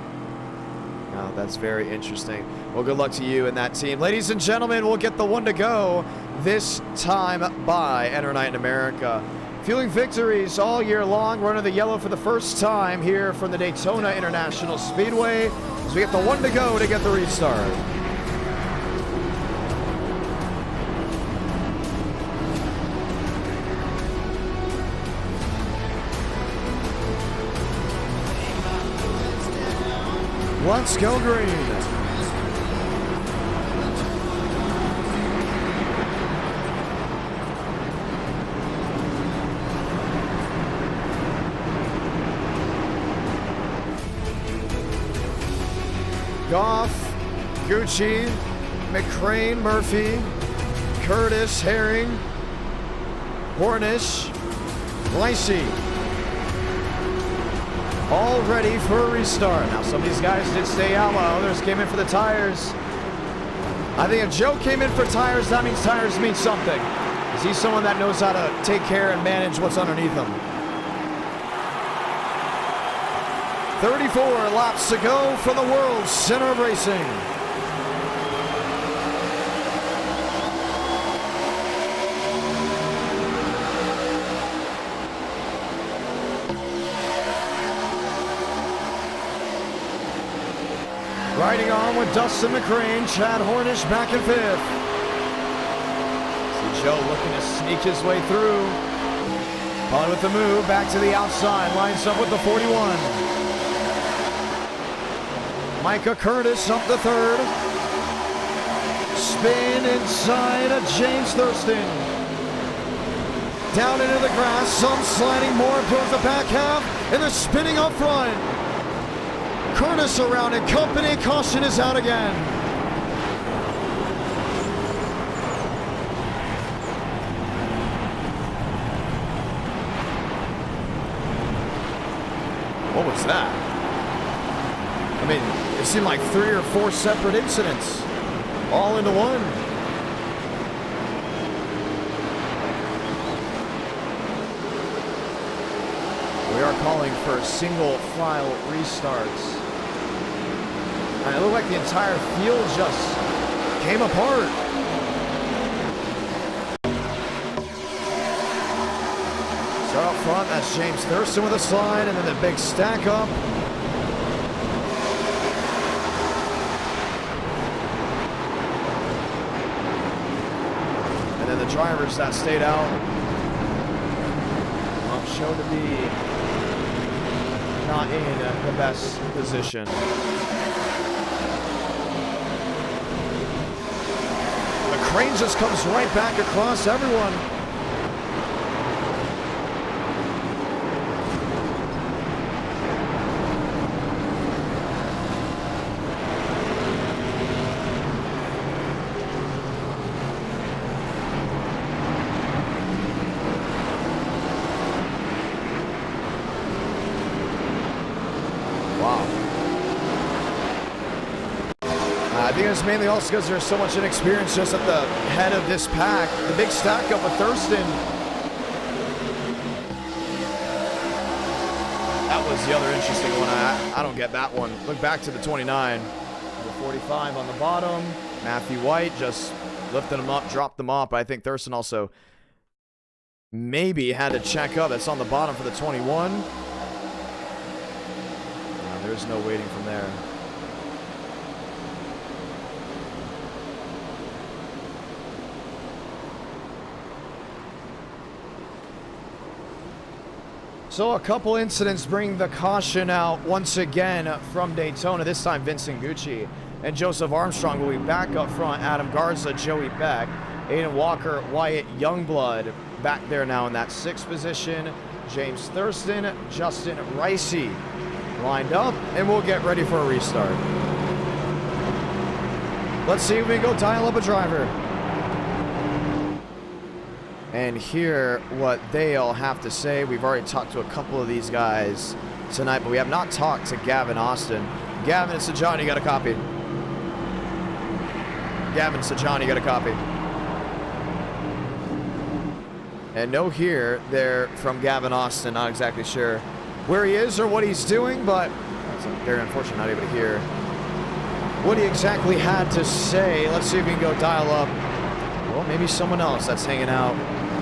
Oh, that's very interesting. Well, good luck to you and that team. Ladies and gentlemen, we'll get the one to go this time by Enter Night in America. Fueling victories all year long, running the yellow for the first time here from the Daytona International Speedway. As we get the one to go to get the restart. Let's go green. Goff, Gucci, McCrane, Murphy, Curtis, Herring, Hornish, Lacey. All ready for a restart. Now, some of these guys did stay out while others came in for the tires. I think if Joe came in for tires, that means tires mean something. Is he someone that knows how to take care and manage what's underneath him? 34 laps to go for the world's center of racing. Riding on with Dustin McCrane, Chad Hornish back in fifth. See Joe looking to sneak his way through. On with the move, back to the outside, lines up with the 41. Micah Curtis up the third. Spin inside of James Thurston. Down into the grass, some sliding more towards the back half, and they're spinning up front. Curtis around and company, caution is out again. What was that? I mean, it seemed like 3 or 4 separate incidents, all into one. We are calling for single file restarts. And it looked like the entire field just came apart. So up front, that's James Thurston with a slide, and then the big stack up. And then the drivers that stayed out shown to be not in the best position. The crane just comes right back across everyone. I think it's mainly also because there's so much inexperience just at the head of this pack. The big stack up with Thurston. That was the other interesting one. I don't get that one. Look back to the 29. The 45 on the bottom. Matthew White just lifted them up, dropped them off. But I think Thurston also maybe had to check up. That's on the bottom for the 21. No, there's no waiting from there. So a couple incidents bring the caution out once again from Daytona. This time Vincent Gucci and Joseph Armstrong will be back up front. Adam Garza, Joey Beck, Aiden Walker, Wyatt Youngblood back there now in that 6th position. James Thurston, Justin Ricey lined up, and we'll get ready for a restart. Let's see if we can go dial up a driver and hear what they all have to say. We've already talked to a couple of these guys tonight, but we have not talked to Gavin Austin. Gavin, it's a John, you got a copy. Gavin, it's a John, you got a copy. And no here there from Gavin Austin. Not exactly sure where he is or what he's doing, but that's very unfortunate not able to hear what he exactly had to say. Let's see if we can go dial up. Well, maybe someone else that's hanging out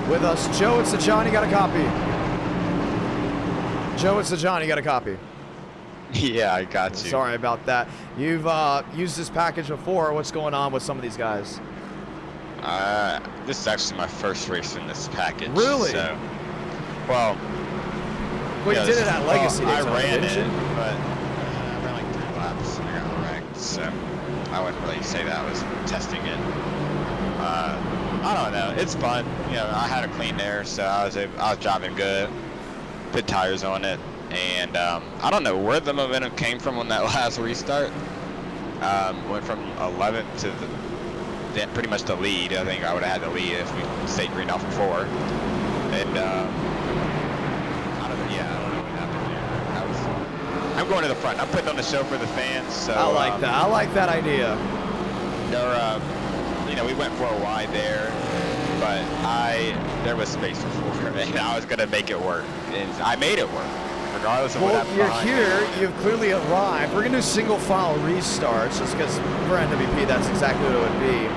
with us. Joe, it's the John, you got a copy. Joe, it's the John, you got a copy. Yeah, I got you. Sorry about that. You've used this package before. What's going on with some of these guys? This is actually my first race in this package. Really? So, well, you did it at Legacy. I ran it, but I ran like 3 laps and I got wrecked. So I wouldn't really say that I was testing it. I don't know. It's fun. You know, I had a clean air, so I was driving good. Put tires on it, and I don't know where the momentum came from on that last restart. Went from 11th to then pretty much the lead. I think I would have had the lead if we stayed green off of 4. And I don't know. Yeah, I don't know what happened there. I'm going to the front. I'm putting on the show for the fans. So I like that. I like that idea. You know, we went for a wide there, but there was space for 4, and I was gonna make it work, and I made it work, regardless of what happened. Well, you're here. You've clearly arrived. We're gonna do single file restarts, just because for NWP that's exactly what it would be.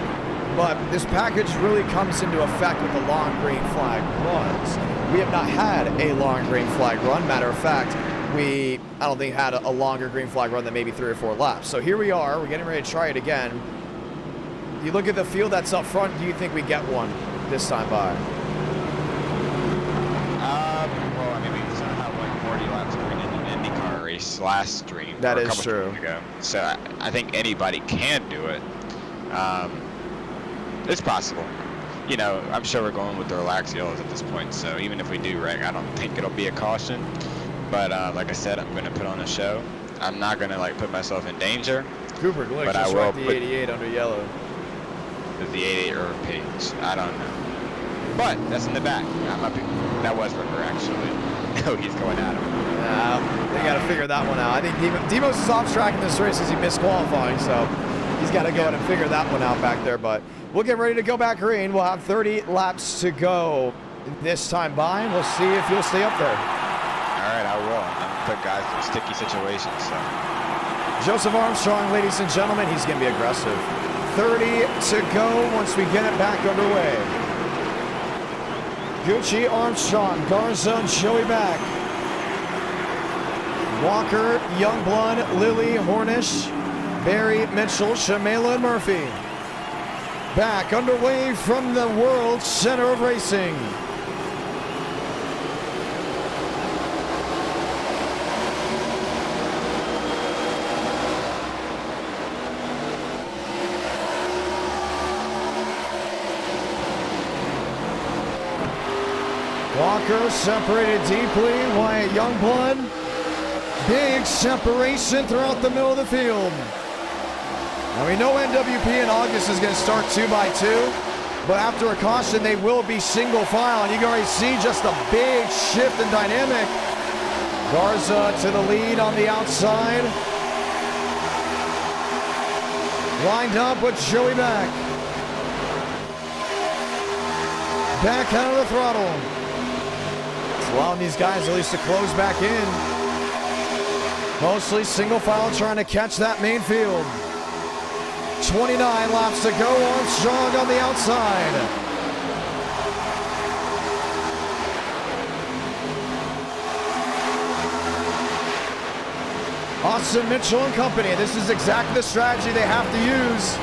But this package really comes into effect with the long green flag runs. We have not had a long green flag run. Matter of fact, I don't think had a longer green flag run than maybe 3 or 4 laps. So here we are. We're getting ready to try it again. You look at the field that's up front. Do you think we get one this time by? Well, I mean, we sort of had like 40 laps green in an IndyCar race last stream. That is true. Ago. So I think anybody can do it. It's possible. You know, I'm sure we're going with the relaxed yellows at this point. So even if we do wreck, I don't think it'll be a caution. But like I said, I'm going to put on a show. I'm not going to like put myself in danger. Cooper Glick just wrecked the 88 under yellow. The 88 or page. I don't know. But that's in the back. That was Ripper, actually. No, he's going at him. They got to figure that one out. I think Demos is off track in this race as he missed qualifying, so he's got to go in and figure that one out back there. But we'll get ready to go back green. We'll have 30 laps to go this time by, and we'll see if you'll stay up there. All right, I will. I'm going to put guys in sticky situations. So. Joseph Armstrong, ladies and gentlemen, he's going to be aggressive. 30 to go once we get it back underway. Gucci, Armstrong, Garza, and Joey back. Walker, Youngblood, Lilly, Hornish, Barry, Mitchell, Shamela, and Murphy. Back underway from the World Center of Racing. Walker separated deeply. Wyatt Youngblood. Big separation throughout the middle of the field. Now we know NWP in August is going to start 2 by 2, but after a caution they will be single file, and you can already see just a big shift in dynamic. Garza to the lead on the outside. Lined up with Joey back. Back out of the throttle. Allowing these guys at least to close back in. Mostly single file trying to catch that main field. 29 laps to go. Armstrong on the outside. Austin Mitchell and company. This is exactly the strategy they have to use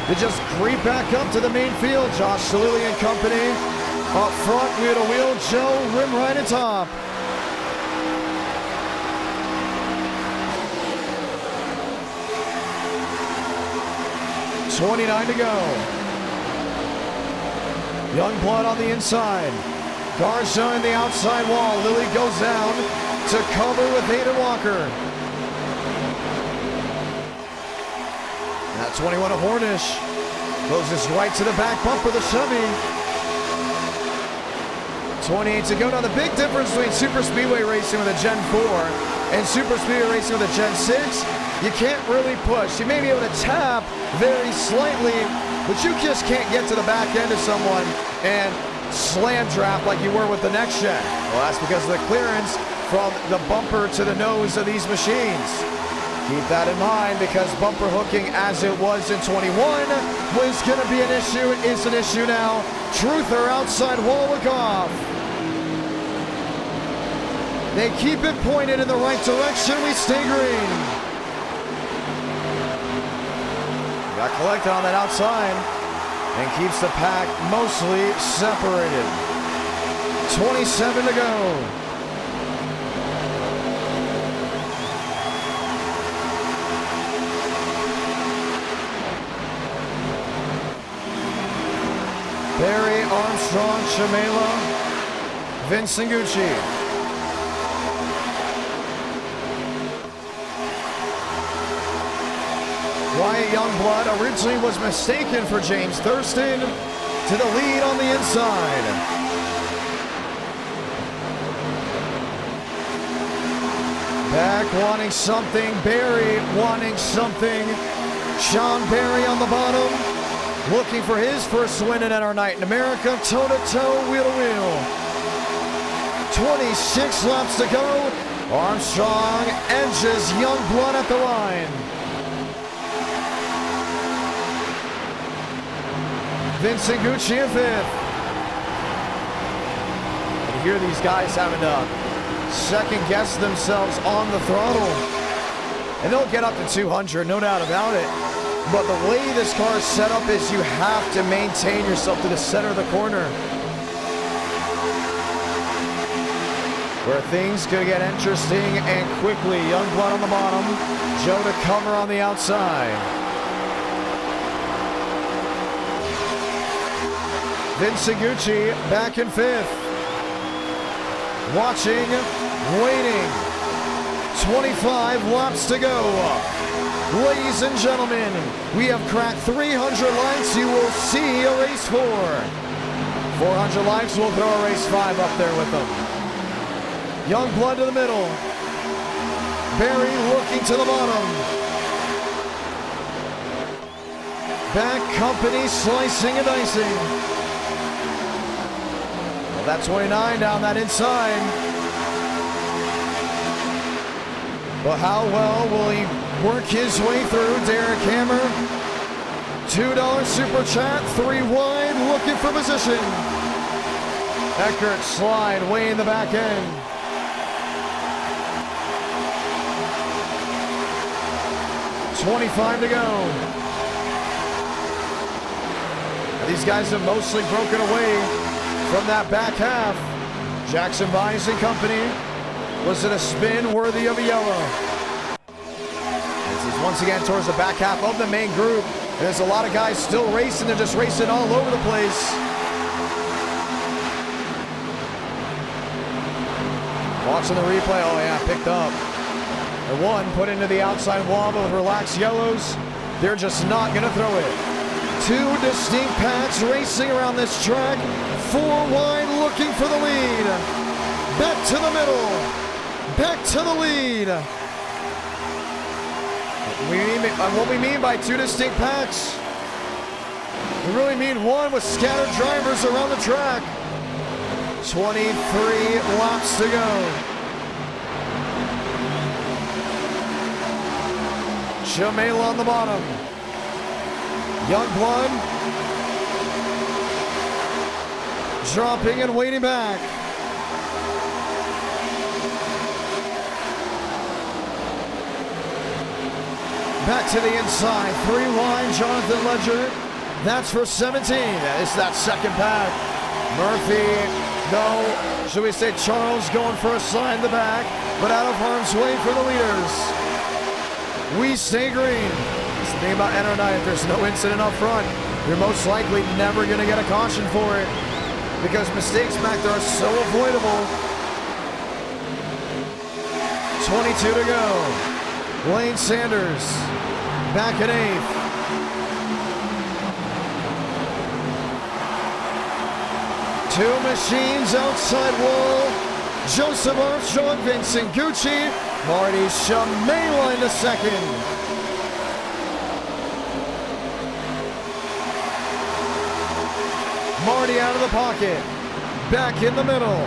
to just creep back up to the main field. Josh Salili and company up front, wheel to wheel. Joe rim right at top. .29 to go. Youngblood on the inside. Garza in the outside wall. Lilly goes down to cover with Hayden Walker. That 21 of Hornish closes right to the back bumper of the Chevy. 28 to go. Now the big difference between Super Speedway racing with a Gen 4 and Super Speedway racing with a Gen 6, you can't really push. You may be able to tap very slightly, but you just can't get to the back end of someone and slam trap like you were with the next gen. Well, that's because of the clearance from the bumper to the nose of these machines. Keep that in mind, because bumper hooking as it was in 21 was going to be an issue. It is an issue now. Truther outside wall look off. They keep it pointed in the right direction. We stay green. Got collected on that outside and keeps the pack mostly separated. 27 to go. Barry, Armstrong, Chamela, Vincent Gucci. Wyatt Youngblood originally was mistaken for James Thurston to the lead on the inside. Back wanting something, Barry wanting something. Sean Barry on the bottom, looking for his first win in our night in America, toe-to-toe, wheel-to-wheel. 26 laps to go. Armstrong edges Youngblood at the line. Vincent Gucci in fifth. And here these guys having to second guess themselves on the throttle. And they'll get up to 200, no doubt about it. But the way this car is set up is you have to maintain yourself to the center of the corner, where things could get interesting and quickly. Youngblood on the bottom, Joe to cover on the outside. Vincent Gucci back in fifth. Watching, waiting. 25 laps to go. Ladies and gentlemen, we have cracked 300 likes. You will see a race 4. 400 likes, we'll throw a race 5 up there with them. Youngblood to the middle. Barry looking to the bottom. Back company slicing and dicing. Well, that 29 down that inside. But how well will he work his way through? Derek Hammer, $2 super chat, 3 wide, looking for position. Eckert slide way in the back end. $25 to go. Now these guys have mostly broken away from that back half. Jackson Bynes and company. Was it a spin worthy of a yellow? This is once again towards the back half of the main group. There's a lot of guys still racing. They're just racing all over the place. Watching the replay. Oh yeah, picked up. The one put into the outside wall with relaxed yellows. They're just not going to throw it. 2 distinct packs racing around this track. 4 wide looking for the lead. Back to the middle. Back to the lead. What we mean by 2 distinct packs, we really mean one with scattered drivers around the track. 23 laps to go. Chamela on the bottom. Youngblood dropping and waiting back. Back to the inside, 3 wide, Jonathan Ledger. That's for 17. It's that second pack. Murphy, no, should we say Charles going for a slide in the back, but out of harm's way for the leaders. We stay green. That's the thing about NR9, if there's no incident up front, you're most likely never going to get a caution for it because mistakes back there are so avoidable. 22 to go. Lane Sanders back in 8th. Two machines outside wall. Joseph Armstrong, Vincent Gucci, Marty Shamela in the second. Marty out of the pocket. Back in the middle.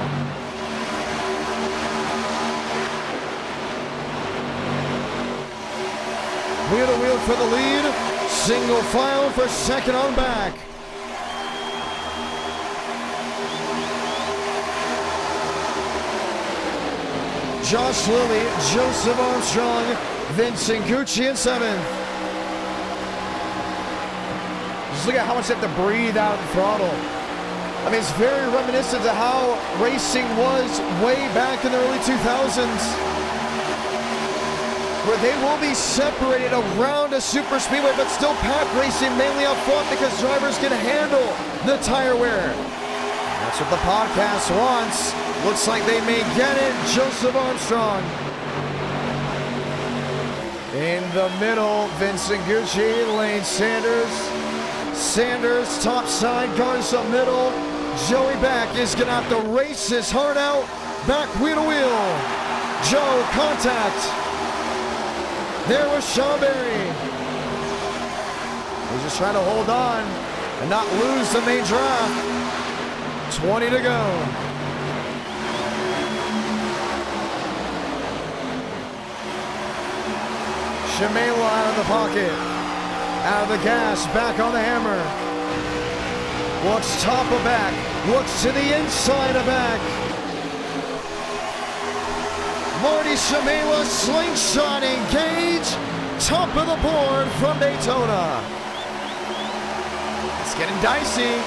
Wheel to wheel for the lead. Single file for second on back. Josh Lilly, Joseph Armstrong, Vincent Gucci in 7th. Just look at how much they have to breathe out and throttle. I mean, it's very reminiscent of how racing was way back in the early 2000s, where they will be separated around a super speedway, but still pack racing mainly up front because drivers can handle the tire wear. That's what the podcast wants. Looks like they may get it. Joseph Armstrong. In the middle, Vincent Gucci, Lane Sanders. Sanders, top side, Garza middle. Joey back is gonna have to race his heart out. Back wheel to wheel. Joe, contact. There was Sean Berry. He's just trying to hold on and not lose the main draft. 20 to go. Shamela out of the pocket. Out of the gas, back on the hammer. Looks top of back. Looks to the inside of back. Marty Shamela, slingshot engage. Top of the board from Daytona. It's getting dicey.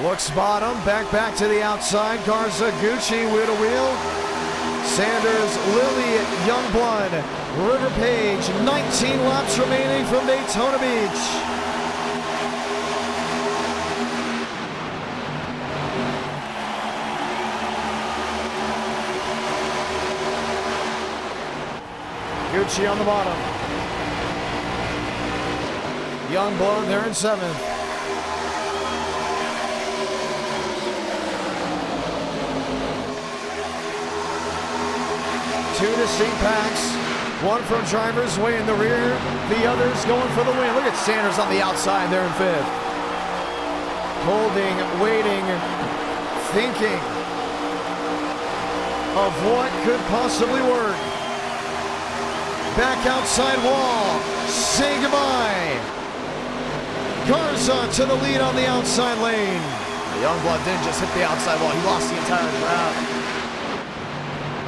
Looks bottom, back to the outside. Garza, Gucci, wheel to wheel. Sanders, Lilly, Youngblood, River Page. 19 laps remaining from Daytona Beach. Gucci on the bottom. Youngblood there in 7th. Two distinct packs, one from drivers way in the rear, the others going for the win. Look at Sanders on the outside there in 5th. Holding, waiting, thinking of what could possibly work. Back outside wall, say goodbye. Garza to the lead on the outside lane. The Youngblood didn't just hit the outside wall, he lost the entire draft.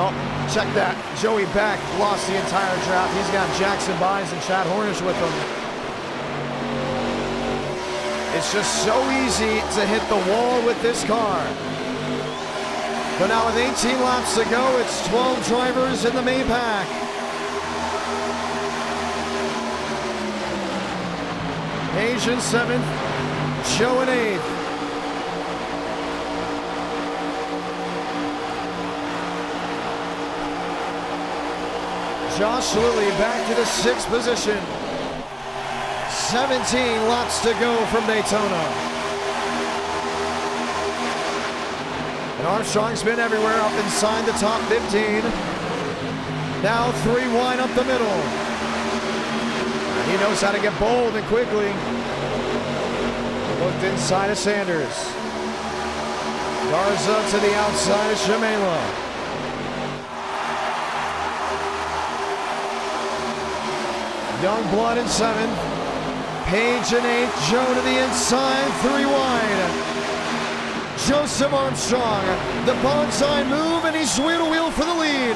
Oh, check that. Joey Beck lost the entire draft. He's got Jackson Bynes and Chad Hornish with him. It's just so easy to hit the wall with this car. But now with 18 laps to go, it's 12 drivers in the main pack. Page in 7th, Joe in 8th. Josh Lilly back to the 6th position. 17 laps to go from Daytona. And Armstrong's been everywhere up inside the top 15. Now 3 wide up the middle. He knows how to get bold and quickly. Looked inside of Sanders. Garza to the outside of Shamela. Youngblood in 7th. Page in 8th. Joe to the inside. 3 wide. Joseph Armstrong. The bonsai move, and he's wheel to wheel for the lead.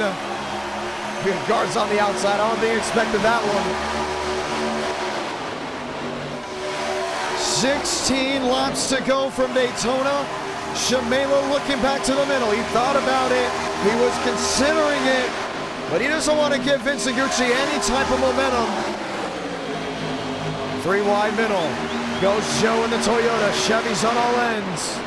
Good guards on the outside. I don't think he expected that one. 16 laps to go from Daytona. Shamela looking back to the middle. He thought about it. He was considering it. But he doesn't want to give Vincent Gucci any type of momentum. 3 wide middle. Goes Joe in the Toyota. Chevy's on all ends.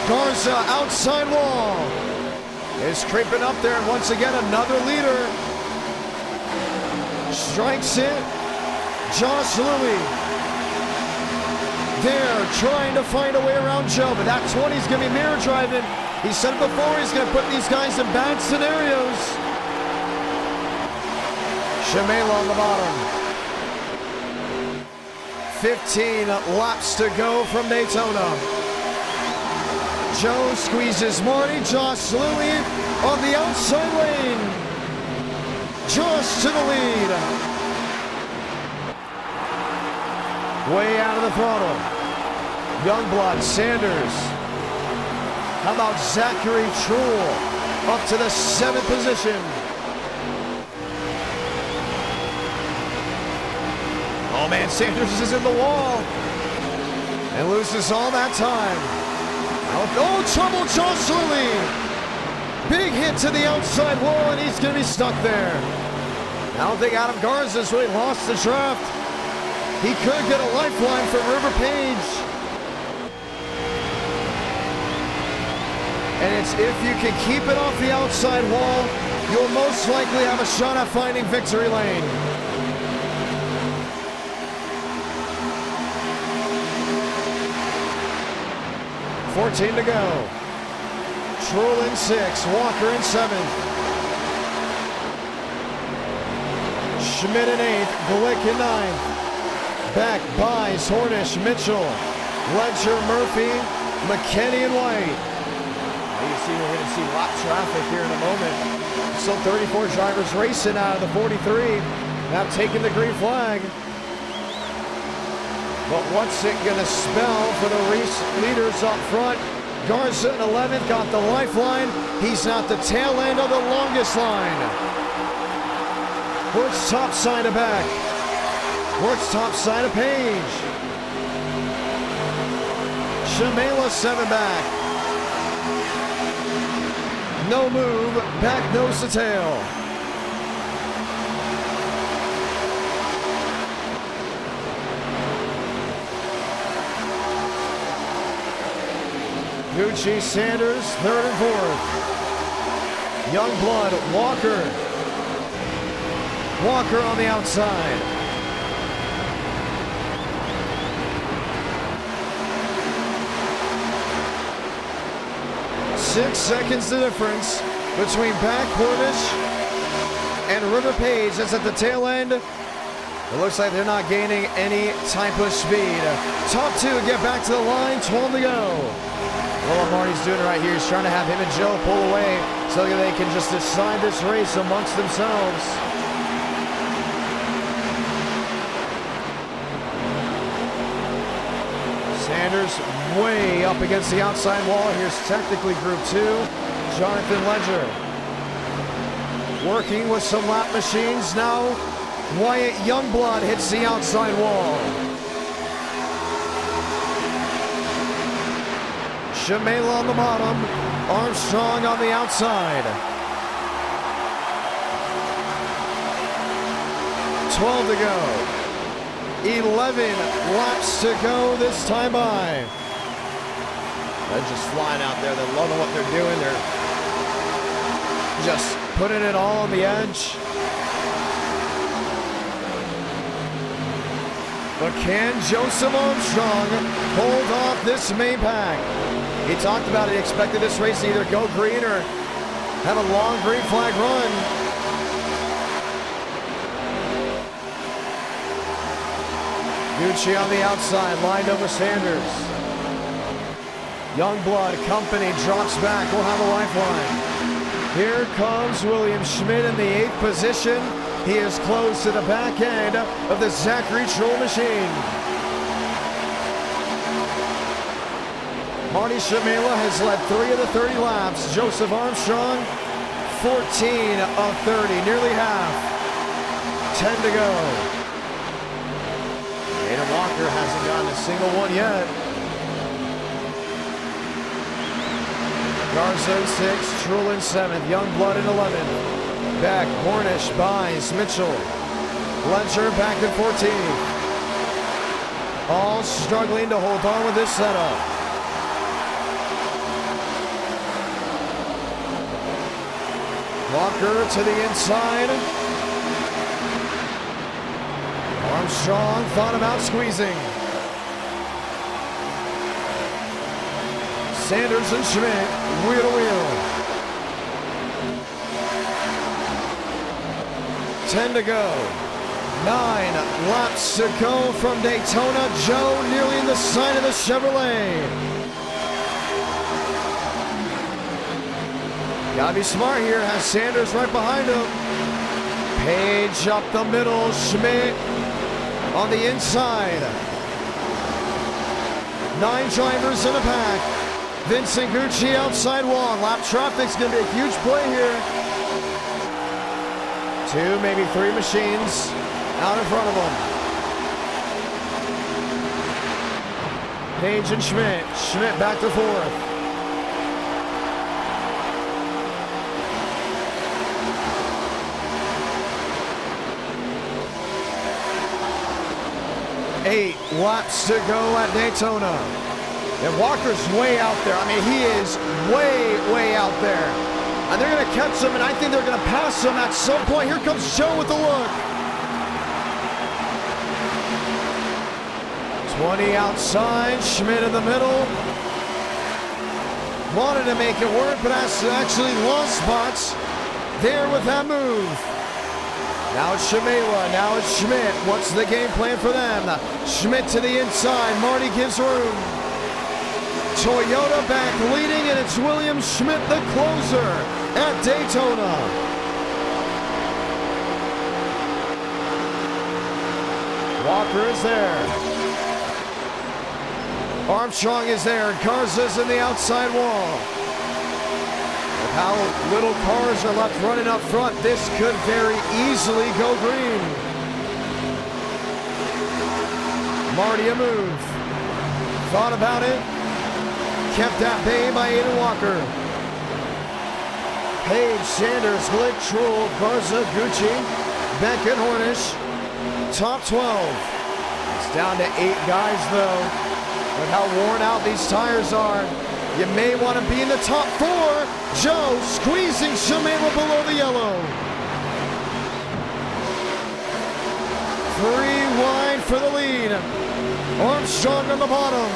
Garza outside wall. Is creeping up there. And once again, another leader. Strikes it. Josh Louie. There, trying to find a way around Joe, but that 20's gonna be mirror driving. He said it before, he's gonna put these guys in bad scenarios. Shamela on the bottom. 15 laps to go from Daytona. Joe squeezes Marty. Josh Louie on the outside lane. Josh to the lead. Way out of the throttle. Youngblood, Sanders. How about Zachary Truhl up to the 7th position? Oh man, Sanders is in the wall and loses all that time. Oh, trouble, Josh Louie. Big hit to the outside wall, and he's going to be stuck there. I don't think Adam Garza's really lost the draft. He could get a lifeline from River Page. And it's if you can keep it off the outside wall, you'll most likely have a shot at finding victory lane. $14 to go. Truhl in 6, Walker in 7th. Schmidt in 8th, Glick in 9th. Beck, Buys, Hornish, Mitchell, Ledger, Murphy, McKinney, and White. You see, we're going to see a lot of traffic here in a moment. Still 34 drivers racing out of the 43. Now taking the green flag. But what's it going to spell for the race leaders up front? Garza in 11th got the lifeline. He's at the tail end of the longest line. Works top side of back. Works top side of Page. Shamela 7 back. No move, back nose to tail. Gucci, Sanders, 3rd and 4th. Youngblood, Walker. Walker on the outside. 6 seconds the difference between Back Hornish and River Page. That's at the tail end. It looks like they're not gaining any type of speed. Top 2 get back to the line, 12 to go. Well, what Marty's doing right here is trying to have him and Joe pull away so that they can just decide this race amongst themselves. Sanders way up against the outside wall. Here's technically Group 2. Jonathan Ledger working with some lap machines. Now Wyatt Youngblood hits the outside wall. Shamela on the bottom. Armstrong on the outside. 12 to go. 11 laps to go this time by. They're just flying out there. They're loving what they're doing. They're just putting it all on the edge. But can Joseph Armstrong hold off this main pack? He talked about it. He expected this race to either go green or have a long green flag run. Gucci on the outside, lined up with Sanders. Youngblood Company drops back. We'll have a lifeline. Here comes William Schmidt in the 8th position. He is close to the back end of the Zachary Troll machine. Marty Shamela has led 3 of the 30 laps. Joseph Armstrong, 14 of 30, nearly half. 10 to go. Aiden Walker hasn't gotten a single one yet. Garza in 6th, Trull in 7th, Youngblood in 11th. Beck, Hornish, Byes, Mitchell, Ledger back in 14th. All struggling to hold on with this setup. Walker to the inside. Armstrong thought about squeezing. Sanders and Schmidt, wheel to wheel. 10 to go. 9 laps to go from Daytona. Joe nearly in the side of the Chevrolet. Gotta be smart here, has Sanders right behind him. Page up the middle, Schmidt on the inside. 9 drivers in a pack. Vincent Gucci outside wall. Lap traffic's gonna be a huge play here. 2, maybe 3 machines out in front of them. Page and Schmidt. Schmidt back to 4th. Eight laps to go at Daytona. And Walker's way out there. I mean, he is way out there. And they're going to catch him, and I think they're going to pass him at some point. Here comes Joe with the look. 20 outside, Schmidt in the middle. Wanted to make it work, but actually lost spots there with that move. Now it's Shamela, now it's Schmidt. What's the game plan for them? Schmidt to the inside, Marty gives room. Toyota back leading, and it's William Schmidt, the closer at Daytona. Walker is there. Armstrong is there. Garza's in the outside wall. With how little cars are left running up front, this could very easily go green. Marty a move. Thought about it. Kept at bay by Aiden Walker. Page, Sanders, Glick, Trull, Garza, Gucci, Beck and Hornish. Top 12. It's down to 8 guys though. Look how worn out these tires are. You may want to be in the top 4. Joe squeezing Shamela below the yellow. 3 wide for the lead. Armstrong on the bottom.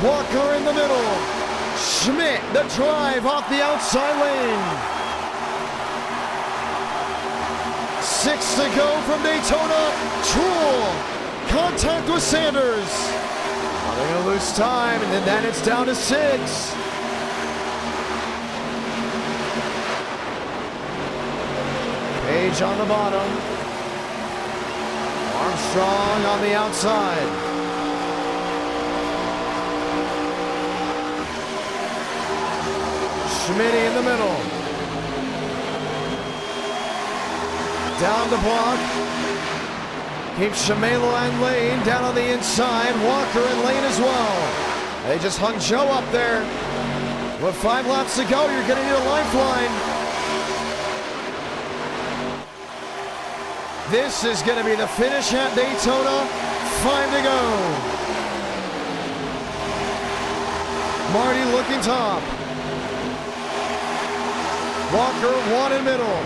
Walker in the middle. Schmidt, the drive off the outside lane. 6 to go from Daytona. Trull, contact with Sanders. They're going to lose time, and then it's down to 6. Page on the bottom. Armstrong on the outside. Schmidt in the middle. Down the block. Keeps Shamela and Lane down on the inside. Walker and Lane as well. They just hung Joe up there. With 5 laps to go, you're going to need a lifeline. This is going to be the finish at Daytona. 5 to go. Marty looking top. Walker, 1 in middle.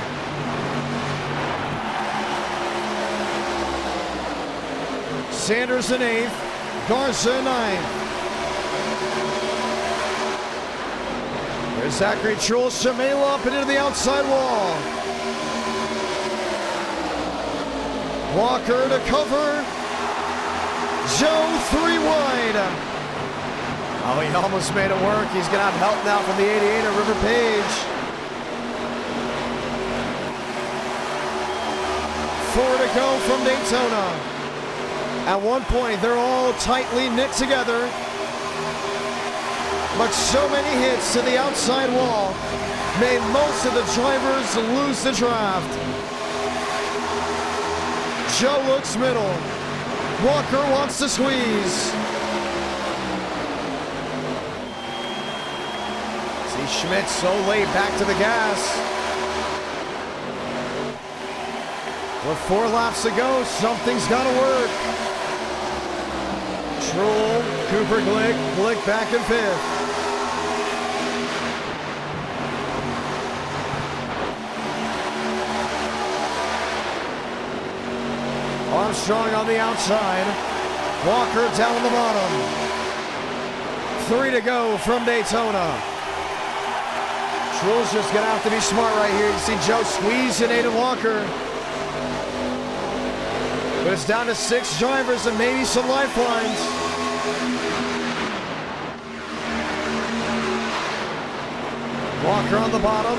Sanders in 8th. Garza in 9th. There's Zachary Trull. Shamela up and into the outside wall. Walker to cover. Joe 3 wide. Oh, he almost made it work. He's going to have help now from the 88 of River Page. 4 to go from Daytona. At one point, they're all tightly knit together. But so many hits to the outside wall made most of the drivers lose the draft. Joe looks middle. Walker wants to squeeze. See Schmidt so late back to the gas. With 4 laps to go, something's got to work. Trull, Cooper Glick, Glick back in 5th. Armstrong on the outside. Walker down the bottom. 3 to go from Daytona. Trull's just going to have to be smart right here. You see Joe squeeze in Aiden Walker. But it's down to 6 drivers and maybe some lifelines. Walker on the bottom.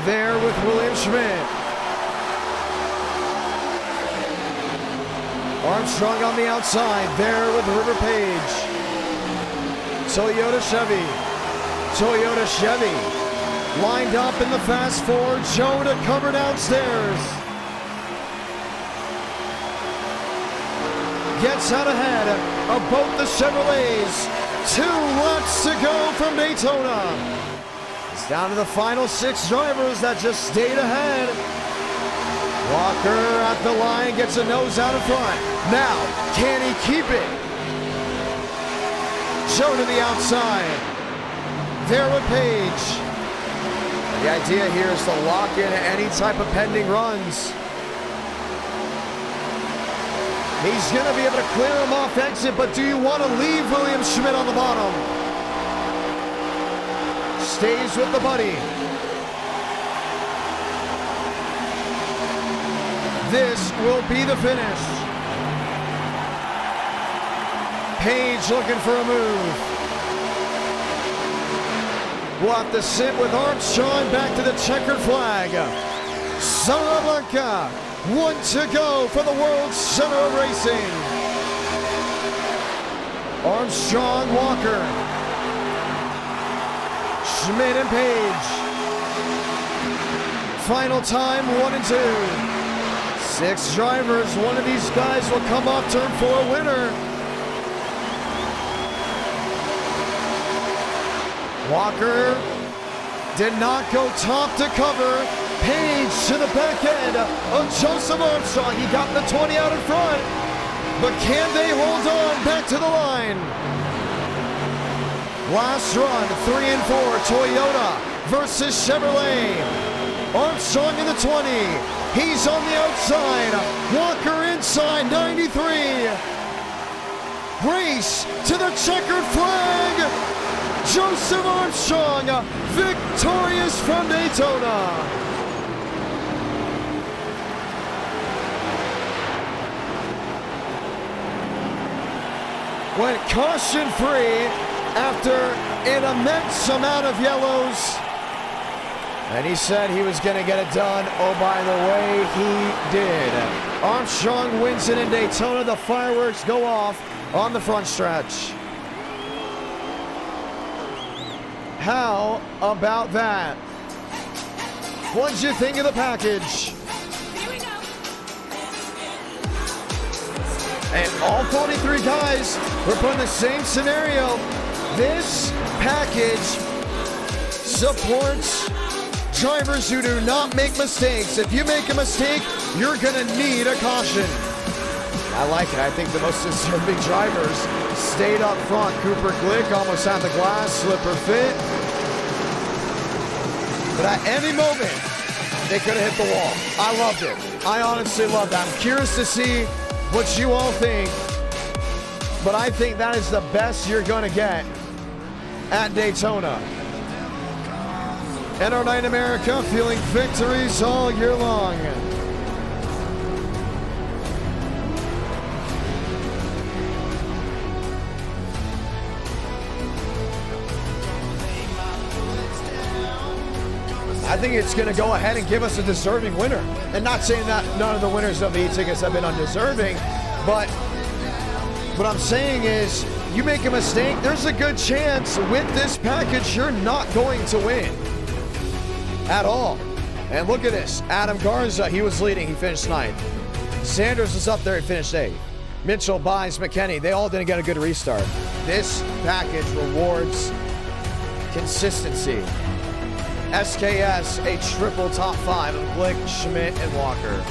There with William Schmidt. Armstrong on the outside, there with River Page. Toyota Chevy. Lined up in the fast four, Joe to cover downstairs. Gets out ahead of both the Chevrolets. 2 laps to go from Daytona. It's down to the final 6 drivers that just stayed ahead. Walker at the line, gets a nose out in front. Now, can he keep it? Joe to the outside. There with Page. The idea here is to lock in any type of pending runs. He's going to be able to clear him off exit, but do you want to leave William Schmidt on the bottom? Stays with the buddy. This will be the finish. Page looking for a move. We'll have to sit with Armstrong back to the checkered flag. Salamanca, 1 to go for the World Center of Racing. Armstrong, Walker. Schmidt and Page. Final time, 1 and 2. 6 drivers, one of these guys will come off turn 4 winner. Walker did not go top to cover. Page to the back end of Joseph Armstrong. He got the 20 out in front, but can they hold on back to the line? Last run, 3 and 4, Toyota versus Chevrolet. Armstrong in the 20. He's on the outside. Walker inside, 93. Race to the checkered flag. Joseph Armstrong, victorious from Daytona. Went caution-free after an immense amount of yellows. And he said he was going to get it done. Oh, by the way, he did. Armstrong wins it in Daytona. The fireworks go off on the front stretch. How about that? What'd you think of the package? And all 43 guys were put in the same scenario. This package supports drivers who do not make mistakes. If you make a mistake, you're gonna need a caution. I like it. I think the most deserving drivers stayed up front. Cooper Glick almost had the glass slipper fit. But at any moment, they could have hit the wall. I loved it. I honestly loved it. I'm curious to see what you all think. But I think that is the best you're going to get at Daytona. NR9 America feeling victories all year long. think it's going to go ahead and give us a deserving winner. And not saying that none of the winners of the e-tickets have been undeserving, but what I'm saying is you make a mistake, there's a good chance with this package you're not going to win at all. And look at this. Adam Garza, he was leading. He finished 9th. Sanders is up there. He finished 8th. Mitchell, Bynes, McKinney, they all didn't get a good restart. This package rewards consistency. SKS, a triple top 5 of Glick, Schmidt, and Walker.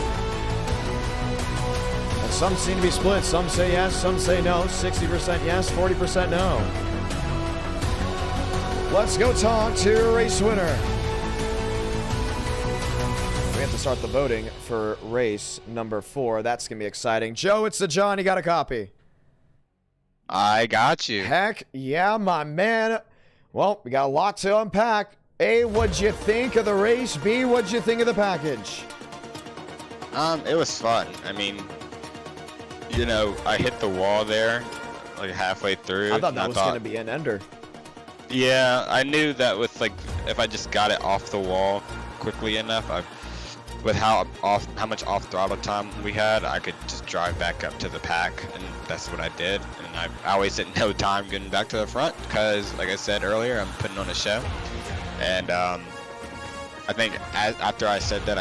And some seem to be split. Some say yes, some say no. 60% yes, 40% no. Let's go talk to race winner. We have to start the voting for race number 4. That's going to be exciting. Joe, it's the John. You got a copy? I got you. Heck yeah, my man. Well, we got a lot to unpack. A, what'd you think of the race? B, what'd you think of the package? It was fun. I mean, you know, I hit the wall there, like halfway through. I thought that was going to be an ender. Yeah, I knew that with like, if I just got it off the wall quickly enough, with how much off throttle time we had, I could just drive back up to the pack, and that's what I did. And I wasted no time getting back to the front because, like I said earlier, I'm putting on a show. And I think after I said that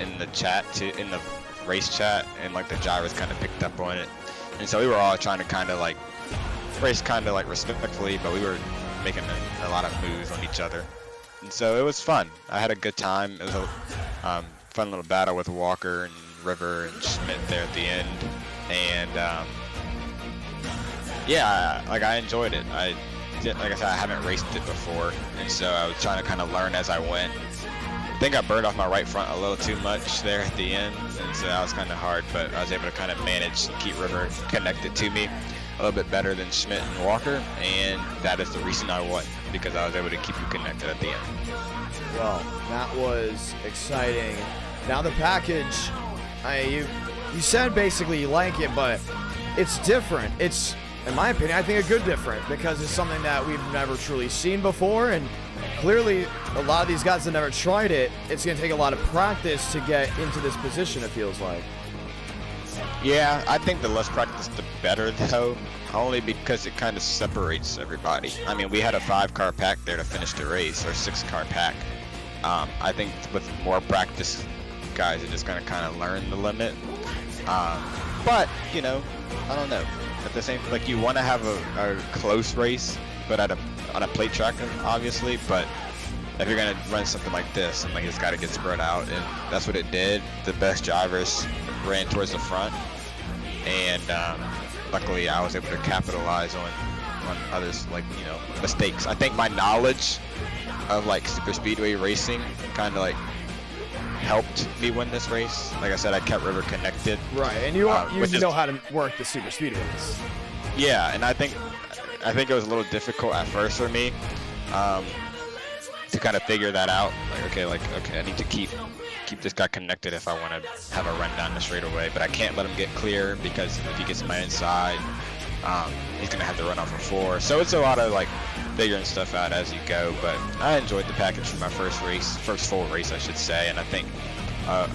in the chat too, in the race chat, and like the drivers kind of picked up on it. And so we were all trying to kind of like race kind of like respectfully, but we were making a lot of moves on each other. And so it was fun. I had a good time. It was a fun little battle with Walker and River and Schmidt there at the end. And yeah, like I enjoyed it. Like I said, I haven't raced it before, and so I was trying to kind of learn as I went. I think I burned off my right front a little too much there at the end, and so that was kind of hard, but I was able to kind of manage and keep River connected to me a little bit better than Schmidt and Walker, and that is the reason I won, because I was able to keep you connected at the end. Well, that was exciting. Now the package, you said basically you like it, but it's different. It's, in my opinion, I think a good different, because it's something that we've never truly seen before, and clearly a lot of these guys that never tried it, it's going to take a lot of practice to get into this position, it feels like. Yeah, I think the less practice, the better, though, only because it kind of separates everybody. I mean, we had a 5-car pack there to finish the race, or 6-car pack. I think with more practice, guys are just going to kind of learn the limit. But, you know, I don't know. At the same, like, you want to have a close race, but on a plate track, obviously. But if you're gonna run something like this, and like it's got to get spread out, and that's what it did. The best drivers ran towards the front, and luckily I was able to capitalize on others, like, you know, mistakes. I think my knowledge of like super speedway racing kind of like helped me win this race. Like I said, I kept River connected. Right, and you know how to work the super speedways. Yeah, and I think it was a little difficult at first for me to kind of figure that out. Like, okay, I need to keep this guy connected if I want to have a run down the straightaway, but I can't let him get clear, because if he gets my inside, he's gonna have to run off a 4. So it's a lot of like figuring stuff out as you go. But I enjoyed the package for my first full race, I should say, and I think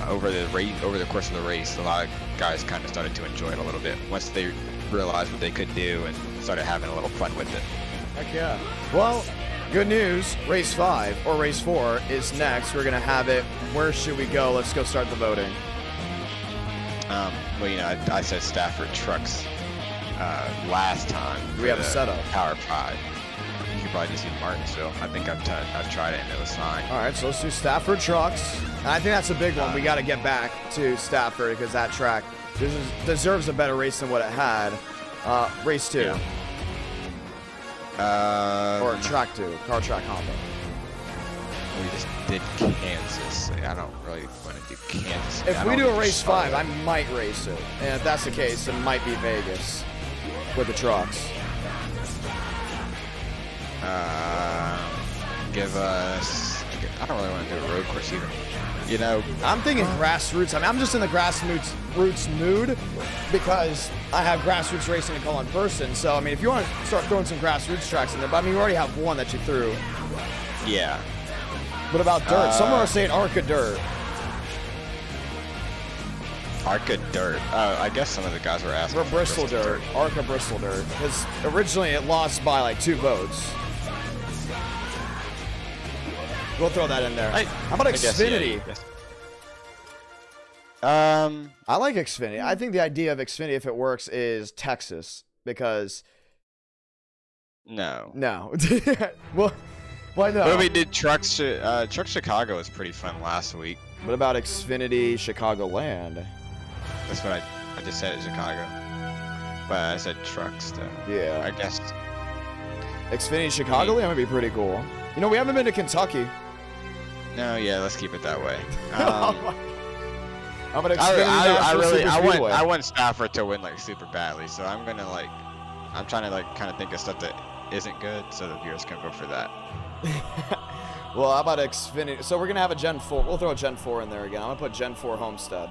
over the course of the race, a lot of guys kind of started to enjoy it a little bit once they realized what they could do and started having a little fun with it. Heck yeah. Well, good news, race 5 or race 4 is next. We're gonna have it. Where should we go? Let's go start the voting. Well, you know, I said Stafford Trucks last time. We have a setup. Power Pod. You could probably just do Martinsville. I think I've tried it and it was fine. All right, so let's do Stafford Trucks. And I think that's a big one. We got to get back to Stafford, because that track deserves a better race than what it had. Race 2. Yeah. Or track 2, car track combo. We just did Kansas. I don't really want to do Kansas. If we do a race 5, I might race it. And if that's the case, it might be Vegas with the trucks. Give us. I don't really want to do a road course either. You know, I'm thinking grassroots. I mean, I'm just in the grassroots mood, because I have grassroots racing to call in person. So, I mean, if you want to start throwing some grassroots tracks in there, but I mean, you already have one that you threw. Yeah. What about dirt? Some are saying ARCA dirt. ARCA dirt. I guess some of the guys were asking For Bristol dirt. ARCA Bristol dirt. Because originally it lost by like 2 votes. We'll throw that in there. How about Xfinity? I like Xfinity. I think the idea of Xfinity, if it works, is Texas. Because... No. Well, why not? Well, we did Truck Chicago was pretty fun last week. What about Xfinity Chicagoland? That's what I just said at Chicago. But I said trucks though. Yeah. I guess. Xfinity Chicagoland would be pretty cool. You know, we haven't been to Kentucky. No, yeah, let's keep it that way. How about Xfinity I want Stafford to win like super badly, so I'm gonna like, I'm trying to like kind of think of stuff that isn't good, so the viewers can vote for that. Well, how about Xfinity? So we're gonna have a Gen 4. We'll throw a Gen 4 in there again. I'm gonna put Gen 4 Homestead.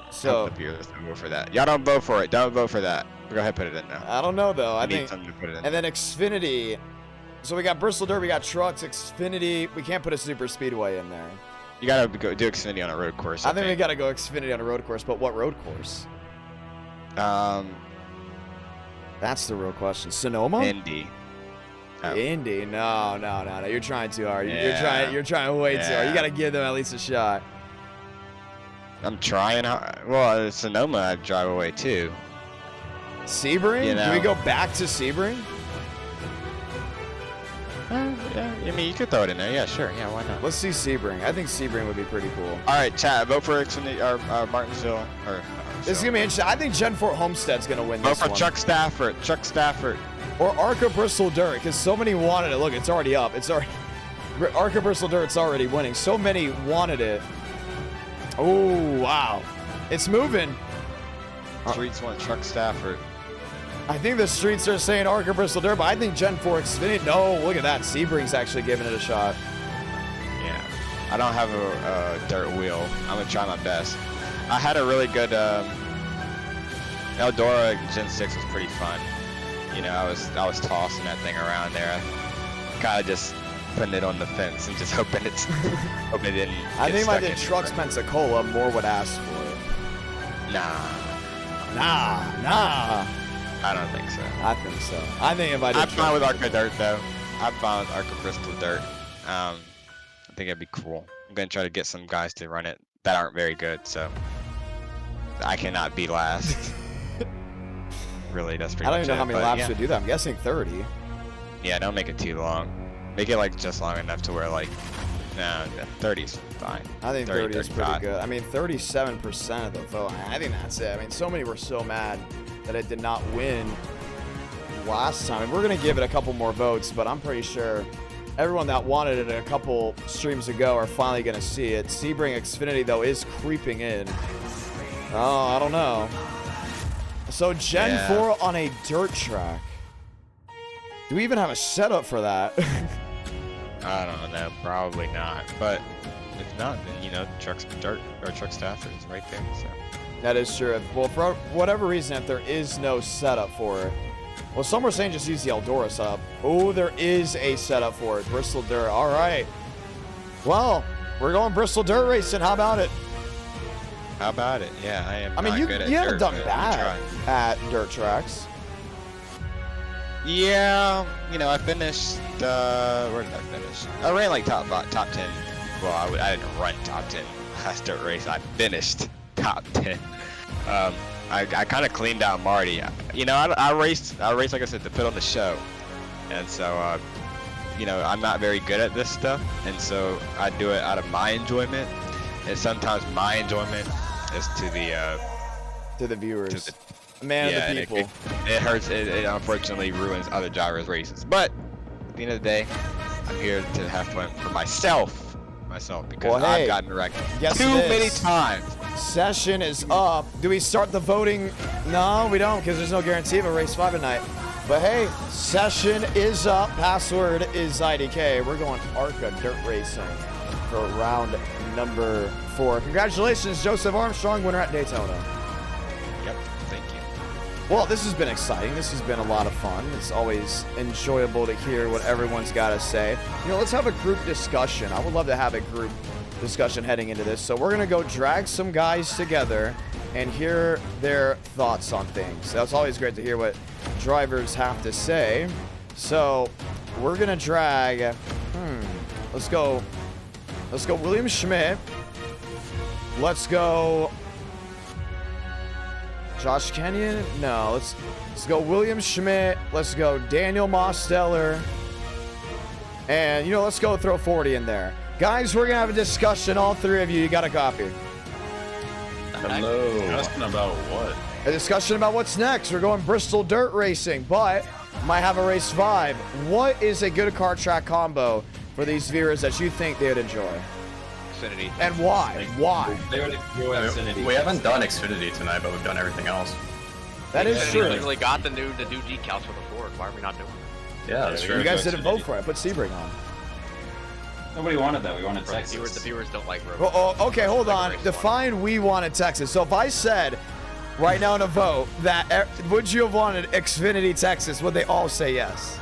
So the viewers can vote for that. Y'all don't vote for it. Don't vote for that. Go ahead, put it in now. I don't know though. I need think something to put it in. And then Xfinity. So we got Bristol Dirt, we got trucks, Xfinity. We can't put a super speedway in there. You gotta go do Xfinity on a road course. I think we gotta go Xfinity on a road course, but what road course? That's the real question. Sonoma? Indy. Oh. Indy? No. You're trying too hard. You're trying way too hard. You gotta give them at least a shot. I'm trying hard. Well, Sonoma, I'd drive away too. Sebring? You know. Do we go back to Sebring? Yeah, I mean, you could throw it in there. Yeah, sure. Yeah, why not? Let's see Sebring. I think Sebring would be pretty cool. All right, chat. Vote for Xfinity or Martinsville. This is gonna be interesting. I think Gen 4 Homestead's gonna win this one. Vote for one. Chuck Stafford. Or ARCA Bristol Dirt, because so many wanted it. Look, it's already up. It's already ARCA Bristol Dirt's already winning. So many wanted it. Oh wow, it's moving. Streets want Chuck Stafford. I think the streets are saying ARCA Bristol Dirt, but I think Gen 4 Xfinity. No, look at that. Sebring's actually giving it a shot. Yeah, I don't have a dirt wheel. I'm gonna try my best. I had a really good Eldora Gen 6 was pretty fun. You know, I was tossing that thing around there, kind of just putting it on the fence and just hoping it didn't. I think if I did Trucks Pensacola, more would ask for it. Nah. I don't think so. I think so. I think if I did. I'm fine with ARCA Dirt though. I'm fine with ARCA Bristol Dirt. I think it'd be cool. I'm gonna try to get some guys to run it that aren't very good, so I cannot be last. Really, that's pretty much it. I don't even know how many laps would do that. I'm guessing 30. Yeah, don't make it too long. Make it like just long enough to where like, no, 30's fine. I think 30 is pretty good. I mean, 37% of the vote. I think that's it. I mean, so many were so mad that it did not win last time. And we're gonna give it a couple more votes, but I'm pretty sure everyone that wanted it a couple streams ago are finally gonna see it. Sebring Xfinity though is creeping in. Oh, I don't know. So Gen 4 on a dirt track. Do we even have a setup for that? I don't know, probably not. But if not, then you know, Truck Stafford is right there. So that is true. Well, for whatever reason, if there is no setup for it, well, some were saying just use the Eldora setup. Oh, there is a setup for it. Bristol Dirt. All right. Well, we're going Bristol Dirt racing. How about it? How about it? Yeah, I am. I mean, you haven't done bad at dirt tracks. Yeah, you know, I finished. Where did I finish? I ran like top 10. Well, I didn't run top 10 last dirt race. I finished top 10. I kind of cleaned out Marty. You know, I raced like I said to put on the show, and so you know, I'm not very good at this stuff, and so I do it out of my enjoyment, and sometimes my enjoyment is to the viewers. To the, man of the people. It hurts. It unfortunately ruins other drivers' races. But at the end of the day, I'm here to have fun for myself, because I've gotten wrecked too many times. Session is up. Do we start the voting? No, we don't, because there's no guarantee of a race 5 at night. But hey, session is up. Password is IDK. We're going ARCA Dirt Racing for round number 4. Congratulations, Joseph Armstrong, winner at Daytona. Yep, thank you. Well, this has been exciting. This has been a lot of fun. It's always enjoyable to hear what everyone's got to say. You know, let's have a group discussion. I would love to have a group discussion heading into this. So we're going to go drag some guys together and hear their thoughts on things. That's always great to hear what drivers have to say. So we're going to drag, let's go William Schmidt. Let's go Josh Kenyon. No, let's go William Schmidt. Let's go Daniel Mosteller. And, you know, let's go throw 40 in there. Guys, we're going to have a discussion. All three of you got a copy. Hello. Discussion about what? A discussion about what's next. We're going Bristol Dirt Racing, but might have a race 5. What is a good car track combo for these viewers that you think they would enjoy? Xfinity. And why? Why? They would enjoy Xfinity. We haven't done Xfinity tonight, but we've done everything else. That is Xfinity true. literally got the new decals for the Ford. Why are we not doing it? Yeah, that's we true. You guys Xfinity. didn't vote for it. I put Sebring on. Nobody wanted that. We wanted The Texas. viewers don't like road. Well, oh, okay, hold Like on. race Define we wanted Texas. So if I said right now in a vote that would you have wanted Xfinity Texas, would they all say yes?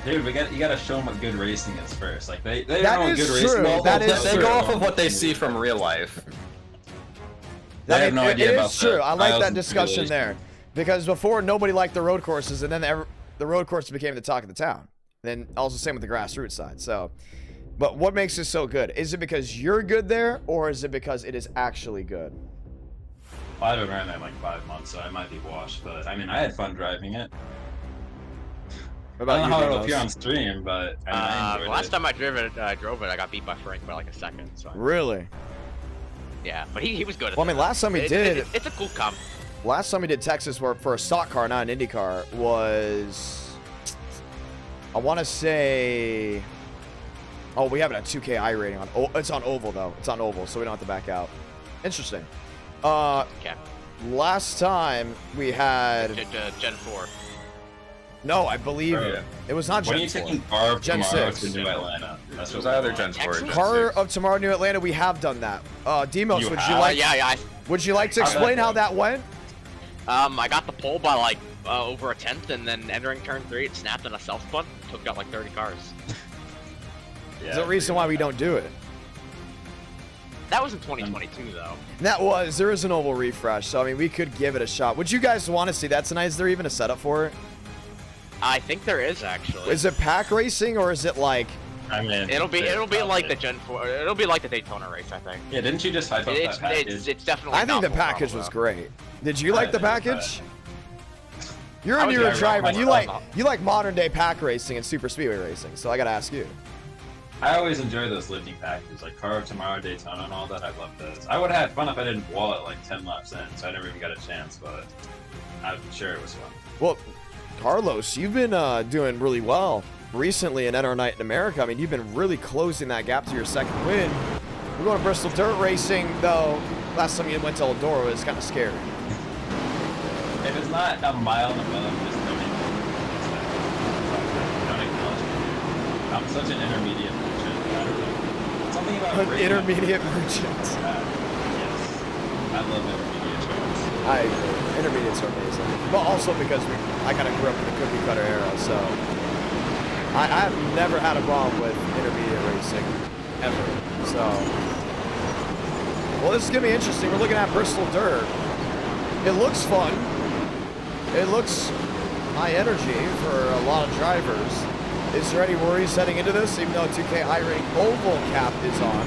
Dude, you gotta show them what good racing is first. Like they That know what is good true. racing is. That is They true. go off of what they see from real life. They have no idea it about is true. the I like trials that and discussion there. Because before, nobody liked the road courses, and then the road courses became the talk of the town. Then also same with the grassroots side. So, but what makes it so good? Is it because you're good there, or is it because it is actually good? I haven't ran that in like 5 months, so I might be washed. But I mean, I had fun driving it. What I about don't know how you, it'll Ramos? appear on stream, but I mean, I enjoyed Last it. time I drove it, I got beat by Frank by like a second. So Really? yeah, but he was good at Well, I mean, that. last time we did, It's a cool comp. last time we did Texas for a stock car, not an Indy car, was, I want to say, oh, we have it at 2K iRating on. Oh, it's on oval though. It's on oval, so we don't have to back out. Interesting. Okay. Last time we had, Gen 4. no, I believe Oh, it was not When are Gen you 4. taking car of Gen tomorrow 6. to New Atlanta? That's It was what either we Gen want. 4 or Gen Car 6. of Tomorrow, New Atlanta. We have done that. Demos, You would you have? like? Yeah. Would you like to How'd that explain how go? that went? I got the pole by like over a tenth, and then entering turn 3, it snapped in a self spun. Took out like 30 cars. There's a reason why we don't do it. That was in 2022 though. And there is an oval refresh, so I mean we could give it a shot. Would you guys want to see that tonight? Is there even a setup for it? I think there is actually. Is it pack racing or is it like? I mean, It'll be like the Gen 4. It'll be like the Daytona race, I think. Yeah, didn't you just hype up It's that package? it's definitely. I think the not full package throttle, was though. great. Did you like I the didn't like package? You're I a was newer gonna driver. ride And myself. you like modern day pack racing and super speedway racing. So I gotta ask you. I always enjoy those lifting packages, like Car of Tomorrow, Daytona, and all that. I love those. I would have had fun if I didn't wall it like 10 laps in, so I never even got a chance, but I'm sure it was fun. Well, Carlos, you've been doing really well recently in NR Night in America. I mean, you've been really closing that gap to your second win. We're going to Bristol Dirt Racing, though. Last time you went to Eldora, it was kind of scary. If it's not a mile and above, just don't acknowledge it. I'm such an intermediate merchant. I don't know. Something about An breaking up- intermediate merchant. Yes. I love intermediate shows. I agree. Intermediates are amazing. But also because I kind of grew up in the cookie cutter era, so I have never had a problem with intermediate racing, ever. So, well, this is going to be interesting. We're looking at Bristol Dirt. It looks fun. It looks high energy for a lot of drivers. Is there any worries heading into this, even though 2K iRating oval cap is on?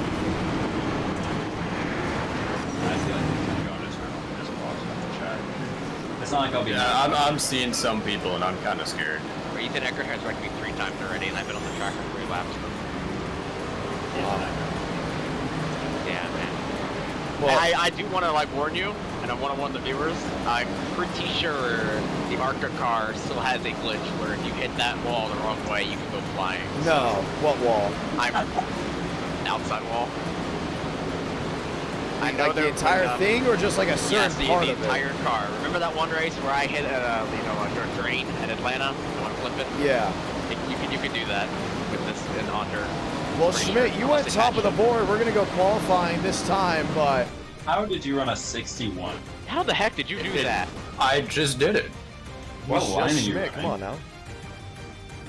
I feel like I'm going to just watching the track. It's not like I'll be. Yeah, I'm seeing some people, and I'm kind of scared. Where Ethan Eckert has wrecked me 3 times already, and I've been on the track for 3 laps. Yeah, man. Well, I do want to like warn you, and I want to warn the viewers. I'm pretty sure the ARCA car still has a glitch where if you hit that wall the wrong way, you can go flying. no. What wall? I'm outside wall. I know Like the there- entire when, thing, or just like a certain Yes, the part of entire it? car. Remember that one race where I hit a drain at Atlanta? I want to flip it. Yeah. You can do that with this in Honda. Well, Pretty Schmidt, sure. you went Unless it top of the matches. board. We're gonna go qualifying this time, but How did you run a 61? How the heck did you do that? I just did it. What He's line are just you Schmidt. Come running? on now.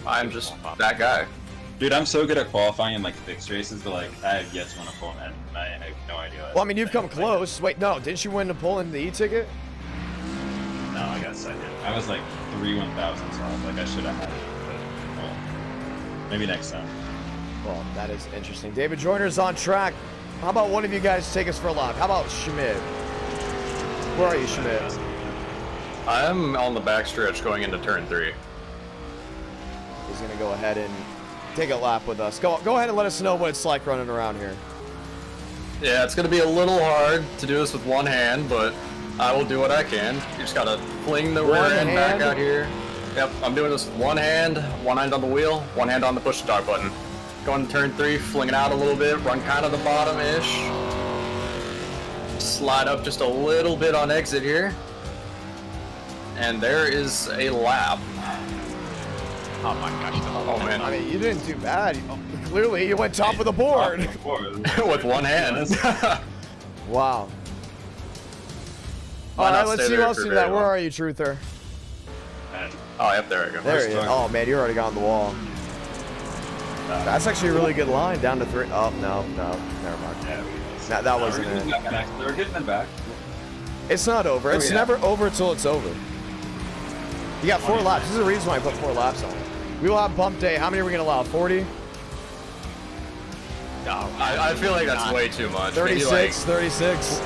I'm just that guy. Dude, I'm so good at qualifying in like fixed races, but like I have yet to win a pole, and I have no idea. Well, I mean, you've come close. Wait, no, didn't you win the pole in the e-ticket? No, I got second. I was like 3/1000 off. Like I should have had it, but well, maybe next time. Well, that is interesting. David Joyner's on track. How about one of you guys take us for a lap? How about Schmidt? Where are you, Schmidt? I'm on the backstretch going into turn 3. He's gonna go ahead and take a lap with us. Go ahead and let us know what it's like running around here. Yeah, it's gonna be a little hard to do this with one hand, but I will do what I can. You just gotta fling the rear end back out here. Yep, I'm doing this with one hand on the wheel, one hand on the push start button. Going to turn 3, fling it out a little bit, run kind of the bottom-ish. Slide up just a little bit on exit here. And there is a lap. Oh my gosh. Oh man. I mean, you didn't do bad. Clearly, you went top of the board. With one hand. Wow. Why All right, not let's stay see who there else for is very that. Where long? are you, Truther? Oh, yep, there we go. There he is. Oh, man, you already got on the wall. That's actually a really good line, down to 3. Oh, no, never mind. Yeah, That wasn't it. We're getting them back. It's not over. It's never over until it's over. You got 4 laps. This is the reason why I put 4 laps on it. We will have bump day. How many are we going to allow? 40? No, I feel like that's way too much. 36, Maybe like, 36.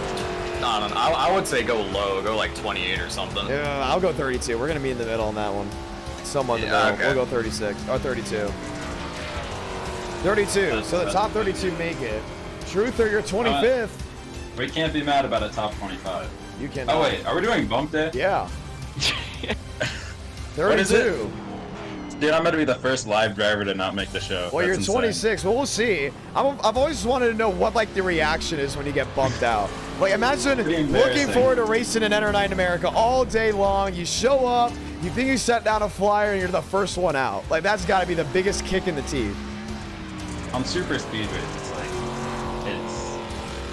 no, I would say go low, go like 28 or something. Yeah, I'll go 32. We're going to be in the middle on that one. Somewhere in the middle. okay. We'll go 36 or 32. 32. So the top 32 make it. Truther, you're 25th. We can't be mad about a top 25. You can. Oh wait, are we doing bump day? Yeah. 32. What is it? Dude, I'm gonna be the first live driver to not make the show. Well, That's you're insane. 26. Well, we'll see. I've always wanted to know what like the reaction is when you get bumped out. Like, imagine Pretty looking embarrassing. forward to racing in Enter Night in America all day long. You show up, you think you set down a flyer, and you're the first one out. Like, that's got to be the biggest kick in the teeth. On super speed races, it's like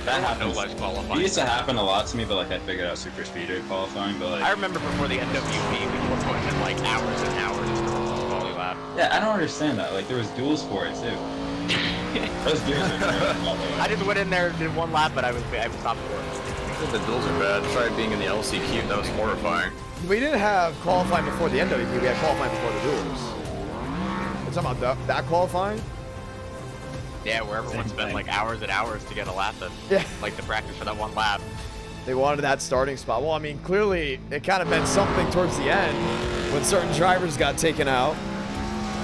that happens. No less qualifying. It used to happen a lot to me, but like I figured out super speed rate qualifying. But like, I remember before the NWP, we were putting in like hours and hours into the quality lap. yeah, I don't understand that. Like there was duels for it too. Those duels are terrible. I just went in there and did 1 lap, but I was top 4. I think the duels are bad. Try being in the LCQ, that was horrifying. We didn't have qualifying before the NWP. We had qualifying before the duels. We're talking about that qualifying? Yeah, where everyone spent like hours and hours to get a lap in. Yeah. Like to practice for that 1 lap. They wanted that starting spot. Well, I mean, clearly it kind of meant something towards the end when certain drivers got taken out.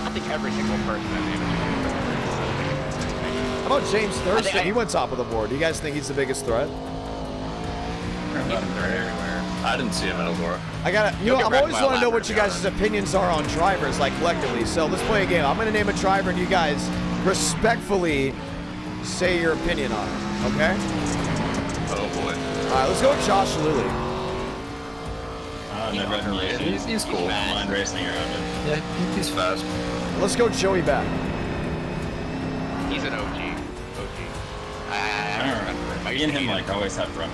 I think every single person that How about James Thurston? He went top of the board. Do you guys think he's the biggest threat? I didn't see him at Eldora. I've always wanted to know what you guys' opinions are on drivers, like collectively. So let's play a game. I'm going to name a driver, and you guys respectfully say your opinion on it. Okay? Oh boy. All right, let's go with Josh Lilly. Never had racing. He's cool. I don't mind racing around it. Yeah, he's fast. Let's go Joey Beck. He's an OG. I don't remember. Me and him like always have fun.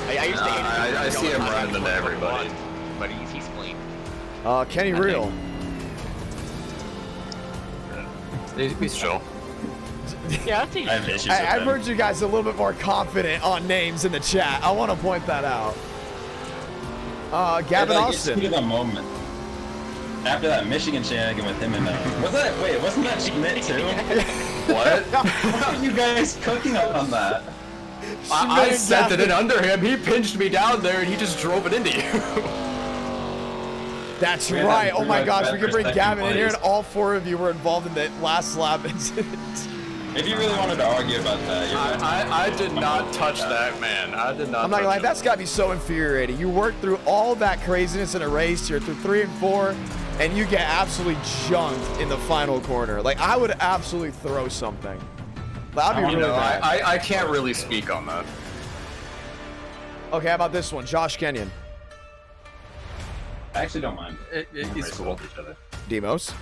I used to hate him. I see him running into everybody. But he's clean. Kenny Real. He's chill. Yeah, I think I have issues with I've him. heard you guys a little bit more confident on names in the chat. I want to point that out. Gavin Like, Austin. It's heat of the moment. After that Michigan shenanigan with him and wasn't that Schmidt too? What? How are you guys cooking on that? I sent it in under him. He pinched me down there, and he just drove it into you. That's We right. had Oh my pretty much gosh, bad we could bring first Gavin in here, and second all 4 of you were involved in the last lap incident. If you really wanted to argue about that, I did not touch that, man. I did not. I'm not gonna lie, touch that's gotta be so infuriating. You work through all that craziness in a race, you're through 3 and 4, and you get absolutely junked in the final corner. Like, I would absolutely throw something. That'd be really bad. I can't really speak on that. Okay, how about this one? Josh Kenyon. I actually don't mind. He's Race cool. with each other. Demos.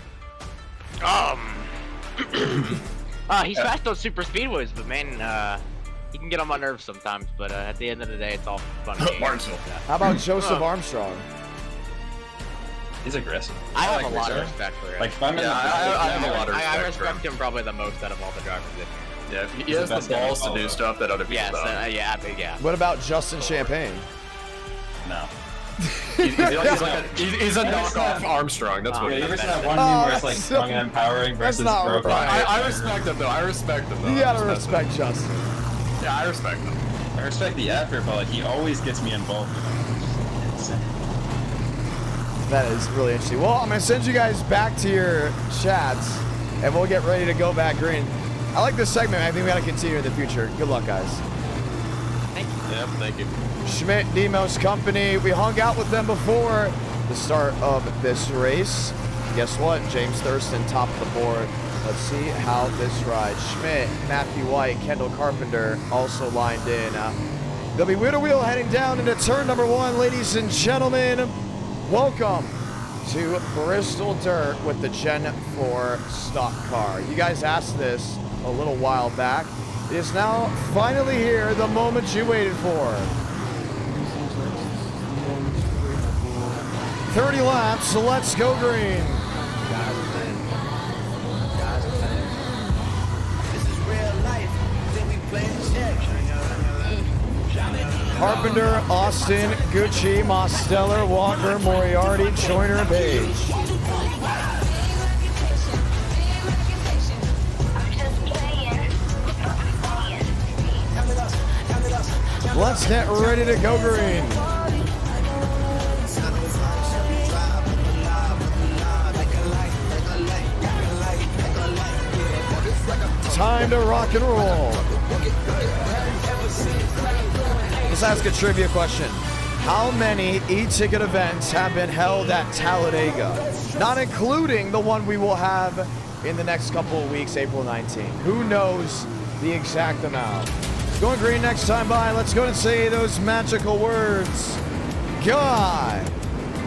he's fast on super speedways, but man, he can get on my nerves sometimes. But at the end of the day, it's all fun. and games. Martinsville. How about Joseph Armstrong? He's aggressive. I have like a lot of Rizzo. respect for him. Like if I'm in Yeah, the I have a lot of I respect for respect him probably the most out of all the drivers in here. Yeah, he He's the has the best guy to balls to follow. do stuff that other people Yes, don't. yeah. What about Justin Champagne? No. He's a knockoff Armstrong. That's what Yeah, he you ever is. seen that one Oh, meme where it's like that's strong and empowering versus not broke? right. I respect him though. I respect him though. You gotta I respect Justin. him. Yeah, I respect him. I respect the effort, but like he always gets me involved. It's insane. That is really interesting. Well, I'm gonna send you guys back to your chats, and we'll get ready to go back green. I like this segment. I think we gotta continue in the future. Good luck, guys. Yeah, thank you. Schmidt, Demos Company. We hung out with them before the start of this race. Guess what? James Thurston top of the board. Let's see how this rides. Schmidt, Matthew White, Kendall Carpenter also lined in. They'll be wheel to wheel heading down into turn number 1, ladies and gentlemen. Welcome to Bristol Dirt with the Gen 4 stock car. You guys asked this a little while back. It is now finally here, the moment you waited for. 30 laps, let's go green. Carpenter, Austin, Gucci, Mosteller, Walker, Moriarty, Joyner, Page. Let's get ready to go green. Time to rock and roll. Let's ask a trivia question. How many e-ticket events have been held at Talladega? Not including the one we will have in the next couple of weeks, April 19th. Who knows the exact amount? Going green next time by. Let's go and say those magical words. God,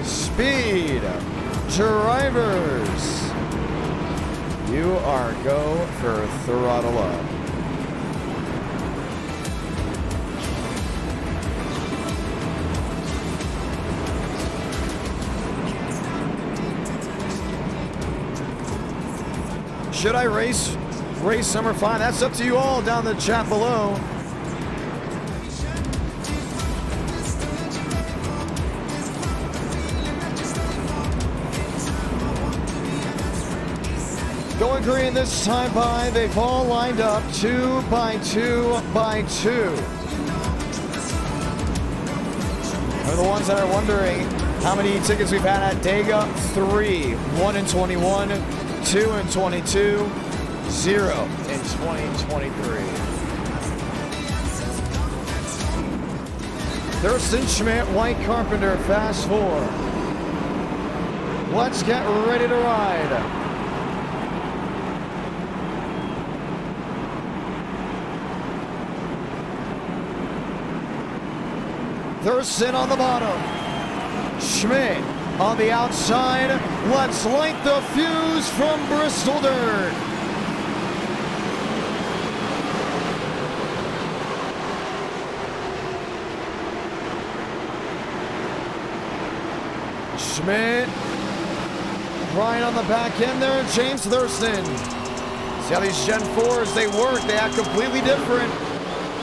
speed, drivers. You are go for throttle up. Should I race number 5? That's up to you all down in the chat below. Going green this time by. They've all lined up 2 by 2 by 2. For the ones that are wondering how many tickets we've had at Dega, 3. 1 in 21, 2 in 22, 0 in 2023. Thurston, Schmidt, White, Carpenter, fast 4. Let's get ready to ride. Thurston on the bottom. Schmidt on the outside. Let's light the fuse from Bristol Dirt. Schmidt. Right on the back end there, James Thurston. See how these Gen 4s, they work. They act completely different.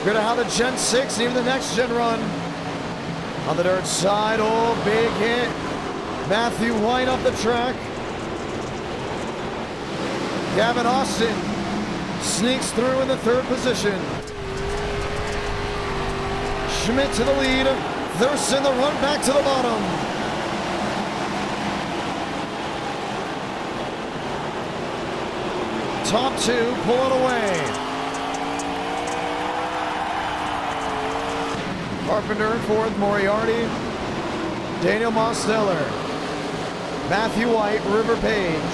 Good to how the Gen 6 and even the next gen run. On the dirt side, oh, big hit. Matthew White up the track. Gavin Austin sneaks through in the 3rd position. Schmidt to the lead. Thurston the run back to the bottom. Top 2 pulling away. Carpenter in 4th, Moriarty, Daniel Mosteller, Matthew White, River Page.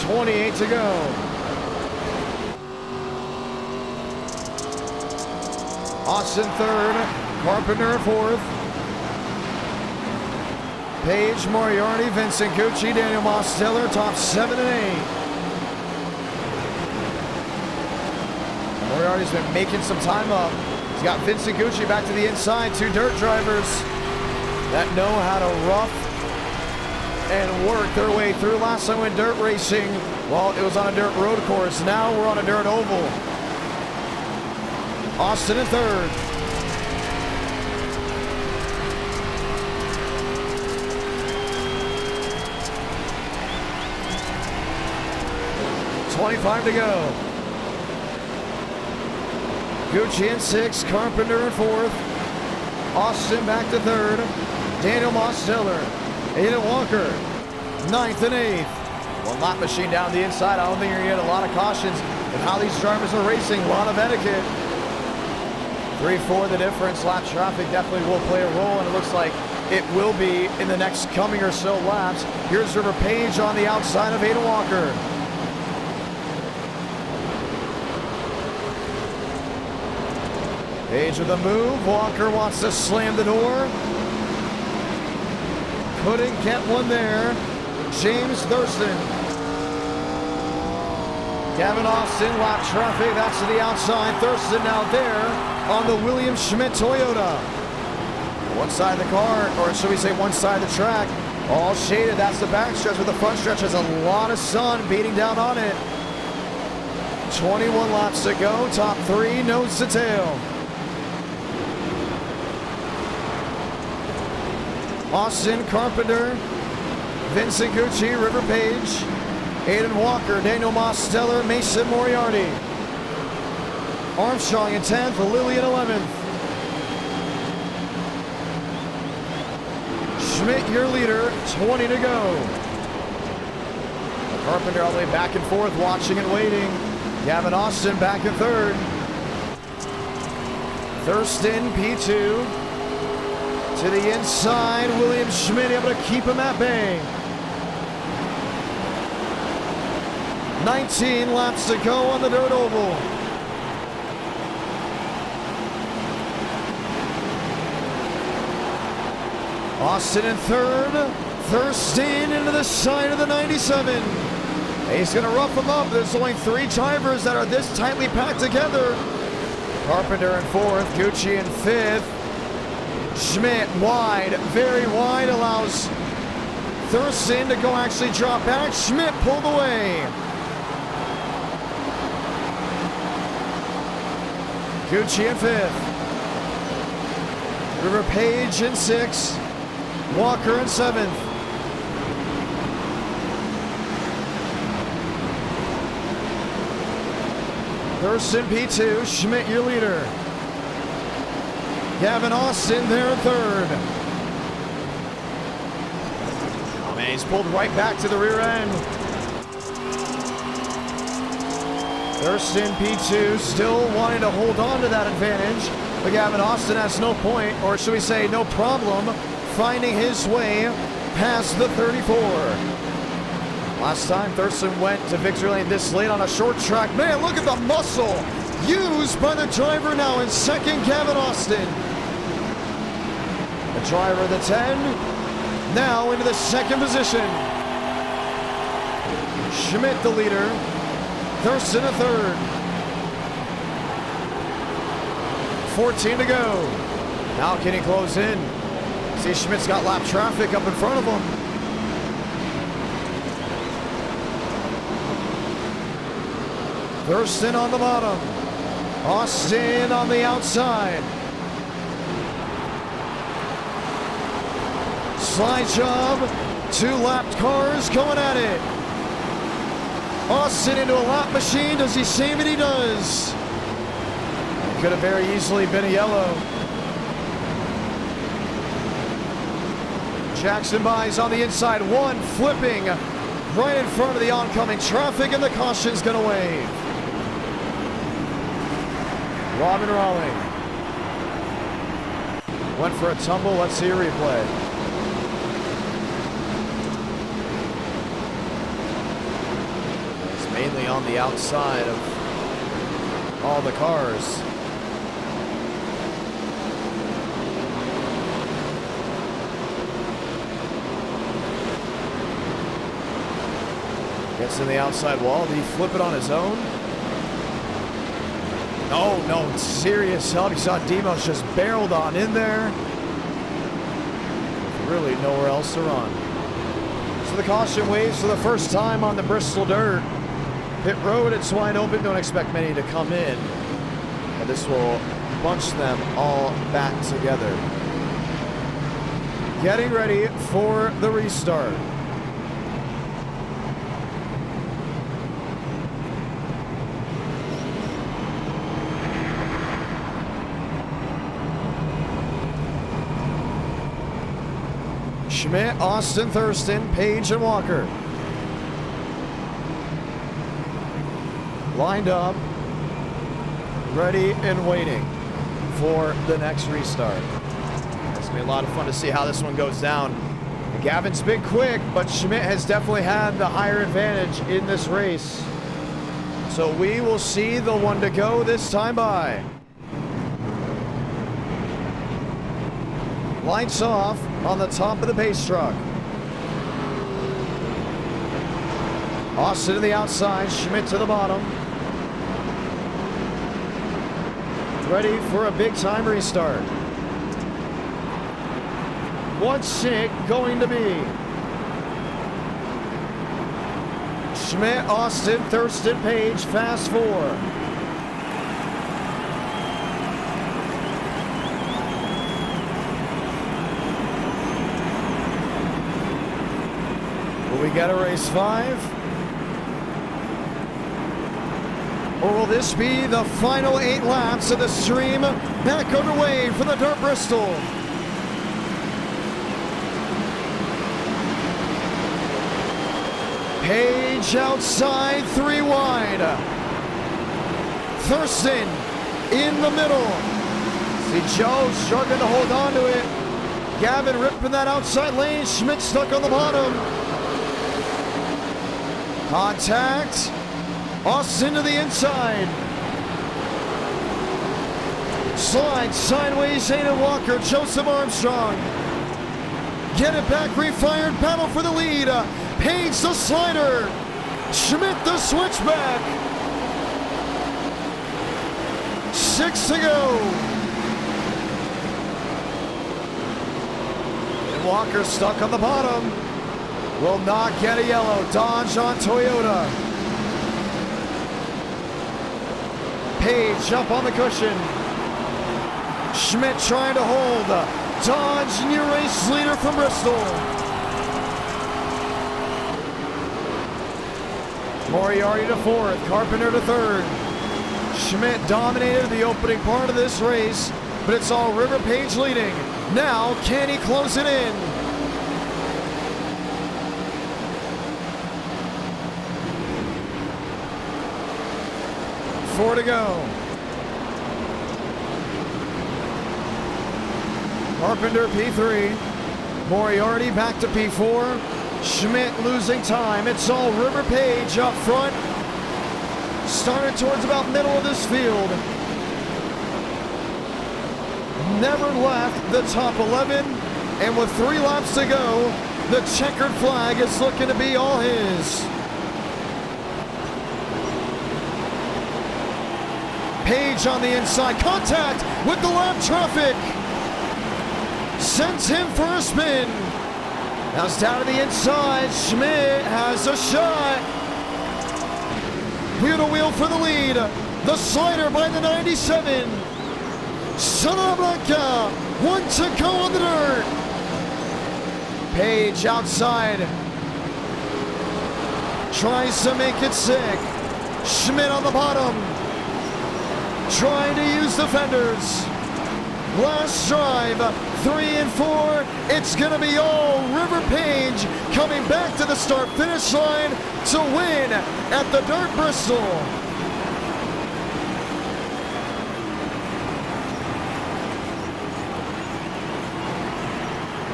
28 to go. Austin 3rd, Carpenter 4th. Page, Moriarty, Vincent Gucci, Daniel Mosteller, top 7 and 8. Moriarty's been making some time up. He's got Vincent Gucci back to the inside, 2 dirt drivers. that know how to rough and work their way through. Last time in dirt racing, well, it was on a dirt road course. Now we're on a dirt oval. Austin in third. .25 to go. Gucci in sixth, Carpenter in fourth. Austin back to third. Daniel Mosteller, Aiden Walker, ninth and eighth. One lap machine down the inside. I don't think you're gonna get a lot of cautions with how these drivers are racing. A lot of etiquette. 3-4 the difference. Lap traffic definitely will play a role, and it looks like it will be in the next coming or so laps. Here's River Page on the outside of Aiden Walker. Page with a move. Walker wants to slam the door. Couldn't get one there. James Thurston. Gavin Austin, lap traffic. That's to the outside. Thurston now there on the William Schmidt Toyota. One side of the car, or should we say one side of the track, all shaded. That's the back stretch, but the front stretch has a lot of sun beating down on it. 21 laps to go. Top three, nose to tail. Austin, Carpenter, Vincent Gucci, River Page, Aiden Walker, Daniel Mosteller, Mason Moriarty. Armstrong in 10th, Lilly in 11th. Schmidt, your leader, 20 to go. Carpenter all the way back and forth, watching and waiting. Gavin Austin back in third. Thurston, P2. To the inside, William Schmidt able to keep him at bay. 19 laps to go on the dirt oval. Austin in third. Thurston into the side of the 97. He's going to rough him up. There's only three drivers that are this tightly packed together. Carpenter in fourth, Gucci in fifth. Schmidt wide, very wide, allows Thurston to go actually drop back. Schmidt pulled away. Gucci in fifth. River Page in sixth. Walker in seventh. Thurston P2, Schmidt your leader. Gavin Austin there in third. Oh man, he's pulled right back to the rear end. Thurston P2 still wanting to hold on to that advantage, but Gavin Austin has no point, or should we say no problem, finding his way past the 34. Last time Thurston went to victory lane this late on a short track. Man, look at the muscle used by the driver now in second, Gavin Austin. The driver of the 10, now into the second position. Schmidt the leader, Thurston a third. 14 to go. Now can he close in? See, Schmidt's got lap traffic up in front of him. Thurston on the bottom. Austin on the outside. Slide job. Two lapped cars going at it. Austin into a lap machine. Does he save it? He does. It could have very easily been a yellow. Jackson buys on the inside. One flipping right in front of the oncoming traffic, and the caution's going to wave. Robin Raleigh went for a tumble. Let's see a replay. It's mainly on the outside of all the cars. Gets in the outside wall. Did he flip it on his own? Oh, no, serious help. You saw Demos just barreled on in there. really nowhere else to run. So the caution waves for the first time on the Bristol dirt. Pit road, it's wide open. Don't expect many to come in. But this will bunch them all back together. Getting ready for the restart. Schmidt, Austin, Thurston, Page, and Walker. Lined up, ready and waiting for the next restart. It's going to be a lot of fun to see how this one goes down. Gavin's been quick, but Schmidt has definitely had the higher advantage in this race. So we will see the one to go this time by. Lights off on the top of the base truck. Austin to the outside, Schmidt to the bottom. Ready for a big time restart. What's it going to be? Schmidt, Austin, Thurston, Page, fast four. Will we get a race 5? Or will this be the final 8 laps of the stream back underway for the Dirt Bristol? Page outside, 3 wide. Thurston in the middle. See Joe struggling to hold on to it. Gavin ripping that outside lane. Schmidt stuck on the bottom. Contact. Austin to the inside. Slide sideways, Aiden Walker, Joseph Armstrong. Get it back, refired, battle for the lead. Page the slider. Schmidt the switchback. 6 to go. And Walker stuck on the bottom. Will not get a yellow. Dodge on Toyota. Page up on the cushion. Schmidt trying to hold. Dodge, new race leader from Bristol. Moriarty to 4th, Carpenter to 3rd. Schmidt dominated the opening part of this race, but it's all River Page leading. Now, can he close it in? Four to go. Carpenter P3. Moriarty back to P4. Schmidt losing time. It's all River Page up front. Started towards about middle of this field. Never left the top 11. And with 3 laps to go, the checkered flag is looking to be all his. Page on the inside, contact with the lap traffic. Sends him for a spin. Now it's down to the inside. Schmidt has a shot. Wheel to wheel for the lead. The slider by the 97. Santa Blanca, 1 to go on the dirt. Page outside. Tries to make it sick. Schmidt on the bottom. Trying to use the fenders. Last drive, 3 and 4. It's going to be all River Page coming back to the start-finish line to win at the Dirt Bristol.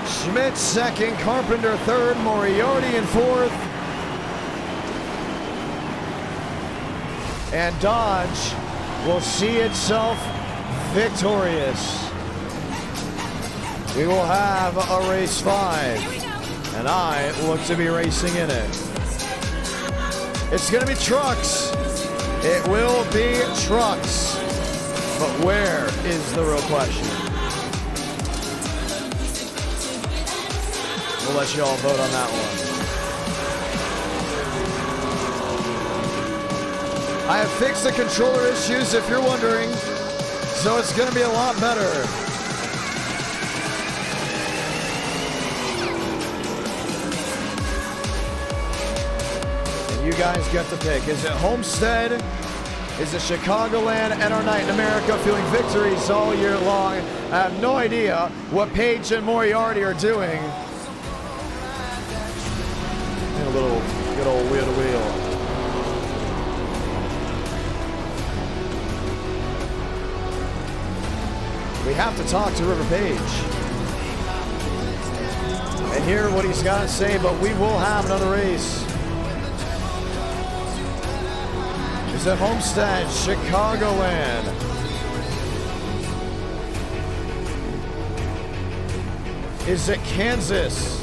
Schmidt 2nd, Carpenter 3rd, Moriarty in 4th. And Dodge will see itself victorious. We will have a race 5, and I look to be racing in it. It's going to be trucks. It will be trucks. But where is the real question? We'll let you all vote on that one. I have fixed the controller issues, if you're wondering, so it's going to be a lot better. You guys get to pick. Is it Homestead? Is it Chicagoland? And our night in America feeling victories all year long. I have no idea what Paige and Moriarty are doing. And a little good old wheel to wheel. We have to talk to River Page and hear what he's got to say, but we will have another race. Is it Homestead, Chicagoland? Is it Kansas?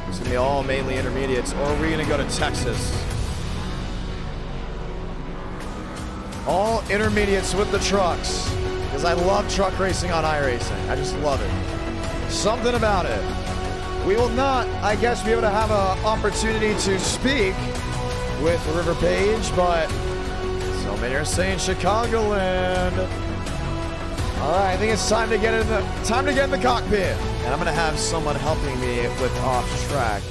It's gonna be all mainly intermediates, or are we gonna go to Texas? All intermediates with the trucks, because I love truck racing on iRacing. I just love it. Something about it. We will not, I guess, be able to have an opportunity to speak with River Page, but so many are saying Chicagoland. All right, I think it's time to get in the cockpit, and I'm gonna have someone helping me with off track.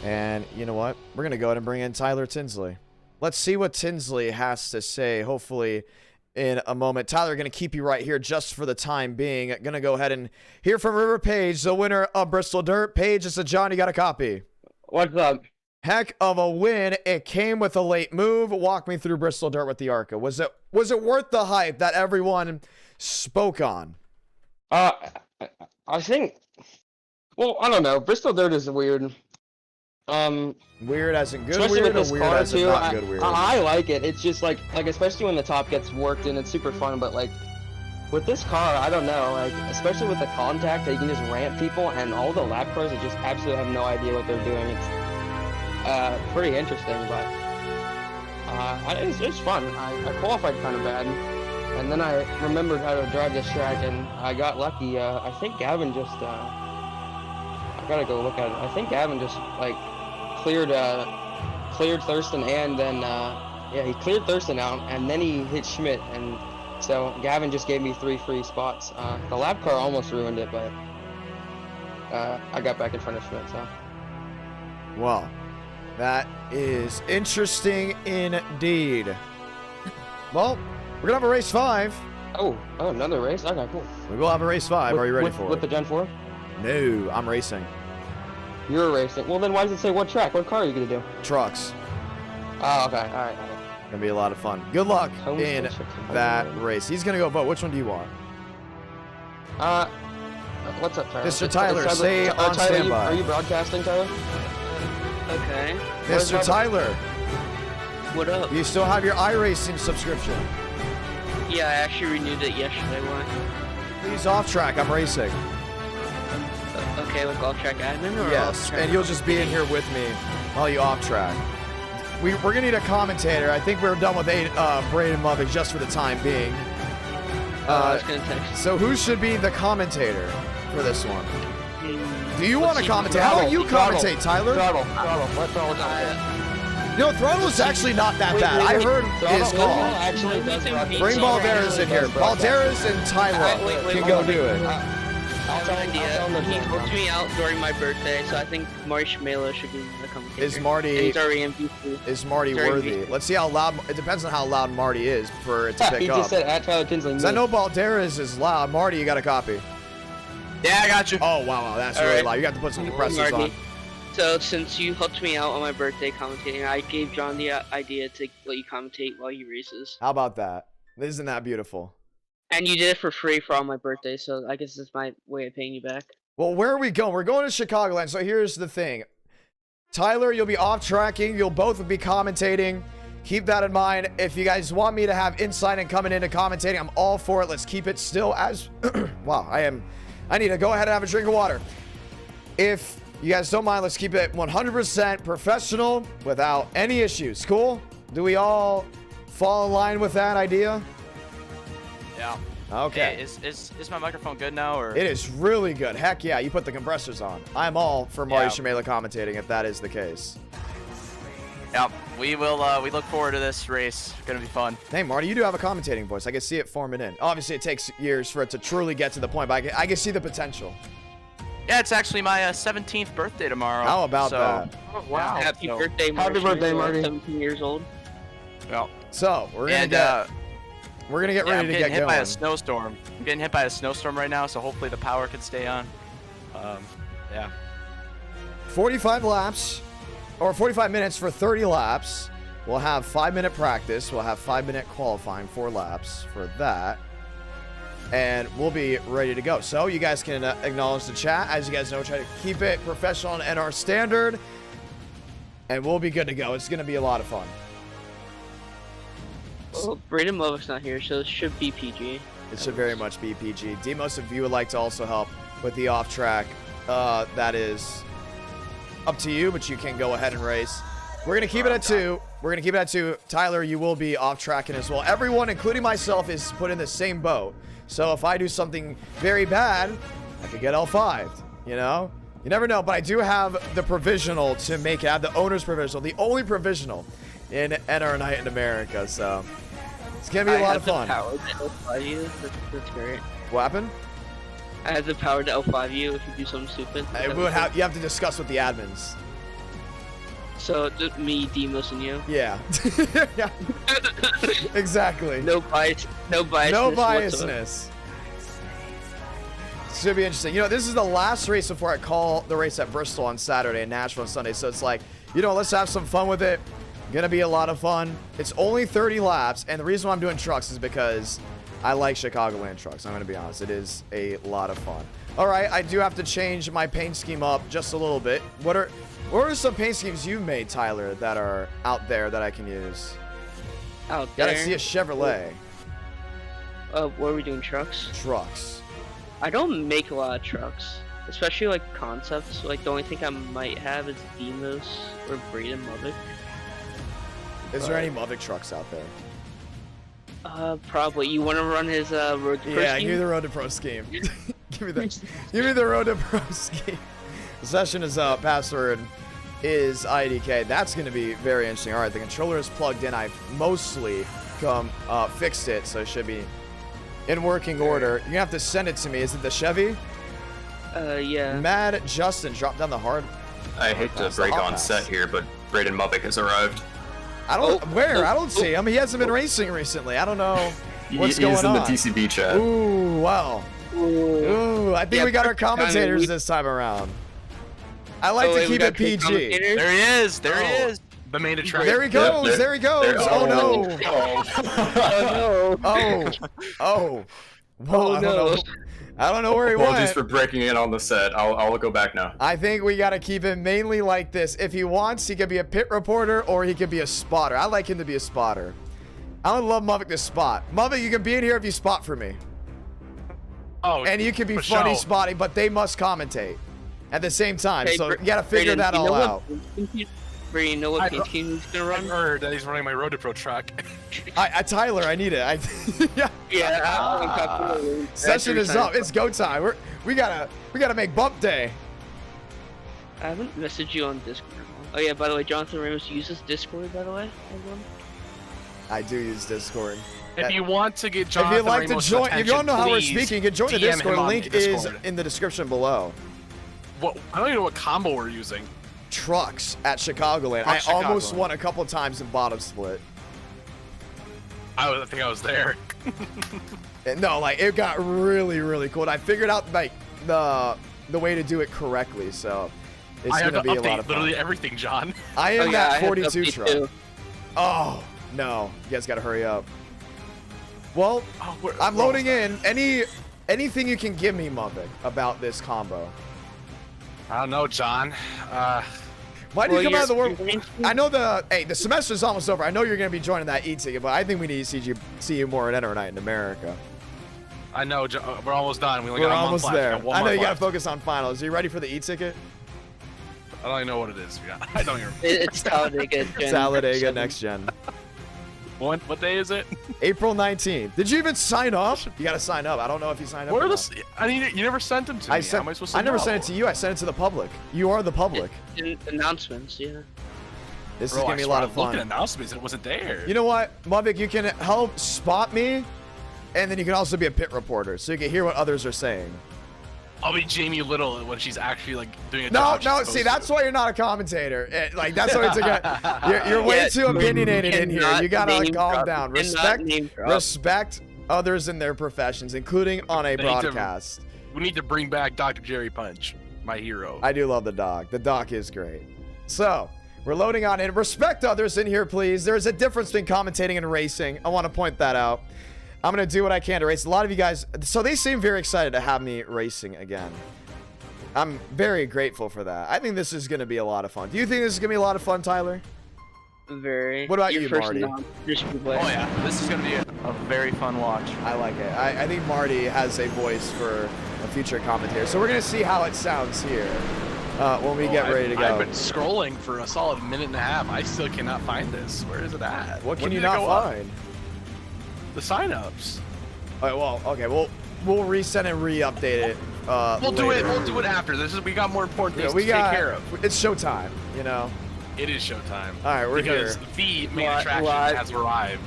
And you know what? We're gonna go ahead and bring in Tyler Tinsley. Let's see what Tinsley has to say. Hopefully, in a moment. Tyler, gonna keep you right here just for the time being. Gonna go ahead and hear from River Page, the winner of Bristol Dirt. Page, it's a John. You got a copy. What's up? Heck of a win. It came with a late move. Walk me through Bristol Dirt with the ARCA. Was it worth the hype that everyone spoke on? I think. Well, I don't know. Bristol Dirt is weird. Weird as in good especially weird, with or this weird car as in too. not good weird? I like it. It's just like especially when the top gets worked in, it's super fun. But like with this car, I don't know. Like especially with the contact, that you can just ramp people, and all the lap cars that just absolutely have no idea what they're doing. It's pretty interesting, but it's fun. I qualified kind of bad, and then I remembered how to drive this track, and I got lucky. I think Gavin just I gotta go look at it. I think Gavin just like cleared Thurston, and then yeah, he cleared Thurston out, and then he hit Schmidt, and so Gavin just gave me 3 free spots. The lap car almost ruined it, but I got back in front of Schmidt. So well, that is interesting indeed. Well, we're gonna have a race 5. Oh, another race? Okay, cool. We will have a race 5. Are you ready for it? With the Gen 4? No, I'm racing. You're racing. Well, then why does it say what track? What car are you gonna do? Trucks. Oh, okay. All right. Gonna be a lot of fun. Good luck in that race. He's gonna go vote. Which one do you want? What's up, Tyler? Mr. Tyler, stay on standby. Are you broadcasting, Tyler? Okay. Mr. Tyler. What up? You still have your iRacing subscription? Yeah, I actually renewed it yesterday. Why? Please off track. I'm racing. Okay, with off track admin or yes, off track? and you'll just be in here with me while you off track. We're gonna need a commentator. I think we're done with Braden Lovett just for the time being. I was gonna text. So who should be the commentator for this one? Do you want to commentate? How do you commentate, Tyler? Throttle. Let's all No, Throttle is actually not that bad. I heard his call. Actually, Bring Balderas in here. Balderas and Tyler can go do it. I have an idea. He helped me out during my birthday, so I think Marty Shmelo should be the commentator. Is Marty? And he's already MVP. Is Marty worthy? Let's see how loud. It depends on how loud Marty is for it to pick he up. just said at Tyler Tinsley. Because I know Balderas is loud. Marty, you got a copy? Yeah, I got you. Oh wow, that's really loud. You got to put some compressors on. So since you helped me out on my birthday commentating, I gave John the idea to let you commentate while he races. How about that? Isn't that beautiful? And you did it for free for all my birthday, so I guess it's my way of paying you back. Well, where are we going? We're going to Chicagoland. So here's the thing. Tyler, you'll be off tracking. You'll both be commentating. Keep that in mind. If you guys want me to have insight and coming into commentating, I'm all for it. Let's keep it still as... wow, I need to go ahead and have a drink of water. If you guys don't mind, let's keep it 100% professional without any issues. Cool? Do we all fall in line with that idea? Yeah. Okay. Hey, is my microphone good now, or? It is really good. Heck yeah, you put the compressors on. I'm all for Marty Shimela commentating if that is the case. Yep, we will. We look forward to this race. It's gonna be fun. Hey, Marty, you do have a commentating voice. I can see it forming in. Obviously, it takes years for it to truly get to the point, but I can see the potential. Yeah, it's actually my 17th birthday tomorrow. How about that? Oh, wow. Happy birthday, Marty. Happy birthday, Marty. 17 years old. Well, so we're gonna get ready to get I'm getting hit going. by a snowstorm. I'm getting hit by a snowstorm right now, so hopefully the power can stay on. Yeah. 45 laps, or 45 minutes for 30 laps. We'll have 5-minute practice. We'll have 5-minute qualifying, 4 laps for that. And we'll be ready to go. So you guys can acknowledge the chat. As you guys know, try to keep it professional and NR standard. And we'll be good to go. It's going to be a lot of fun. Well, Braden Lovick's not here, so it should be PG. It should very much be PG. Demos, if you would like to also help with the off track, that is up to you, but you can go ahead and race. We're going to keep it at 2. We're going to keep it at 2. Tyler, you will be off tracking as well. Everyone, including myself, is put in the same boat. So if I do something very bad, I could get L5'd, you know? You never know, but I do have the provisional to make it. I have the owner's provisional, the only provisional in NR Night in America, so it's going to be a lot of fun. I have the power to L5 you. That's great. What happened? I have the power to L5 you if you do something stupid. You have to discuss with the admins. So, just me, Demos, and you? Yeah. Yeah. Exactly. No bias. No biasness. No whatsoever. biasness. Should be interesting. You know, this is the last race before I call the race at Bristol on Saturday and Nashville on Sunday. So it's like, you know, let's have some fun with it. Gonna be a lot of fun. It's only 30 laps, and the reason why I'm doing trucks is because I like Chicagoland trucks. I'm gonna be honest. It is a lot of fun. All right, I do have to change my paint scheme up just a little bit. What are some paint schemes you made, Tyler, that are out there that I can use? Out there? Gotta see a Chevrolet. What are we doing, trucks? Trucks. I don't make a lot of trucks, especially like concepts. Like the only thing I might have is Demos or Braden Lovick. Is there any Mavic trucks out there? Probably. You want to run his Road to Pro Yeah, scheme? give me the Road to Pro scheme. give me the Road to Pro scheme. The session is password is IDK. That's going to be very interesting. All right, the controller is plugged in. I've mostly fixed it, so it should be in working order. You're going to have to send it to me. Is it the Chevy? Yeah. Mad Justin, drop down the hard. I hate to break on set here, but Braden Mubick has arrived. I don't I don't see him. He hasn't been racing recently. I don't know what's going on. He's in the TCB chat. Ooh, wow. Ooh, I think we got our commentators this time around. I like to keep it PG. There he is. There he is. The main attraction. There he goes. Yep, there he goes. Oh no. Oh no. Oh. Whoa, I don't know where he Apologies went. for breaking in on the set. I'll go back now. I think we got to keep it mainly like this. If he wants, he could be a pit reporter or he could be a spotter. I like him to be a spotter. I would love Muvik to spot. Muvik, you can be in here if you spot for me. Oh, and you can be funny spotting, but they must commentate at the same time. So you got to figure that all out. Brady, you know what paint scheme he's gonna run? I heard that he's running my Road to Pro truck. Tyler, I need it. Yeah. Session is up. It's go time. We gotta make bump day. I haven't messaged you on Discord. Oh yeah, by the way, Jonathan Ramos uses Discord, by the way, everyone. I do use Discord. If you want to get Jonathan if you'd like Ramos' to join, attention, if you don't know how we're please speaking, you can join the DM him Discord. on Link Discord. is in the description below. What? I don't even know what combo we're using. Trucks at Chicagoland. I almost won a couple times in bottom split. I think I was there. No, like it got really, really cool. And I figured out like the way to do it correctly, so it's gonna be a lot of fun. Literally everything, John. I am that 42 to truck. too. Oh no, you guys gotta hurry up. Well, I'm loading in. Anything you can give me, Muppet, about this combo? I don't know, John. Why do you come out of the work? I know the semester's almost over. I know you're going to be joining that e-ticket, but I think we need to see you more at Enter Night in America. I know, we're almost done. We only We're got a almost month there. left. We got I know one you got to month focus on finals. Are you ready for the e-ticket? left. I don't even know what it is. I don't even. It's Talladega. Talladega Next Gen. What day is it? April 19th. Did you even sign up? You gotta sign up. I don't know if you signed up. Where or this? not. I mean, you never sent them to me. How am I supposed to never know? sent it to you. I sent it to the public. You are the public. Announcements, yeah. This Bro, is gonna I be a swear lot I of looked fun. at announcements and it wasn't there. You know what, Mavik, you can help spot me, and then you can also be a pit reporter, so you can hear what others are saying. I'll be Jamie Little when she's actually like doing a No, job. no, see, that's why you're not a commentator. Like, that's what it's again. You're way too opinionated in here. You gotta like, calm down. Respect others in their professions, including on a broadcast. We need to bring back Dr. Jerry Punch, my hero. I do love the doc. The doc is great. So, we're loading on in. Respect others in here, please. There's a difference between commentating and racing. I want to point that out. I'm going to do what I can to race. A lot of you guys, so they seem very excited to have me racing again. I'm very grateful for that. I think this is going to be a lot of fun. Do you think this is going to be a lot of fun, Tyler? Very. What about Your you, first Marty? non-speedway. Oh yeah, this is gonna be a very fun watch. I like it. I think Marty has a voice for a future commentator. So we're going to see how it sounds here when we get ready to go. I've been scrolling for a solid minute and a half. I still cannot find this. Where is it at? What can When you did it not go up? find? The signups. All right, well, okay, we'll reset and re-update it. We'll do it. later. We'll do it after. We got more important things we to got, take care of. It's showtime, you know. It is showtime. All right, we're because here. the main attraction has arrived.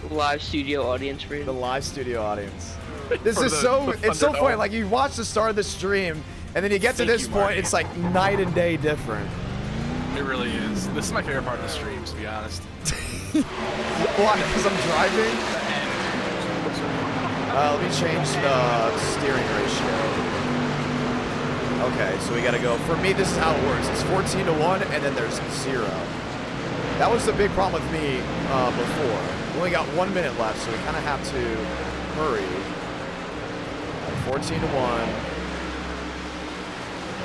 Live studio audience for you. The live studio audience. This For is the it's so Thunderdome. funny. Like, you watch the start of the stream, and then you get to this point, it's like night and day different. It really is. This is my favorite part of the streams, to be honest. Why? Because I'm driving? Let me change the steering ratio. Okay, so we gotta go. For me, this is how it works. It's 14 to 1, and then there's 0. That was the big problem with me before. We only got 1 minute left, so we kind of have to hurry. 14 to 1.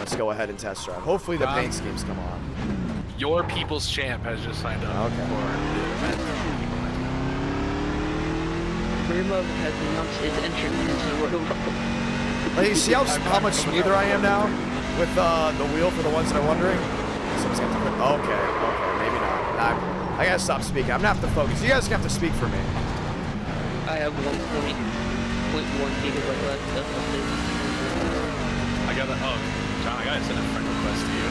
Let's go ahead and test drive. Hopefully the paint schemes come on. Your people's champ has just signed up for the event. Ramos has announced his entrance into the Royal Rumble. Like, you see how much smoother I am now with the wheel for the ones that are wondering? Someone's got to put, okay, maybe not. I gotta stop speaking. I'm gonna have to focus. You guys have to speak for me. I have 1.1 gigabyte left. That's updated. John, I gotta send a friend request to you.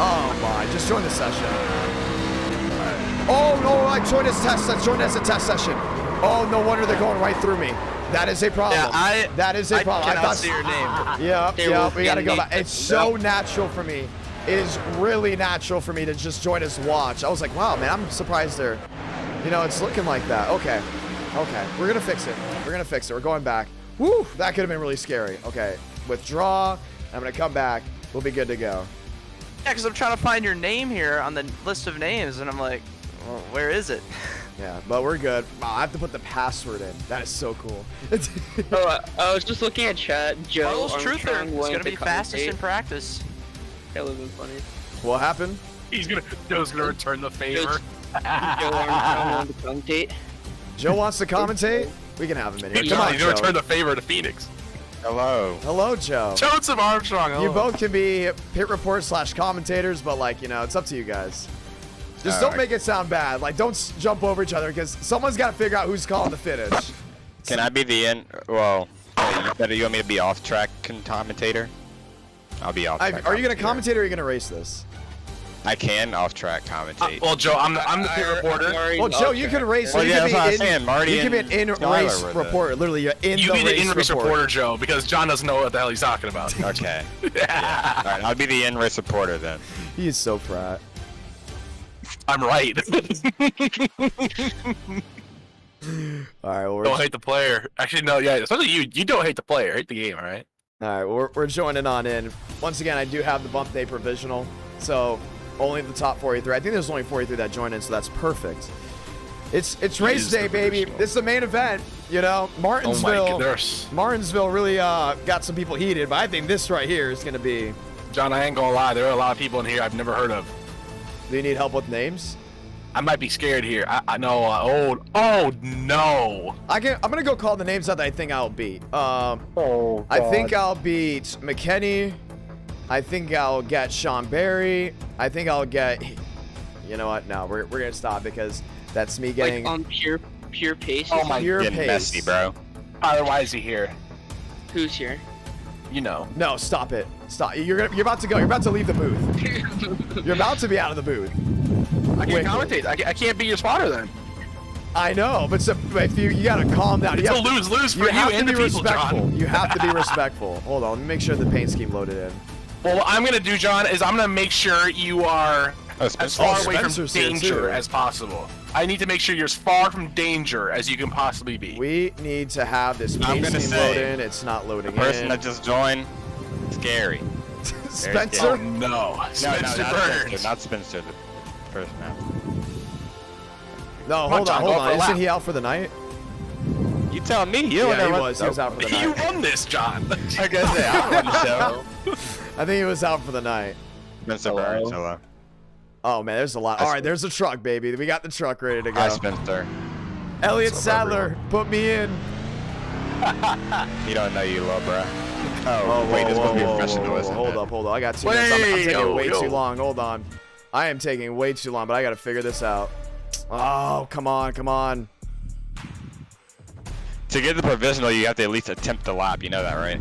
Oh my, just join the session. Oh no, like join as a test session. Oh, no wonder they're going right through me. That is a problem. Yeah, that is a problem. I cannot see your name. Yeah, we gotta go back. It's so natural for me. It is really natural for me to just join as watch. I was like, wow, man, I'm surprised they're, it's looking like that. Okay, we're gonna fix it. We're going back. Woo, that could have been really scary. Okay, withdraw. I'm gonna come back. We'll be good to go. Yeah, because I'm trying to find your name here on the list of names, and I'm like, well, where is it? Yeah, but we're good. Wow, I have to put the password in. That is so cool. I was just looking at chat. Joe Carlos Truther Armstrong is wanted gonna be to fastest commentate. in practice. That would have been funny. What happened? Joe's gonna return the favor. Joe Armstrong wanted to commentate. Joe wants to commentate? We can have him in here. He's Come on, gonna Joe. return the favor to Phoenix. Hello. Hello, Joe. Joseph Armstrong. Hello. You both can be pit reports / commentators, but it's up to you guys. Just don't make it sound bad. Like, don't jump over each other, because someone's got to figure out who's calling the finish. Can I be the you want me to be off-track commentator? I'll be off-track. Are you going to commentate or are you going to race this? I can off-track commentate. Well, Joe, I'm the pit reporter. Well, Joe, you can race. Well, you yeah, can that's what I was be saying. Marty you can be an and Tyler in-race were the- reporter. Literally, you're in You the be the in-race report. reporter, Joe, because John doesn't know what the hell he's talking about. Okay. Yeah. All right, I'll be the in-race reporter then. He is so frat. I'm right. All right, well, Don't hate the player. Actually, no, yeah, especially you. You don't hate the player. Hate the game, all right? All right, we're joining on in. Once again, I do have the bump day provisional, so only the top 43. I think there's only 43 that join in, so that's perfect. It's race day, baby. This is the main event. Martinsville. Oh my goodness. Martinsville really got some people heated, but I think this right here is gonna be. John, I ain't gonna lie. There are a lot of people in here I've never heard of. Do you need help with names? I might be scared here. I know. Oh no. I'm gonna go call the names that I think I'll beat. I think I'll beat McKinney. I think I'll get Sean Barry. I think I'll get. You know what? No, we're gonna stop because That's me getting Like on pure pace. Oh my, pure Getting pace. messy, bro. Tyler, why is he here? Who's here? You know. No, stop it. Stop. You're about to go. You're about to leave the booth. You're about to be out of the booth. I can't commentate. I can't be your spotter then. I know, but if you gotta calm down. It's a lose-lose for you have and to the be people, respectful. John. You have to be respectful. Hold on, let me make sure the paint scheme loaded in. Well, what I'm gonna do, John, is I'm gonna make sure you are as far away from Spencer's here, danger too. as possible. I need to make sure you're as far from danger as you can possibly be. We need to have this I'm paint gonna scheme say, load in. It's not loading The person in. that just joined, scary. Spencer? Oh no, No, Spencer not Burns. Spencer, not Spencer, the person after. No, on, hold John, on, go hold for a on. Isn't lap. he out for the night? You tell me. You don't Yeah, know he what- was. He was out for the You night. won this, John. Like I said, I don't run the show. I think he was out for the night. Spencer Burns, hello. Oh man, there's a lot. All right, there's a truck, baby. We got the truck ready to go. Hi, Spencer. Elliot What's up, Sadler, put me in. You don't know you love, bro. Oh, wait, this whoa, must be whoa, professional, whoa, isn't hold it? up, hold up. I got 2 minutes. I'm taking way yo. too long. Hold on. I am taking way too long, but I got to figure this out. Oh, come on, come on. To get the provisional, you have to at least attempt the lap. You know that, right?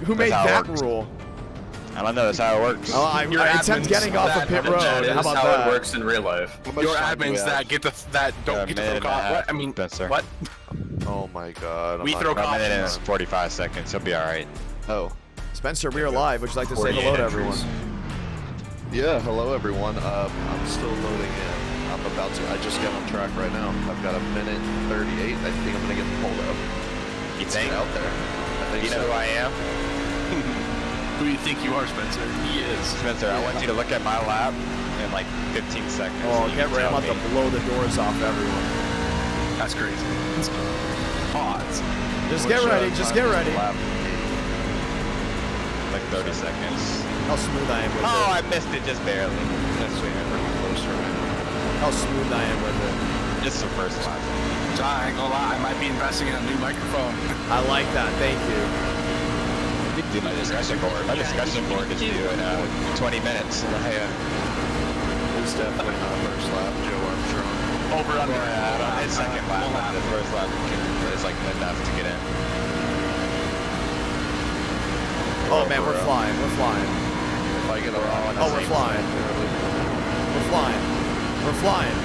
Who made how it that works. rule? I don't know. That's how it works. Oh, I attempt getting off of pit road. That is How about how that? it works in real life. Your admins that get the don't get to throw coffee. What? I mean, Spencer. what? Oh my god. We throw A minute and coffee. 45 seconds. He'll be all right. Oh. Spencer, we are live. Would you like to say 48 hello to entries. everyone? Yeah, hello everyone. I'm still loading in. I'm about to. I just got on track right now. I've got a minute 38. I think I'm gonna get pulled up. You Let's think? get out there. I think You know so. who I am? Who do you think you are, Spencer? He is. Spencer, I want you to look at my lap in like 15 seconds. Oh, and you get can ready. I'm tell about to me. blow the doors off everyone. That's crazy. Pause. Just get ready. Just get ready. Like 30 seconds. How smooth I am with Oh, it. I missed it just barely. That's sweet. We're closer right now. How smooth I am with it. Just the first lap. John, I ain't gonna lie, I might be investing in a new microphone. I like that. Thank you. You can do my discussion board. My discussion board is due in 20 minutes. It's definitely not first lap, Joe Armstrong. Over under. It's second lap. The first lap is like enough to get in. Oh man, we're flying. We're flying. If I get a lot, Oh, we're flying. We're flying. We're flying.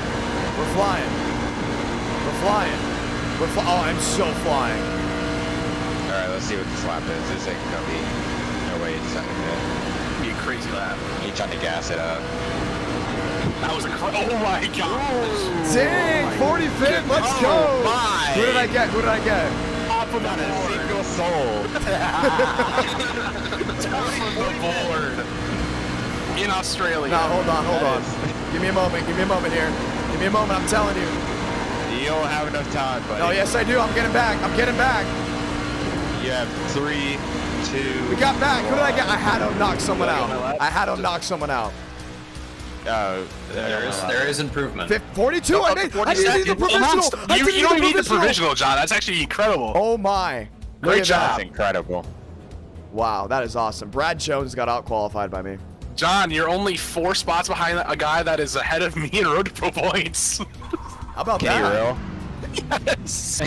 We're flying. We're flying. Oh, I'm so flying. All right, let's see what this lap is. This ain't gonna be. No way it's not gonna Be a crazy lap. be. He's trying to gas it up. That was a oh my god. Dang, 45th. Let's Oh, go. my. Who did I get? Who did I get? Top of Not the a board. single soul. Top of the board. In Australia. No, hold on, hold on. Give me a moment. Give me a moment here. Give me a moment. I'm telling you. You don't have enough time, buddy. Oh yes, I do. I'm getting back. I'm getting back. You have 3, 2. We got back. Who did I get? I had to knock someone out. I had to knock someone out. There is improvement. 42. I didn't need the provisional. I You didn't don't need the provisional. provisional, John. That's actually incredible. Oh my. Look Great at job. that. That's incredible. Wow, that is awesome. Brad Jones got out qualified by me. John, you're only 4 spots behind a guy that is ahead of me in road to pro points. How about Can that? you Yes.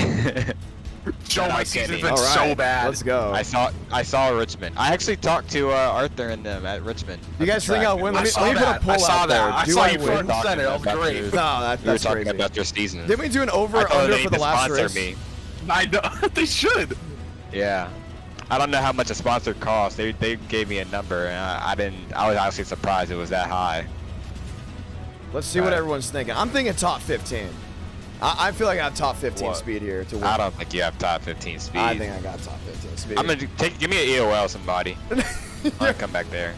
Joe, Shout my out season's Kenny. been All right, so bad. let's go. I saw Richmond. I actually talked to Arthur and them at Richmond. You guys think I'll win? Let me put a poll I saw out that. there. I Do saw I you win? front and center. That was great. No, We were that's talking crazy. about their season. Didn't we do an over I or thought under they for need the to last sponsor race? me. I know. They should. Yeah. I don't know how much a sponsor costs. They gave me a number, and I was honestly surprised it was that high. Let's see what Right. everyone's thinking. I'm thinking top 15. I feel like I have top 15 What? speed here to win. I don't think you have top 15 speed. I think I got top 15 speed. I'm gonna give me an EOL, somebody. I'll come back there.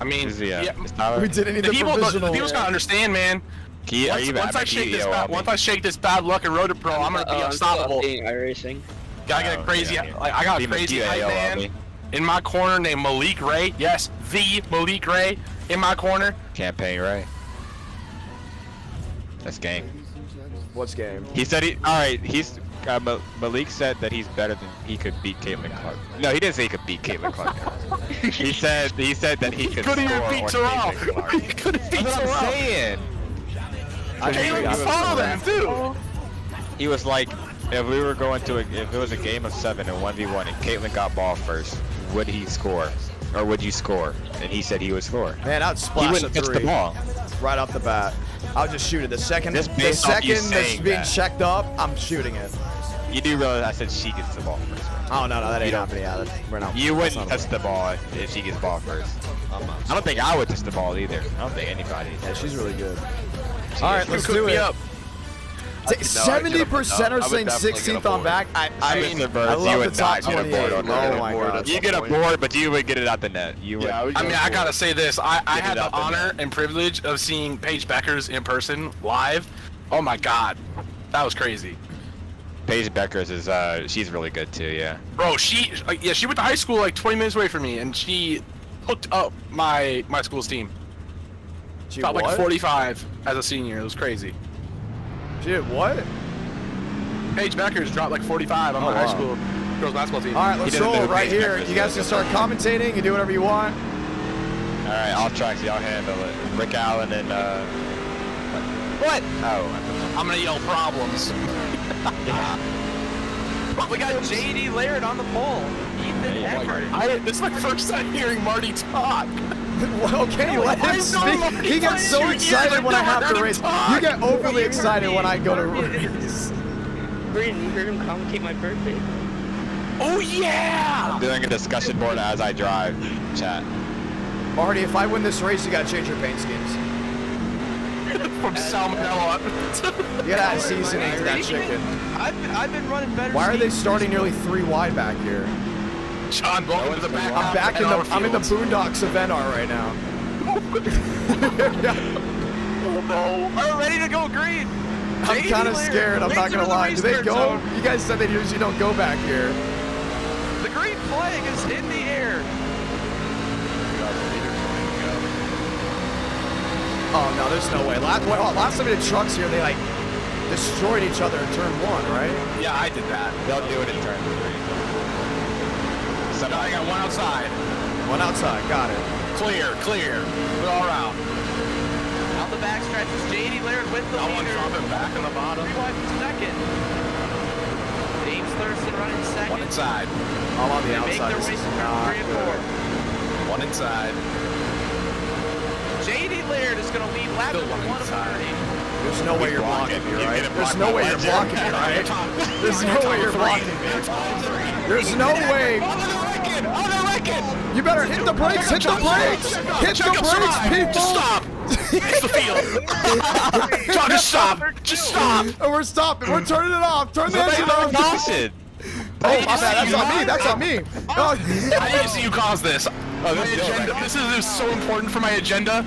I mean, Who's the, yeah, is Tyler? We didn't need the the people's provisional. gotta understand, man. Can you, are Once, you once I happy shake this EOL bad, me? once I shake this bad luck in road to pro, I'm gonna be unstoppable. iRacing. Gotta get a crazy, yeah. like I got a Be crazy Malik hype EOL man me. in my corner named Malik Ray. Yes, the Malik Ray in my corner. Campaign, right? That's game. What's game? He said he. All right. He's Malik said that he's better than he could beat Caitlin Clark. No, he didn't say he could beat Caitlin Clark. he said that he could Couldn't score even beat on Terrell. Caitlin Clark. He couldn't beat That's what I'm Terrell. saying. Caitlin followed him too. He was like, if we were going to if it was a game of 7 and 1v1 and Caitlin got ball first, would he score? Or would you score? And he said he would score. Man, I'd He splash a wouldn't touch the 3 ball. right off the bat. I'll just shoot it. The second Just the based off you second that's saying being that. checked up, I'm shooting it. You do realize I said she gets the ball first, right? Oh no, that ain't You don't- happening. Yeah, we're not. You that's wouldn't not touch the ball if she gets ball first. I don't think I would touch the ball either. I don't think anybody. Yeah, she's really good. She All is right, let's really do good. it. 70% are saying 16th on back. I mean, I love the top 28. Oh my god. You get a board, but you would get it out the net. You would. I mean, I gotta say this. I had it the out the honor and privilege of seeing Paige Beckers in person live. Oh my god, that was crazy. Paige Beckers is she's really good too. Yeah. Bro, she went to high school like 20 minutes away from me, and she hooked up my school's team. She Got what? like 45 as a senior. It was crazy. She did what? Paige Beckers dropped like 45 on my high school girls basketball team. All right, let's roll right here. You guys can start commentating. You do whatever you want. All right, I'll track so y'all handle it. Rick Allen and what? Oh, I'm gonna yell problems. We got JD Laird on the pole. Ethan Eckert. This is my first time hearing Marty talk. Okay, let him speak. He gets so excited when I have to race. You get overly excited when I go to race. Brayden, you heard him commentate my birthday? Oh yeah! I'm doing a discussion board as I drive. Chat. Marty, if I win this race, you gotta change your paint schemes. From salmonella. You gotta add seasoning to that chicken. I've been running better. Why are they starting nearly 3 wide back here? John, welcome to the back. I'm in the boondocks of NR right now. Oh no. We're ready to go green. I'm kind of scared, I'm not gonna lie. Do they go? You guys said they usually don't go back here. The green flag is in the air. Oh no, there's no way. Last time we did trucks here, they like destroyed each other in turn 1, right? Yeah, I did that. They'll do it in turn 3. So now I got one outside. One outside, got it. Clear. We're all around. Out the backstretch is JD Laird with the One leader. dropping back on the bottom. 3 wide from second. James Thurston running second. One inside. I'm on the They make outside. their This way is to turn not 3 and good. 4. One inside. JD Laird is going to lead lap Still number one 1 of inside. 30. There's no way you're blocking me, right? There's no way you're blocking me, right? There's You're no top way you're 3. blocking me. There's no way. On the record! You better hit the brakes, hit the brakes! Hit the brakes, people! Just stop! It's the field! John, just stop! Just stop! Oh, we're stopping. We're turning it off. Turn the engine off. Caution. Oh, my bad. That's on me. That's on me. Oh. I need to see you cause this. My agenda. This is so important for my agenda.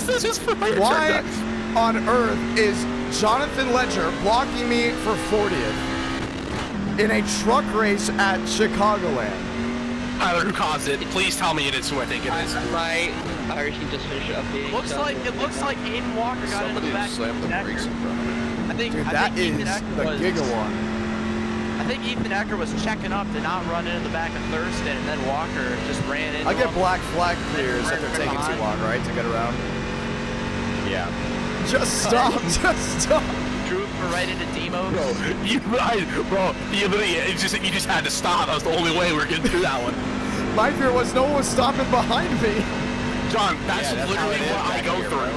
This is for my Why agenda. on earth is Jonathan Ledger blocking me for 40th in a truck race at Chicagoland? Tyler, who caused it? Please tell me it is who I think it is. My iRacing just finished updating. It looks like Aiden Walker got into the back. Slammed the brakes in front of me. I think Dude, Ethan is Eckert the was, Giga one. I think Ethan Eckert was checking up to not run into the back of Thurston, and then Walker just ran into I get him. black flag clears if they're taking too long, right, to get around? Yeah. Just stop. Just stop. Drew right into Demos. You literally, you just had to stop. That was the only way we were getting through that one. My fear was no one was stopping behind me. John, that's literally what I go through.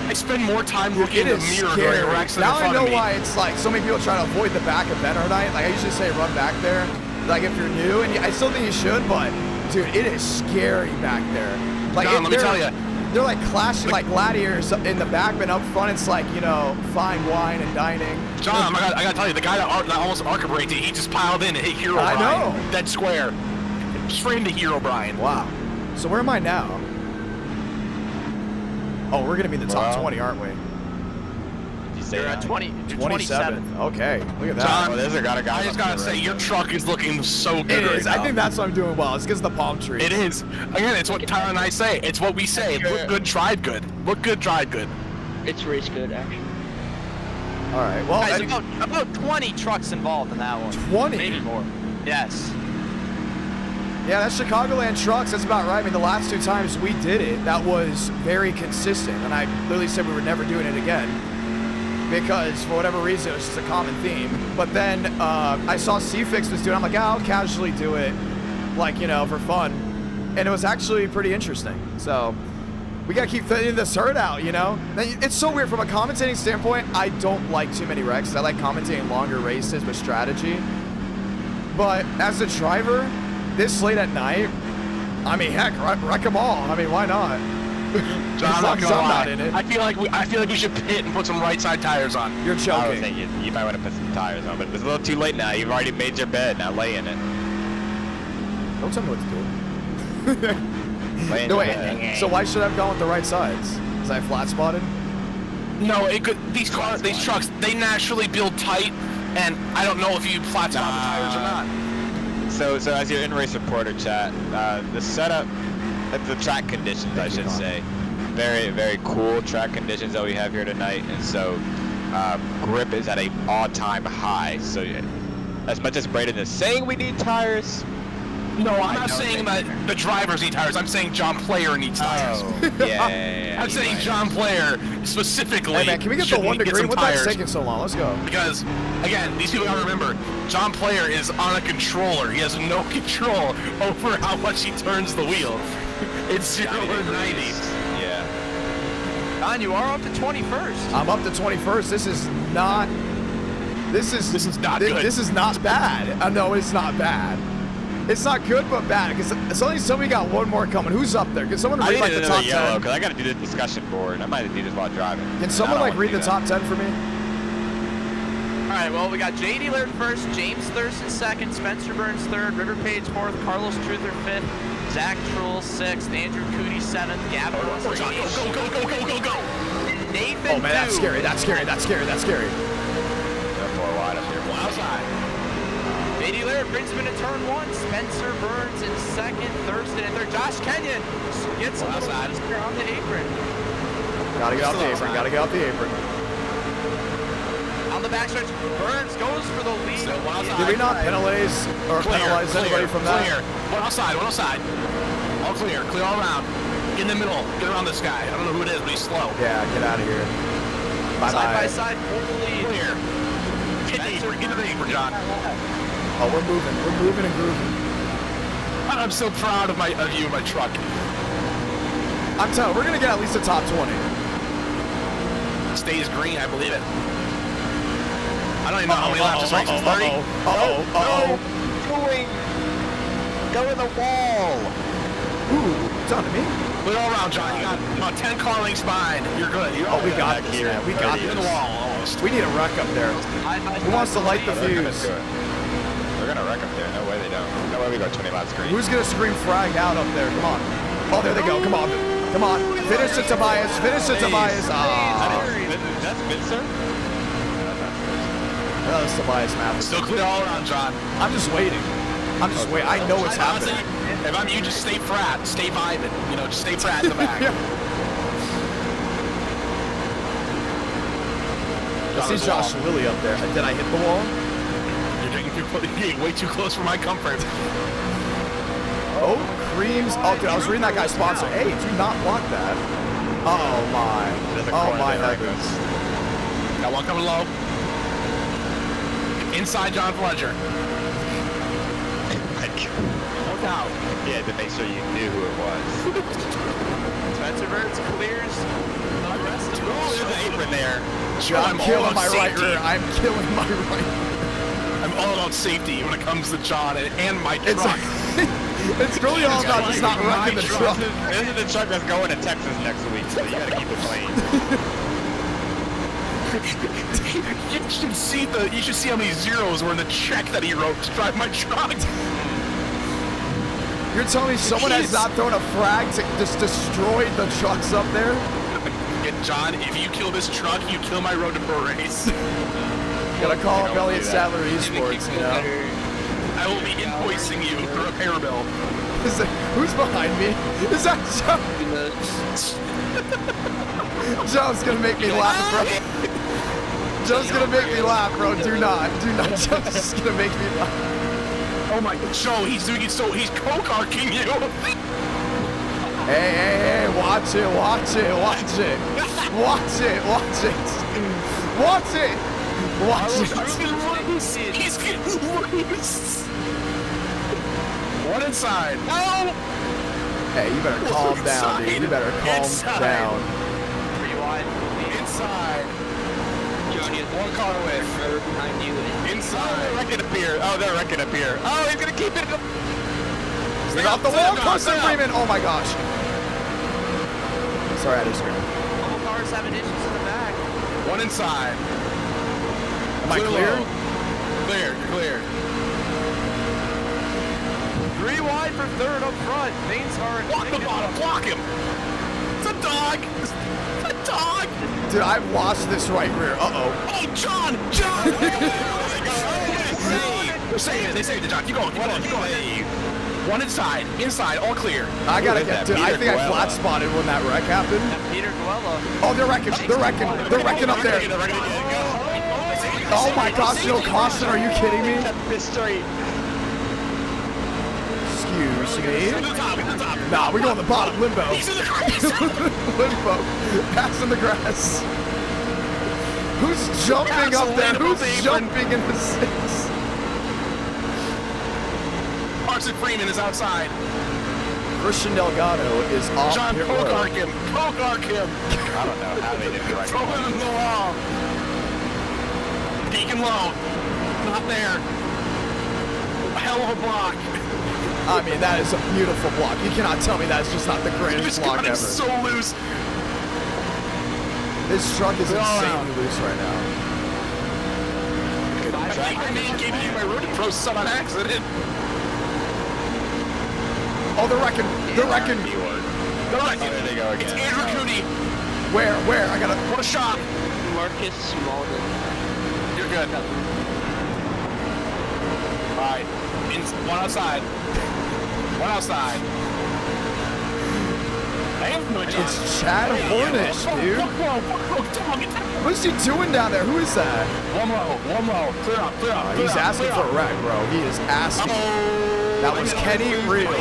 I spend more time looking It in the is mirror scary. during wrecks than Now in front I know of me. why it's like so many people try to avoid the back of Benner night. Like I usually say, run back there. Like if you're new, and I still think you should, but dude, it is scary back there. Like John, let me tell you. they're like clashing like gladiators in the back, but up front it's like fine wine and dining. John, I gotta tell you, the guy that almost arc braked it, he just piled in and hit Hero I Brian. know. Dead square. Straight into Hero Brian. Wow. So where am I now? Oh, we're gonna be in the top 20, aren't we? You're at 27. 27. Okay, look at that. John, I I just gotta say, your truck is looking so good It right is. now. I think that's why I'm doing well. It's because of the palm trees. It is. Again, it's what Tyler and I say. It's what we say. Look good, tried good. Look good, tried good. It's race good, actually. All right. Well, Guys, about 20 trucks involved in that one. 20? Maybe more. Yes. Yeah, that's Chicagoland trucks. That's about right. I mean, the last 2 times we did it, that was very consistent. And I literally said we were never doing it again because for whatever reason, it was just a common theme. But then I saw C-Fix was doing it. I'm like, I'll casually do it, like, you know, for fun. And it was actually pretty interesting. So we got to keep thinning this herd out, you know? It's so weird. From a commentating standpoint, I don't like too many wrecks. I like commentating longer races with strategy. But as a driver, this late at night, I mean, heck, wreck them all. I mean, why not? John, I'm not gonna lie. Not in it. I feel like you should pit and put some right side tires on. You're I was joking. thinking you might want to put some tires on, but it's a little too late now. You've already made your bed. Now lay in it. Don't tell me what to do. Lay in No, your wait. bed. So why should I have gone with the right sides? Was I flat spotted? No, it could. These trucks, they naturally build tight, and I don't know if you flat spot the tires or not. So as your in-race reporter, chat, the setup, the track conditions, I should say, very, very cool track conditions that we have here tonight, and so grip is at an all-time high. So as much as Braden is saying we need tires, No, I'm not saying that the drivers need tires. I'm saying John Player needs tires. yeah. I'm saying John Player specifically. Hey man, can we get the should 1 get degree? some What the heck's tires. taking so long? Let's go. Because, again, these people gotta remember, John Player is on a controller. He has no control over how much he turns the wheel. It's 0 or 90. Yeah. Don, you are up to 21st. I'm up to 21st. This is not. This is not good. This is not bad. No, it's not bad. It's not good, but bad, because it's only somebody got one more coming. Who's up there? Can someone I read need like the another top yellow 10? because I got to do the discussion board. I might do this while driving. Can someone like read the top 10 for me? All right, well, we got J.D. Laird first, James Thurston second, Spencer Burns third, River Page fourth, Carlos Truther fifth, Zach Trull sixth, Andrew Cootie seventh, Gavin Russell eighth. Go. Nathan Oh man, that's Dew. scary. That's scary. They're more wide up here. Outside. J.D. Laird brings him into turn one, Spencer Burns in second, Thurston in third, Josh Kenyon gets a little easier on the apron. Gotta get off the apron. Gotta get off the apron. On the backstretch, Burns goes for the lead. Did we not penalize anybody from that? Clear. One outside. All clear. Clear all around. Get in the middle. Get around this guy. I don't know who it is, but he's slow. Yeah, get out of here. Bye Side by bye. side for the lead. Clear. Get to the apron, John. Oh, we're moving and grooving. I'm so proud of you and my truck. I'm telling you, we're gonna get at least a top 20. Stays green, I believe it. I don't even know how many laps this race is. 30? Go in the wall. Ooh, it's on to me. Clear all around, John. You got about 10 car lengths behind. You're good. We got this, man. We got in the this. wall almost. We need a wreck up there. Who wants to light the fuse? They're gonna wreck up there. No way they don't. No way we go 20 laps green. Who's gonna scream frag out up there? Come on. Oh, there they go. Come on. Come on. Finish it, Tobias. Finish it, Tobias. That's Spencer? That was Tobias Mathis. Still clear all around, John. I'm just waiting. I know what's Honestly, happening. if I'm you, just stay frat. Stay vibing. You know, just stay frat in the back. I see Josh Lilly up there. Did I hit the wall? You're getting way too close for my comfort. Oh, creams. Oh, dude, I was reading that guy's sponsor. Hey, do not block that. Oh, my. Oh, my heavens. Got one coming low. Inside John Fletcher. Look out. Yeah, to make sure you knew who it was. Spencer Burns clears the rest of the There's an apron there. I'm killing my right rear. I'm killing my right. I'm all about safety when it comes to John and my truck. It's really all about just not wrecking the truck. This is the truck that's going to Texas next week, so you gotta keep it clean. You should see how many zeros were in the check that he wrote to drive my truck. You're telling me someone has not thrown a frag to just destroy the trucks up there? And John, if you kill this truck, you kill my road to pro race. Gotta call up Elliott Sadler Esports, you know? I will be invoicing you the repair bill. Who's behind me? Is that Joe? Joe's gonna make me laugh, bro. just gonna make me laugh, bro. Do not. Just gonna make me laugh. Oh my, Joe, he's doing it so, he's coke-arcing you. Hey, watch it. Watch it. He's getting loose. One inside. No! Hey, you better calm down, dude. You better calm down. Inside. One car away. Behind you. Inside. They're wrecking up here. Oh, they're wrecking up here. Oh, he's gonna keep it. Get off the wall, Carson Freeman. Oh my gosh. Sorry, I had to scream. Couple cars having issues in the back. One inside. Am I clear? Clear, you're clear. 3 wide for third up front. Things are... Block the bottom, block him. It's a dog. It's a dog. Dude, I've lost this right rear. Uh-oh. Oh, John. They saved it, John. Keep going. One inside, all clear. I gotta get, dude, I think I flat spotted when that wreck happened. Peter Guella. Oh, they're wrecking up there. Oh my gosh, no caution, are you kidding me? Excuse me. Nah, we're going to the bottom, limbo. Limbo, passing the grass. Who's jumping up there? Who's jumping in the 6? Carson Freeman is outside. Christian Delgado is off John, pit poke road. arc him. I don't know how they didn't wreck Throw him in the wall. Deacon low. Not there. A hell of a block. I mean, that is a beautiful block. You cannot tell me that's just not the greatest block ever. So loose. This truck is insanely loose right now. I gave you my road process on accident. Oh, they're wrecking. There they go again. It's Andrew Cooney. Where? I gotta. What a shot. Marcus Smallden. You're good. Alright. One outside. It's Chad Hornish, dude. What's he doing down there? Who is that? One low. Clear up. He's asking for a wreck, bro. He is asking. That was Kenny Real.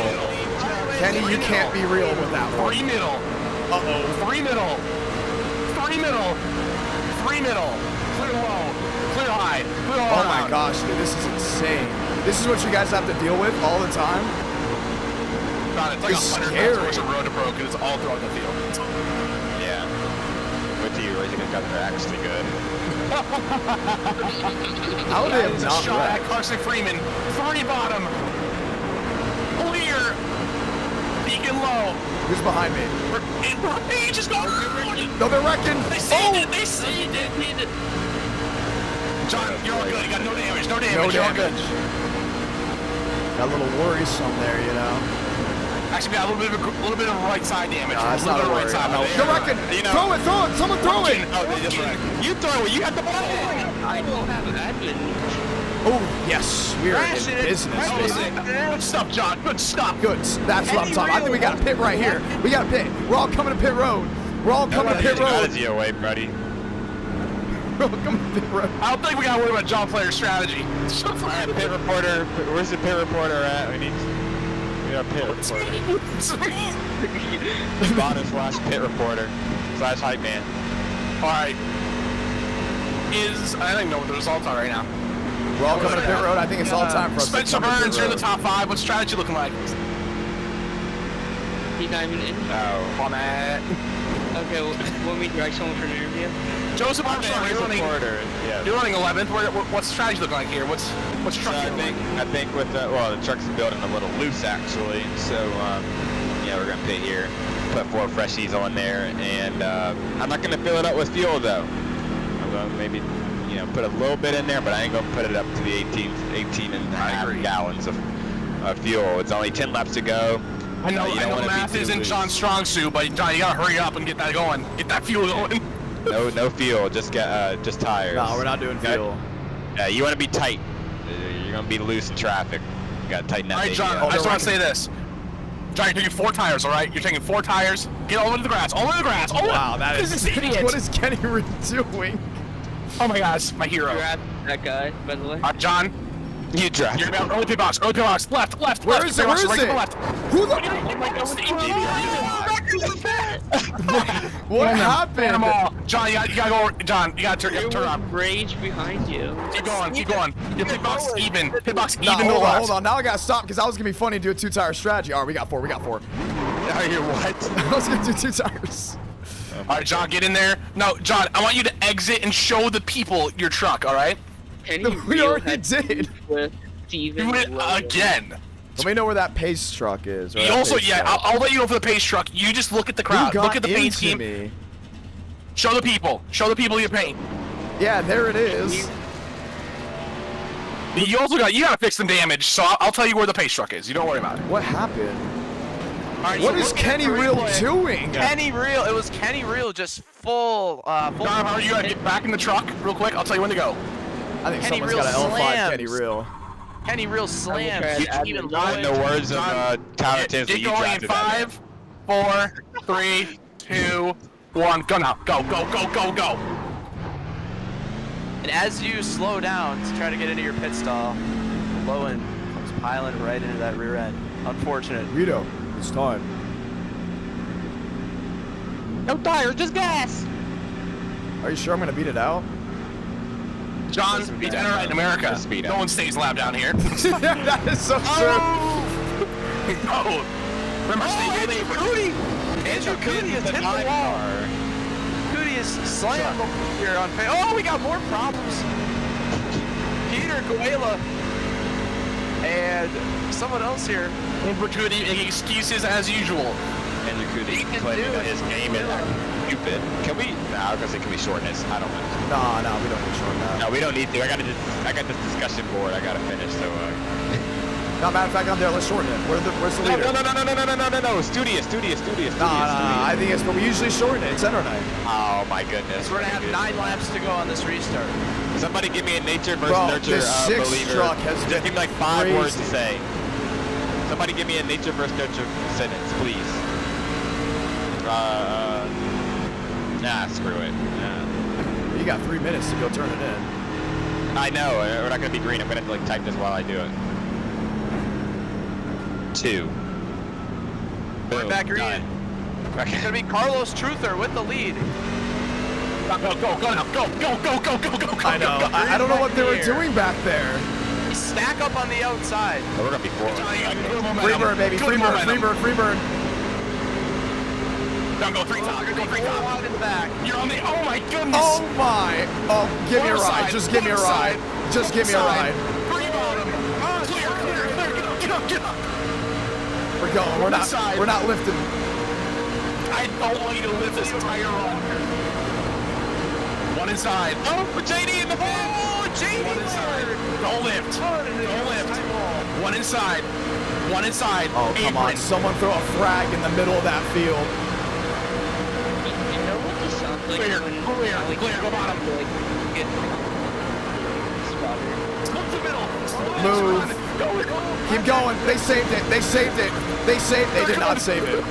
Kenny, you can't be real with that one. 3 middle. Uh-oh. 3 middle. Clear low. Clear high. Oh my gosh, dude, this is insane. This is what you guys have to deal with all the time? God, it's like It's 100 scary. miles of road to broke, and it's all throughout the field. Yeah. With you, Racing got there actually good. How are they It's a not shot at wrecked? Carson Freeman. 30 bottom. Clear. Beacon low. Who's behind me? He just go. No, they're wrecking. They saved it. John, you're all good. You got no damage. No You're all good. damage. Got a little worrisome there, you know. Actually, we got a little bit of right side damage. Nah, it's a little not a bit of right worry. side. No, but they're wrecking. You know- Throw it. Someone throw it. Oh, they just wrecked. You throw it. You got the ball. I don't have admin. Oh, yes. We're in business, baby. Good stuff, John. Good stuff. Good. That's what I'm talking about. I think we got a pit right here. We got a pit. We're all coming to pit road. We're all coming to pit road. Strategy away, buddy. We're all coming to pit road. I don't think we got to worry about John Player's strategy. Alright, pit reporter. Where's the pit reporter at? We need our pit reporter. Spotter/pit reporter / hype man. Alright. I don't even know what the results are right now. We're all coming to pit road. I think it's all time for us Spencer to come to Burns, pit you're in the road. top 5. What's strategy looking like? He's not even in. Oh. On that. Okay, well, want me to drag someone for an interview? Joseph Armstrong, you're running 11th. What's the strategy looking like here? What's truck? I think with the truck's building a little loose actually. So yeah, we're gonna pit here, put 4 freshies on there, and I'm not gonna fill it up with fuel though. I'm gonna maybe put a little bit in there, but I ain't gonna put it up to the 18 and a half gallons of fuel. It's only 10 laps to go. I know math isn't John Strong's suit, but John, you gotta hurry up and get that going. Get that fuel going. No fuel, just tires. No, we're not doing fuel. Yeah, you want to be tight. You're gonna be loose in traffic. You gotta tighten that. All right, John. I just want to say this. John, you're taking 4 tires, all right? You're taking 4 tires. Get all the way to the grass. All the way to the grass. Wow, that is. This is idiot. What is Kenny Reed doing? Oh my gosh, my hero. Grab that guy, by the way. John. You drive. You're about early pit box, left, Where left. is it? Where is right it? to the left. Who the? What happened? Them all. John, you gotta go. John, you gotta turn around. Rage behind you. Keep going. Your pit box even. Pit box Nah, even to the left. hold on. Now I gotta stop because I was gonna be funny and do a 2-tire strategy. All right, we got four. Now you're what? I was gonna do 2 tires. All right, John, get in there. No, John, I want you to exit and show the people your truck. All right? We already did. With Steven Do it again. Let me know where that pace truck is. or You that also, pace yeah, truck. I'll let you know for the pace truck. You just look at the Who crowd. got Look at the paint into scheme. me? Show the people. Show the people your paint. Yeah, there it is. You also gotta fix some damage. So I'll tell you where the pace truck is. You don't worry about it. What happened? All right, What so is look at Kenny the Real replay. doing? Kenny Real. It was Kenny Real just full. John, how are you gonna get back in the truck real quick? I'll tell you when to go. I think Kenny someone's Real got an L5 slams. Kenny Real. Kenny Real slammed. Even In the words of Tyler Tinsley, Get you going drive in to that. 5, 4, 3, 2, 1. Go now. Go. And as you slow down to try to get into your pit stall, Lowen comes piling right into that rear end. Unfortunate. Rito, it's time. No tires, just gas. Are you sure I'm gonna beat it out? John, Doesn't it's matter. NRA in America. Just speed No up. one stays loud down here. That is so true. Oh! Remember, stay Andrew Cootie! Andrew Cootie has hit the wall. Cootie is slammed here on pay. Oh, we got more problems. Peter Guela and someone else here. Andrew Cootie making excuses as usual. Andrew Cootie claiming that his game is stupid. Can we? Nah, I was gonna say, can we shorten this? I don't know. Nah, we don't need to shorten that. No, we don't need to. I got this discussion board. I gotta finish. So. No, matter of fact, I'm there. Let's shorten it. Where's the leader? No. Studious. Nah. I think it's, but we usually shorten it. It's center night. Oh my goodness. We're gonna have 9 laps to go on this restart. Somebody give me a nature versus Bro, nurture the 6 believer. truck has Just been give me like 5 crazy. words to say. Somebody give me a nature versus nurture sentence, please. Nah, screw it. Nah. You got 3 minutes to go turn it in. I know, we're not gonna be green. I'm gonna have to like type this while I do it. 2. Going Boom, back green. done. It's gonna be Carlos Truther with the lead. Go now. Go. I know. I don't know what they were doing back there. Stack up on the outside. Oh, we're gonna be 4. Freebird, baby. Freebird. Don't go 3 top. Go 3 top. Wide in the back. You're on the. Oh my goodness. Oh my. Oh, give me a ride. Just give me a ride. Just give me a ride. Three bottom. Clear. Get up. We're going. We're not lifting. I don't want you to lift this entire run. One inside. Oh, for JD in the ball. Oh, JD. One inside. Don't lift. One inside. Oh, come on. Someone throw a frag in the middle of that field. You know what this sounds like? Clear. When Go bottom. like get Look the middle. Move. Keep going. They saved it. They did not save it.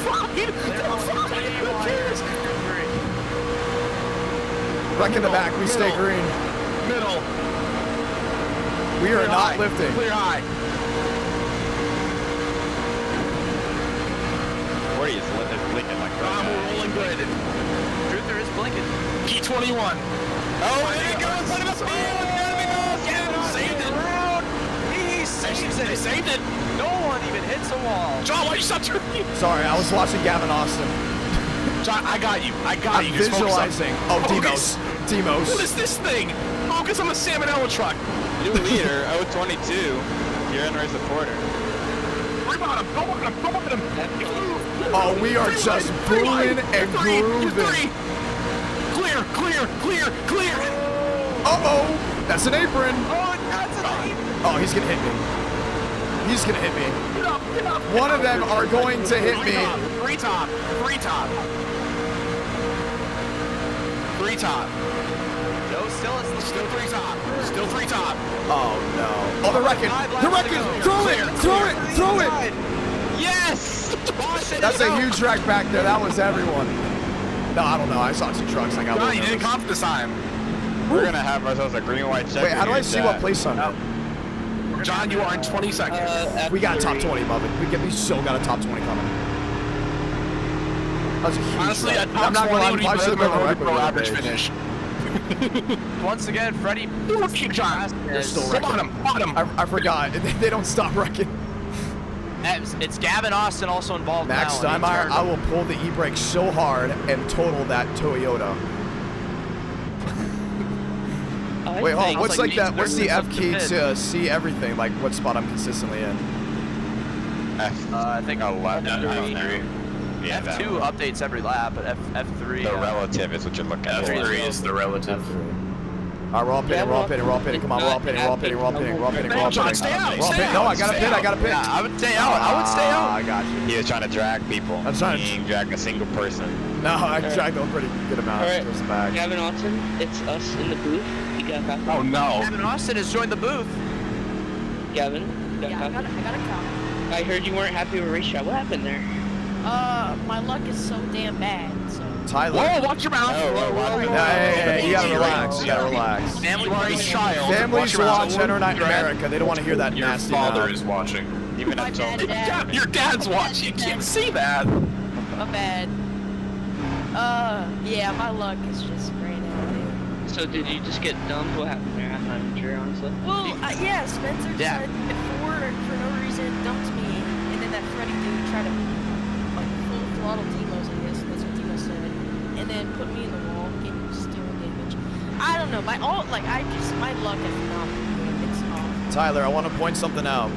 Wreck in the back. We stay green. Middle. We are not lifting. Clear high. Where is blinking like We're rolling good. Truther is blinking. P21. Oh, there you go. In front of the field. Saved it. He saves it. Saved it. No one even hits a wall. John, why you stop turning? Sorry, I was watching Gavin Austin. John, I got you. I'm Just focus on- visualizing. Oh, Focus. Demos. What is this thing? Focus on the salmonella truck. New leader, 022. You're in race supporter. Three bottom. Go bottom. Oh, we are just booing and grooving. Clear. Uh-oh. That's an apron. Oh, that's an eight. Oh, he's going to hit me. He's going to hit me. Get up. One of them are going to hit me. Three top. No, still Still three top. Oh, no. Oh, the wrecking. Throw it. Yes! That's a huge wreck back there. That was everyone. No, I don't know. I saw 2 trucks. I got No, one. you didn't comp this time. We're gonna have ourselves a green white checker. Wait, how do I here, see Jack. what place I'm in? John, you are in 22nd. We got a top 20, Bubba. We still got a top 20 coming. That was a huge Honestly, run. a top 20 would be better than a road pro average finish. Once again, Freddie. John, They're still come wrecking. on him, on him. I forgot. They don't stop wrecking. It's Gavin Austin also involved Max now. Steinmeier, I will pull the e-brake so hard and total that Toyota. Wait, hold on. What's like that? What's the F key to see everything? Like what spot I'm consistently in? I think F3. Yeah, F2 updates every lap, but F3. The relative is what you're looking at. F3 is the relative. All right, we're all pitting, we're all pitting, we're all pitting. Come on, we're all pitting, we're all pitting, we're all pitting, we're all pitting, we're all pitting. Stay out, We're all pitting. No, I gotta pit, I gotta pit. Yeah, I would stay out. I would stay out. I got you. He was trying to drag people. I'm trying to- He ain't dragging a single person. No, I dragged a pretty good amount All right. towards the back. Gavin Austin, it's us in the booth. You got copy? Oh no. Gavin Austin has joined the booth. Gavin, you got copy? I got a copy. I heard you weren't happy with racetrack. What happened there? My luck is so damn bad, so. Tyler. Whoa, watch your mouth. Hey, you gotta relax. You gotta relax. Family You are a child. Families your mouth. watch Enter Night in America. They don't want to hear that Your nasty father mouth. is watching. Even My I told bad, him. Dad. Your dad's watching. You can't see that. My bad. Yeah, my luck is just great out there. So did you just get dumped? What happened there? I'm not even sure, honestly. Well, yeah, Spencer Yeah. decided to get forward for no reason, dumped me, and then that Freddy dude tried to like full throttle Demos, I guess that's what Demo said, and then put me in the wall, gave me steering damage. I don't know, my luck has not been good. It's off. Tyler, I want to point something out.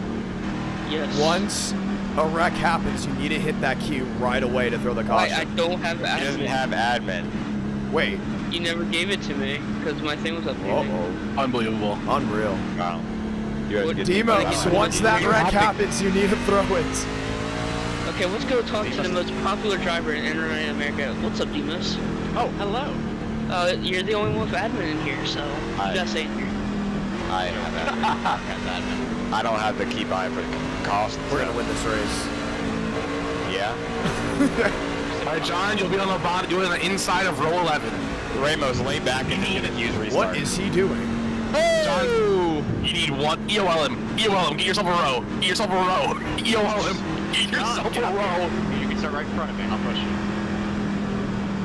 Yes. Once a wreck happens, you need to hit that key right away to throw the I caution. don't have He doesn't admin. have admin. Wait. You never gave it to me because my thing was updating. Uh-oh. Unbelievable. Unreal. Wow. You guys get Demos, once that wreck happens, you need to throw it. Okay, let's go talk to the most popular driver in Internet America. What's up, Demos? Oh, hello. You're the only one with admin in here, so you gotta say it here. I have admin. I don't have the key buy for the cost. We're gonna win this race. Yeah. All right, John, you'll be on the bottom. You'll be on the inside of row 11. Ramos, lay back and he's gonna use restart. What is he doing? John, you need one. EOL him. EOL him. Get yourself a row. Get yourself a row. EOL him. Get yourself a row. You can start right in front of me. I'll push you.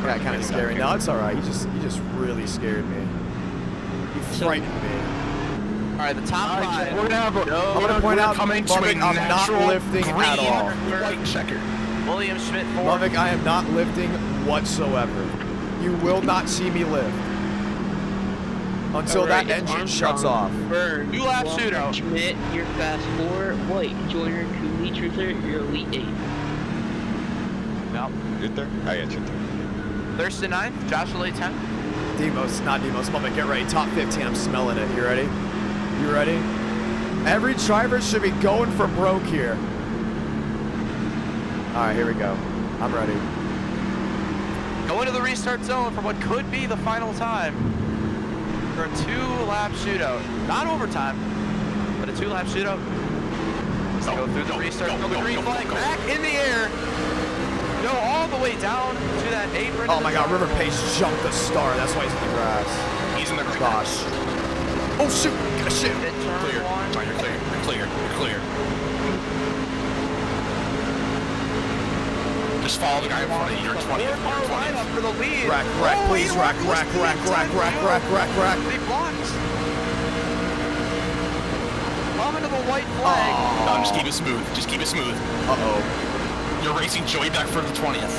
Yeah, kind of scary. No, it's all right. You just really scared me. You frightened me. All right, the top five. We're gonna have a. I'm gonna point out, coming to a Bubba, I'm not natural lifting at all. White checker. William Schmidt fourth. Lovick, I am not lifting whatsoever. You will not see me lift until that engine shuts off. Burn. Two lap Walker, shootout. Schmidt, you're fast 4. White, Joyner, Cooley, Truther, you're elite 8. No. Good there? I got you there. Thurston 9th, Joshua Lay 10th. Demos, not Demos. Lovick, get ready. Top 15. I'm smelling it. You ready? You ready? Every driver should be going for broke here. All right, here we go. I'm ready. Going to the restart zone for what could be the final time for a 2-lap shootout. Not overtime, but a 2-lap shootout. Let's go through the restart. Go the green flag back in the air. Go all the way down to that apron. Oh my God, River Pace jumped the star. That's why he's in the grass. He's in the grass. Gosh. Oh shoot! Got a shit. Clear. John, you're clear. You're clear. You're clear. Just follow the guy in front of you. You're 20th. You're 20th. For the lead. Rack, please, rack. Big blocks. Coming to the white flag. No, just keep it smooth. Just keep it smooth. Uh-oh. You're racing Joey back for the 20th.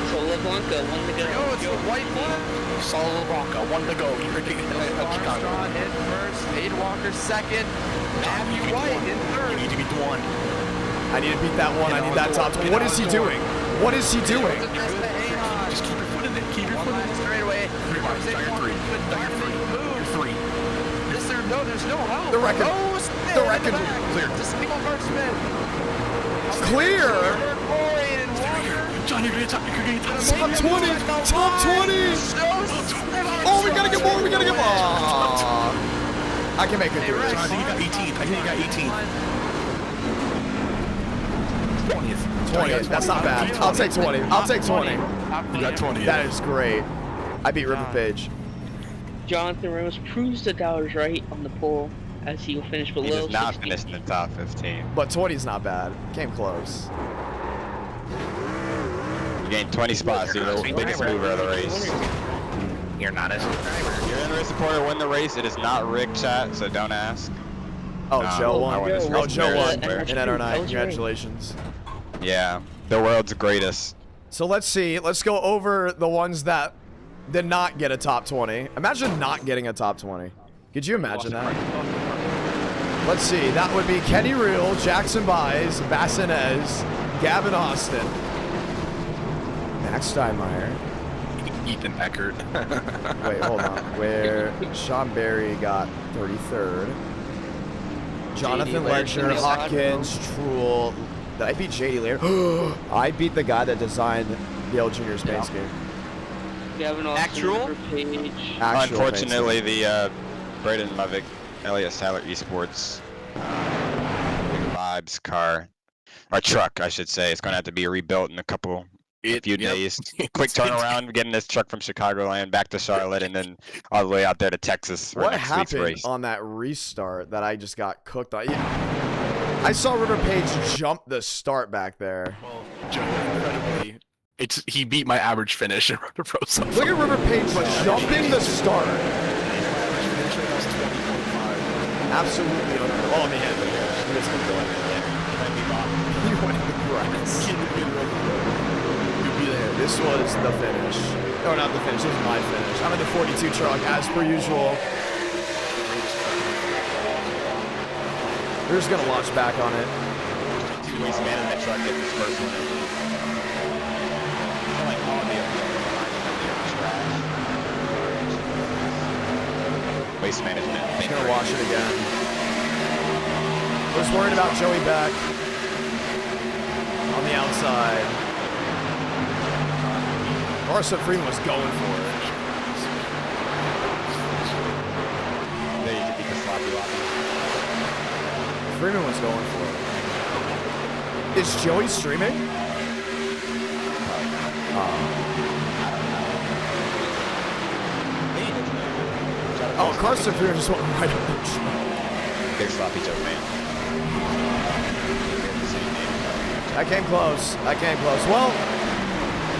Solo Blanca, 1 to go. It's the white flag. Solo Bronco, 1 to go. You're taking Armstrong in first. Aid Walker second. Matthew White in third. You need to beat the 1. I need to beat that one. I need that top 20. What is he doing? What is he doing? Just keep your foot in it. Keep your foot in it. Straight away. You're 3. There's no help. The record. The record. Clear. Just single guard Smith. Clear. John, you're gonna top. You're gonna top. Top 20. Top 20. Oh, we gotta get more. We gotta get more. I can make it through this. John, I think you got 18th. I think you got 18th. 20th. 20. That's not bad. I'll take 20. I'll take 20. You got 20. That is great. I beat River Page. Jonathan Ramos proves that I was right on the poll, as he will finish below. He does not 16. finish in the top 15. But 20's not bad. Came close. You gained 20 spots, dude. The biggest mover of the race. You're not a subscriber. You're in the race supporter, win the race. It is not rigged, chat, so don't ask. Oh, Joe won. I won this Oh, race Joe fair won and square. in NR9. Congratulations. Yeah, the world's greatest. So let's see. Let's go over the ones that did not get a top 20. Imagine not getting a top 20. Could you imagine that? Let's see. That would be Kenny Reel, Jackson Byes, Bassinez, Gavin Austin, Max Steinmeier, Ethan Eckert. Wait, hold on. Where Sean Berry got 33rd. Jonathan Lecture, Hopkins, Truel. Did I beat JD Lear? I beat the guy that designed the old junior space game. Gavin Actual? Page. Unfortunately, the Braden Levick, Elliott Sadler Esports Big Vibes car, or truck, I should say, it's going to have to be rebuilt in a few days. Quick turnaround, getting this truck from Chicagoland back to Charlotte, and then all the way out there to Texas for What next week's happened race. on that restart that I just got cooked on? Yeah. I saw River Page jump the start back there. Well, Joe, incredibly, he beat my average finish in Roto Pro. Look at River Page jumping the start. Absolutely unreal. Oh, man. He was going to go in there. He went in the grass. You'd be there. This was the finish. No, not the finish. This was my finish. I'm in the 42 truck, as per usual. We're just going to launch back on it. Waste man in that truck getting his first one. Like all the waste management. Just gonna watch it again. Was worried about Joey Beck on the outside. Carson Freeman was going for it. There you can beat the sloppy lobby. Freeman was going for it. Is Joey streaming? Oh, Carson Freeman just went right up the truck. Big sloppy Joe, man. I came close. I came close. Well,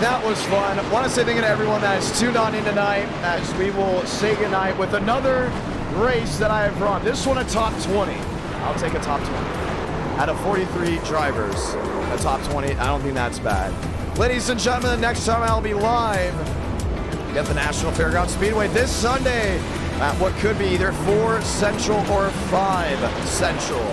that was fun. I want to say thank you to everyone that has tuned on in tonight as we will say goodnight with another race that I have run. This one a top 20. I'll take a top 20. Out of 43 drivers, a top 20. I don't think that's bad. Ladies and gentlemen, the next time I'll be live at the National Fairgrounds Speedway this Sunday at what could be either 4 Central or 5 Central.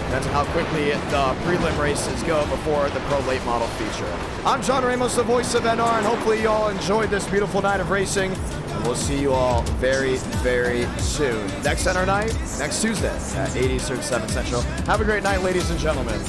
That's how quickly the prelim races go before the Pro Late Model feature. I'm John Ramos, the voice of NR, and hopefully you all enjoyed this beautiful night of racing. And we'll see you all very, very soon. Next NR night, next Tuesday at 8 Eastern, 7 Central. Have a great night, ladies and gentlemen.